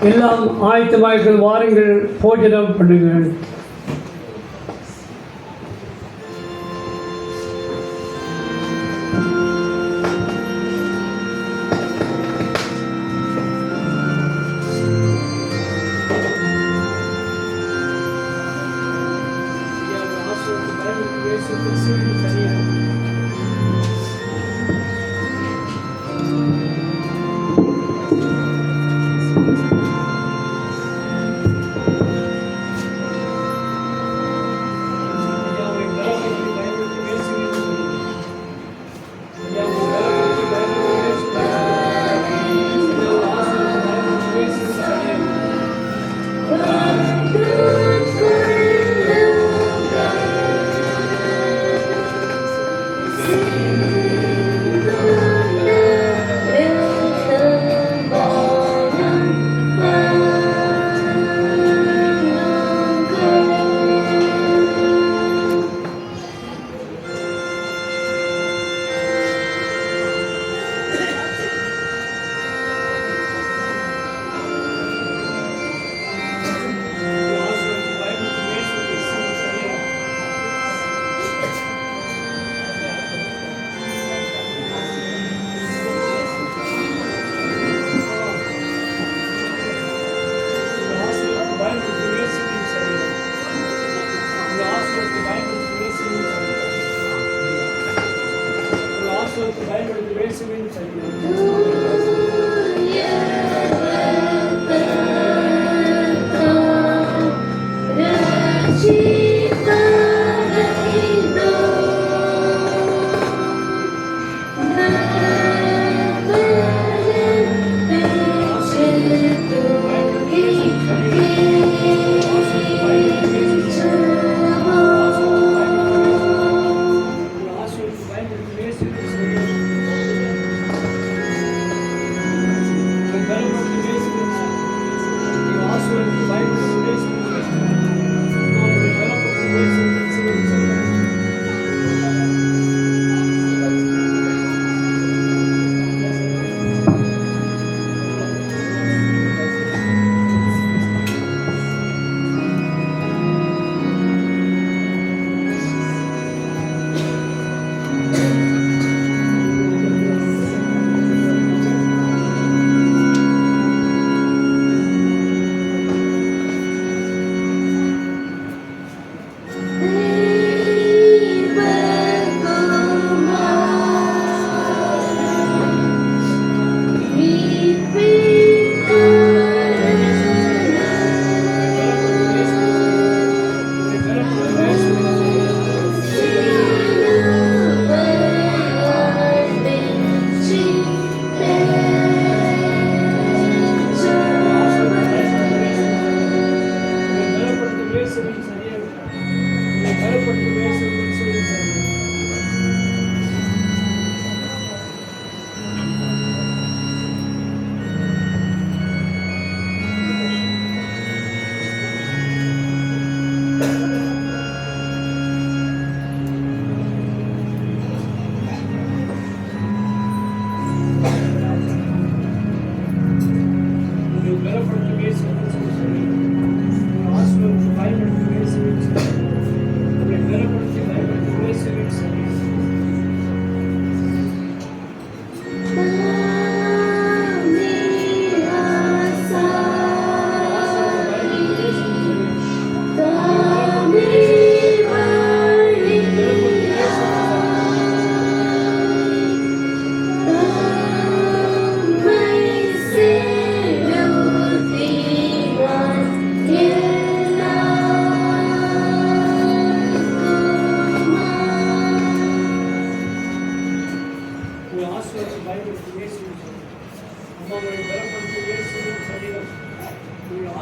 எல்லாம் ஆயத்தமாய்கள், வாருங்கள், போஜனம் பண்ணுங்கள்.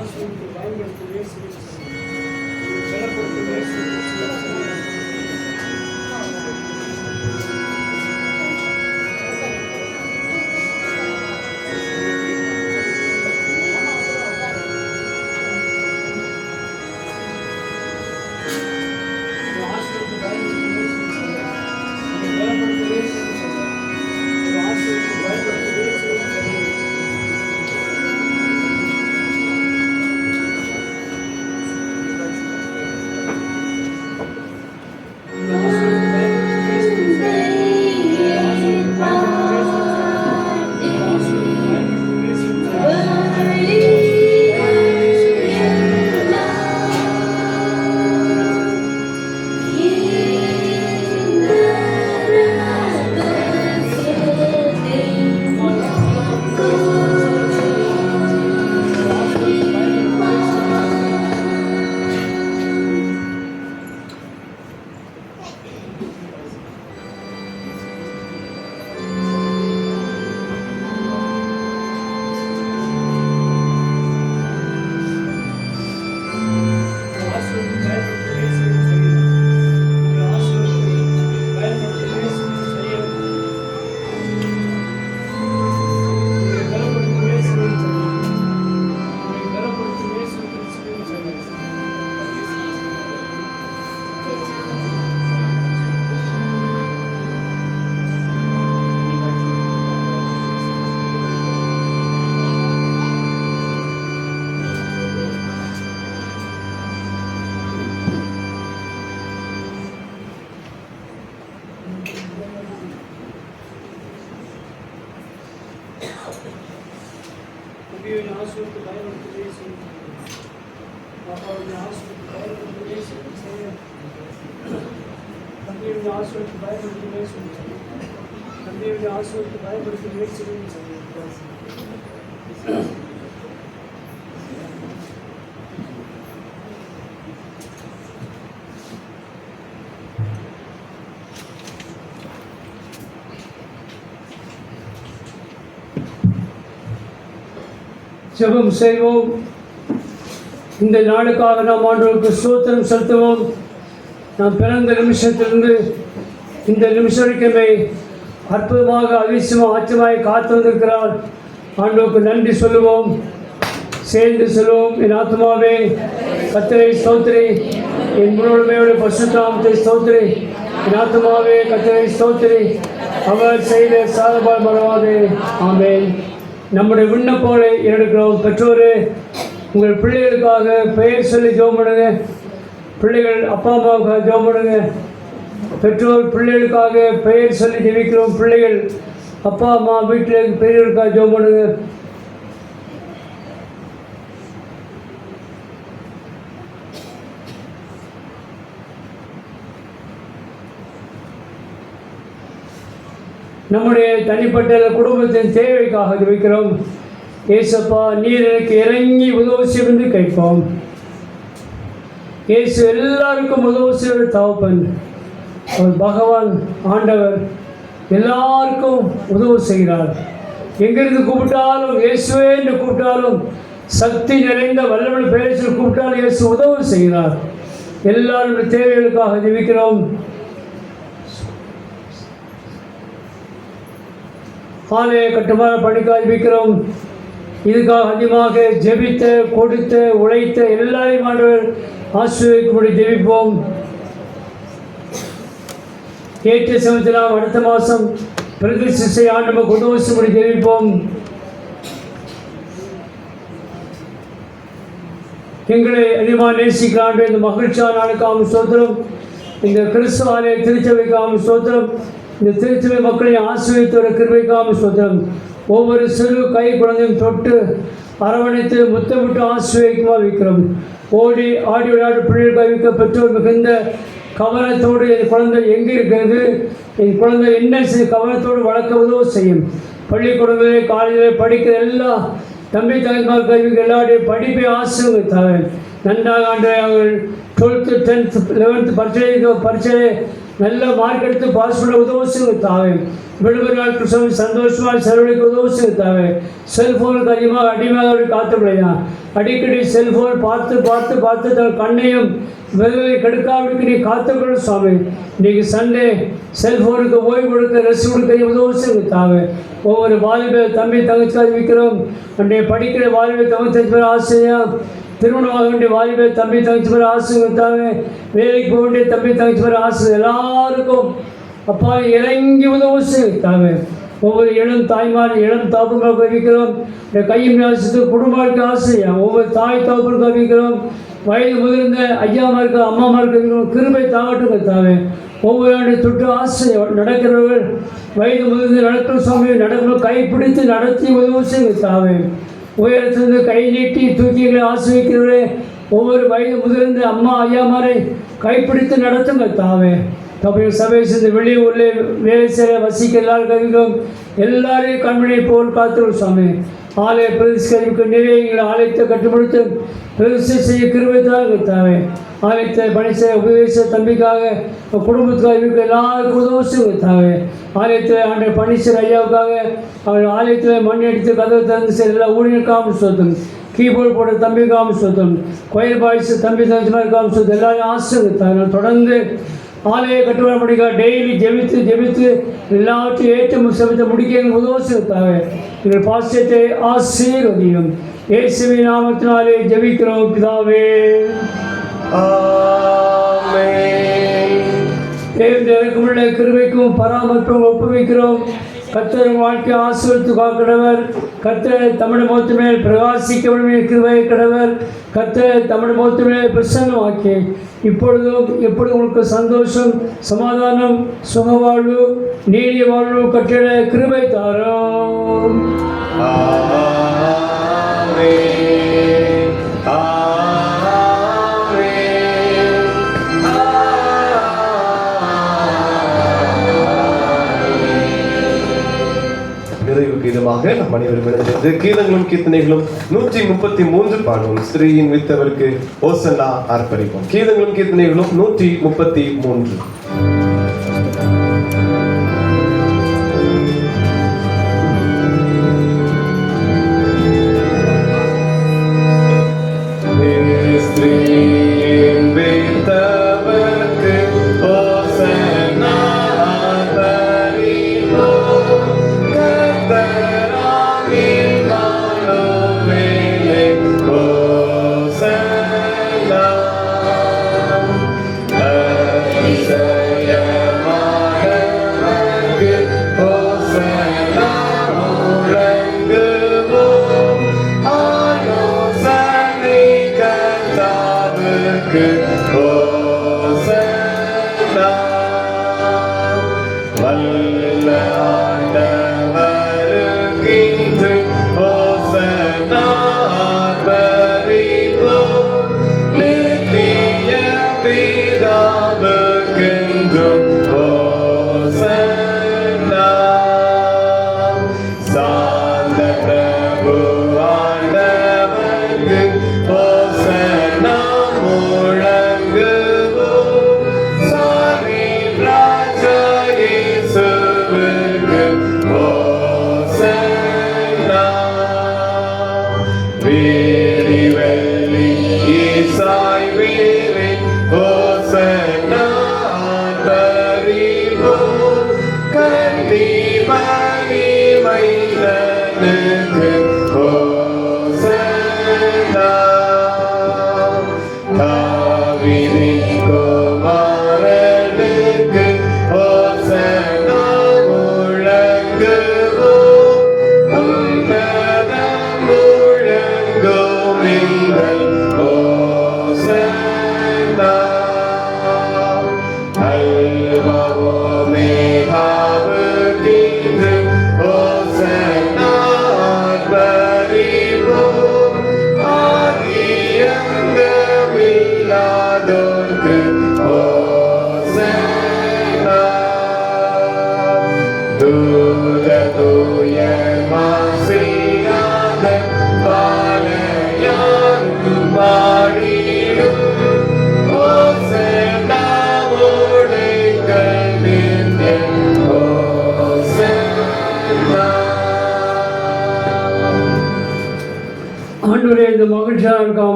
ஆசீர்வதித்து பயன்படுத்தி இயேசுவின் பலப்படுத்தும் இயேசுவின் ஆசீர்வதித்து பயன்படுத்தி இயேசுவின் பாப்பாவுடைய ஆசீர்வதித்து பயன்படுத்தி இயேசுவின் செய்ய தந்தையுடைய ஆசீர்வதித்து பயன்படுத்தி இயேசுவின் செய்ய தந்தையுடைய ஆசீர்வதித்து பயன்படுத்தி இயேசுவின் செய்ய ஜெபம் செய்வோம். இந்த நாளுக்காக நாம் ஆண்டவருக்கு ஸ்தோத்திரம் செலுத்துவோம். நாம் பிறந்த நிமிஷத்திலிருந்து இந்த நிமிஷம் வரைக்குமே அற்புதமாக அதிசயமாக ஆச்சரியமாய் காத்து வந்திருக்கிறார். ஆண்டவருக்கு நன்றி சொல்லுவோம், சேர்ந்து சொல்லுவோம். என் ஆத்மாவே கர்த்தரை ஸ்தோத்திரி, என் முழுமையோட பரிசுத்த ஸ்தோத்திரி. என் ஆத்மாவே கர்த்தரை ஸ்தோத்திரி, அவர் செய்த சாதபால் மறவாதே. ஆமென். நம்முடைய விண்ணப்பங்களை எடுக்கிறோம். பெற்றோரே, உங்கள் பிள்ளைகளுக்காக பெயர் சொல்லி ஜெபம் பண்ணுங்க. பிள்ளைகள் அப்பா அம்மாவுக்காக ஜெபம் பண்ணுங்க. பெற்றோர் பிள்ளைகளுக்காக பெயர் சொல்லி ஜெபிக்கிறோம். பிள்ளைகள் அப்பா அம்மா வீட்டில் பெரியவர்களுக்காக ஜெபம் பண்ணுங்க. நம்முடைய தனிப்பட்ட குடும்பத்தின் தேவைக்காக ஜெபிக்கிறோம். ஏசப்பா, நீர் எனக்கு இறங்கி உதவி செய்து கேட்போம். இயேசு எல்லாருக்கும் உதவி செய்கிற தகப்பன். அவர் பகவான் ஆண்டவர் எல்லாருக்கும் உதவி செய்கிறார். எங்கிருந்து கூப்பிட்டாலும் இயேசுவே என்று கூப்பிட்டாலும், சக்தி நிறைந்த வல்லமை பேசி கூப்பிட்டாலும் இயேசு உதவி செய்கிறார். எல்லாருடைய தேவைகளுக்காக ஜெபிக்கிறோம். ஆலய கட்டுமான பணிக்காக ஜெபிக்கிறோம். இதுக்காக அதிகமாக ஜெபித்த, கொடுத்த, உழைத்த எல்லாரையும் ஆண்டவர் ஆசீர்வதிக்கும்படி ஜெபிப்போம். ஏற்ற சமயத்தில் நாம் அடுத்த மாதம் பிரதிஷ்டை செய்ய ஆண்டவருக்கு உதவி செய்யும்படி ஜெபிப்போம். எங்களை அதிகமாக நேசிக்கிற ஆண்டு இந்த மகிழ்ச்சியான நாளுக்காக ஸ்தோத்திரம். இந்த கிறிஸ்துவ ஆலய திருச்சபைக்காக ஸ்தோத்திரம். இந்த திருச்சபை மக்களை ஆசீர்வதித்து வர கிருபைக்காக ஸ்தோத்திரம். ஒவ்வொரு சிறு கை குழந்தையும் தொட்டு அரவணைத்து முத்தமிட்டு ஆசீர்வதிக்குமா வைக்கிறோம். ஓடி ஆடி விளையாட்டு பிள்ளைகளுக்காக வைக்க பெற்றோர் மிகுந்த கவனத்தோடு என் குழந்தை எங்கே இருக்கிறது, என் குழந்தை என்ன கவனத்தோடு வளர்க்க உதவி செய்யும். பள்ளிக்கூடங்களிலே காலையிலே படிக்கிற எல்லா தம்பி தங்கமார் கல்விக்கு எல்லாருடைய படிப்பை ஆசிர்வதித்தாவே. நன்றாக ஆண்டு அவர்கள் 12th 10th 11th பரீட்சை நல்ல மார்க் எடுத்து பாஸ் பண்ண உதவி செய்தாவே. விடுமுறை நாட்கள் சொல்லி சந்தோஷமாக செலவழிக்க உதவி செய்தாவே. செல்ஃபோனுக்கு அதிகமாக அடிமையாக காத்துக்கலையா. அடிக்கடி செல்ஃபோன் பார்த்து பார்த்து பார்த்து தன் கண்ணையும் விரலை கெடுக்காவிற்கு நீ காத்துக்கொள்ள சுவாமி. இன்றைக்கி சண்டே செல்ஃபோனுக்கு ஓய்வு கொடுக்க ரெஸ்ட் கொடுக்க உதவி செய்தாவே. ஒவ்வொரு வாலிப தம்பி தங்கச்சி அறிவிக்கிறோம். அன்றைய படிக்கிற வாலிப தங்கச்சி பேர் ஆசையாக திருமணமாக வேண்டிய வாலிப தம்பி தங்கச்சி பேர் ஆசைத்தாவே. வேலைக்கு போக வேண்டிய தம்பி தங்கச்சி பேர் ஆசை எல்லாருக்கும் அப்பா இறங்கி உதவி செய்தாவே. ஒவ்வொரு இளம் தாய்மார் இளம் தாப்புகளுக்கு அறிவிக்கிறோம். கையும் ஆசித்து குடும்பங்களுக்கு ஆசையா. ஒவ்வொரு தாய் தாப்புகளுக்கு அறிவிக்கிறோம். வயது முதிர்ந்த ஐயாமாருக்கு அம்மாமாருக்கு கிருபை தாவட்டும் தாவே. ஒவ்வொரு ஆண்டு தொட்டு ஆசை நடக்கிறவர்கள் வயது முதிர்ந்து நடக்கிற சுவாமி நடக்கணும் கைப்பிடித்து நடத்தி உதவி செய்தாவே. உயரத்திலிருந்து கை நீட்டி தூக்கிகளை ஆசிரியக்கிறவரே ஒவ்வொரு வயது முதிர்ந்த அம்மா ஐயாமாரை கைப்பிடித்து நடத்துங்க தாவே. தமிழ் சபையை சேர்ந்து வெளியூரில் வேலை செய்ய வசிக்க எல்லாரும் கவிகளும் எல்லாரையும் கண்மணியை போல் காத்துள்ள சுவாமி. ஆலய பிரதிஷ்கரிப்புக்கு நிறைய எங்களை ஆலயத்தை கட்டுப்படுத்த பிரதிஷ்டை செய்ய கிருபைத்தாக தாவே. ஆலயத்தை பணி செய்ய உபதேச தம்பிக்காக குடும்பத்துக்காக இருக்க எல்லாருக்கும் உதவி தாவே. ஆலயத்தில் ஆண்ட பணி செய்கிற ஐயாவுக்காக அவர் ஆலயத்தில் மண் அடித்து கதவை திறந்து செய்கிற எல்லா ஊழியருக்காமல் சொத்தம். கீபோர்டு போட தம்பிக்காமல் சொத்தம். கொயர் பாய்ஸ் தம்பி தங்கச்சிமாருக்காமல் சொத்தம். எல்லாரையும் ஆசிரியத்தாங்க. தொடர்ந்து ஆலய கட்டுமான முடிக்க டெய்லி ஜெபித்து எல்லாத்தையும் ஏற்று சமைத்து முடிக்க எங்கள் உதவி செய்தாவே. எங்கள் பாசியத்தை ஆசீர்வதியும். இயேசுவின் நாமத்தினாலே ஜெபிக்கிறோம் பிதாவே. தேர்ந்தெடுக்குமுள்ள கிருபைக்கும் பராமரிப்பும் ஒப்புவிக்கிறோம். கர்த்தர் வாழ்க்கை ஆசீர்வதித்து காக்கிறவர். கர்த்தர் தமிழ் முகத்து மேல் பிரகாசிக்க கிருபை கடவர். கர்த்தர் தமிழ் முகத்து மேல் பிரசன்னமாக்கி இப்பொழுதும் எப்பொழுதும் உங்களுக்கு சந்தோஷம் சமாதானம் சுகவாழ்வு நீடிய வாழ்வு கட்டிட கிருபை தாரோம். நிறைவுக்கு இதமாக நம் அனைவரும் எழுந்திருந்து கீதங்களும் கீர்த்தனைகளும் 133 பாடுவோம். ஸ்திரீயின் வித்தவருக்கு ஓசன்னா அர்ப்பணிப்போம். கீதங்களும் கீர்த்தனைகளும் 133. Hallelujah.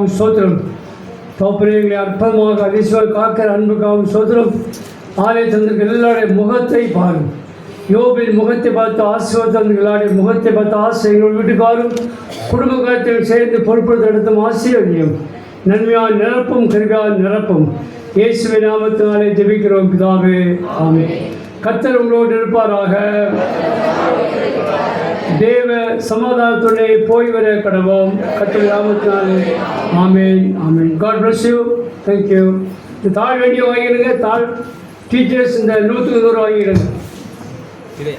கிருபைக்காகவும் ஸ்தோத்திரம். தோப்பரைகளை அற்பமாக அதிசயம் காக்கிற அன்புக்காகவும் ஸ்தோத்திரம். ஆலய தந்திருக்கிற எல்லாருடைய முகத்தை பாரும். யோபின் முகத்தை பார்த்து ஆசீர்வாதங்களுடைய முகத்தை பார்த்து ஆசிரியர்கள் வீட்டுக்காரும் குடும்ப காலத்தில் சேர்ந்து பொறுப்படுத்த நடத்தும் ஆசீர்வதியும் நன்மையால் நிரப்பும் கிருபையால் நிரப்பும். இயேசுவின் நாமத்தினாலே ஜெபிக்கிறோம் பிதாவே, ஆமென். கர்த்தர் உங்களோடு இருப்பாராக. தேவ சமாதானத்துடனே போய் வர கடவோம். கர்த்தர் நாமத்தினாலே amen, amen. God bless you. Thank you. இந்த தாழ் வேண்டிய வாங்கிடுங்க. தாழ் டீச்சர்ஸ் இந்த 100 வாங்கிடுங்க. இதே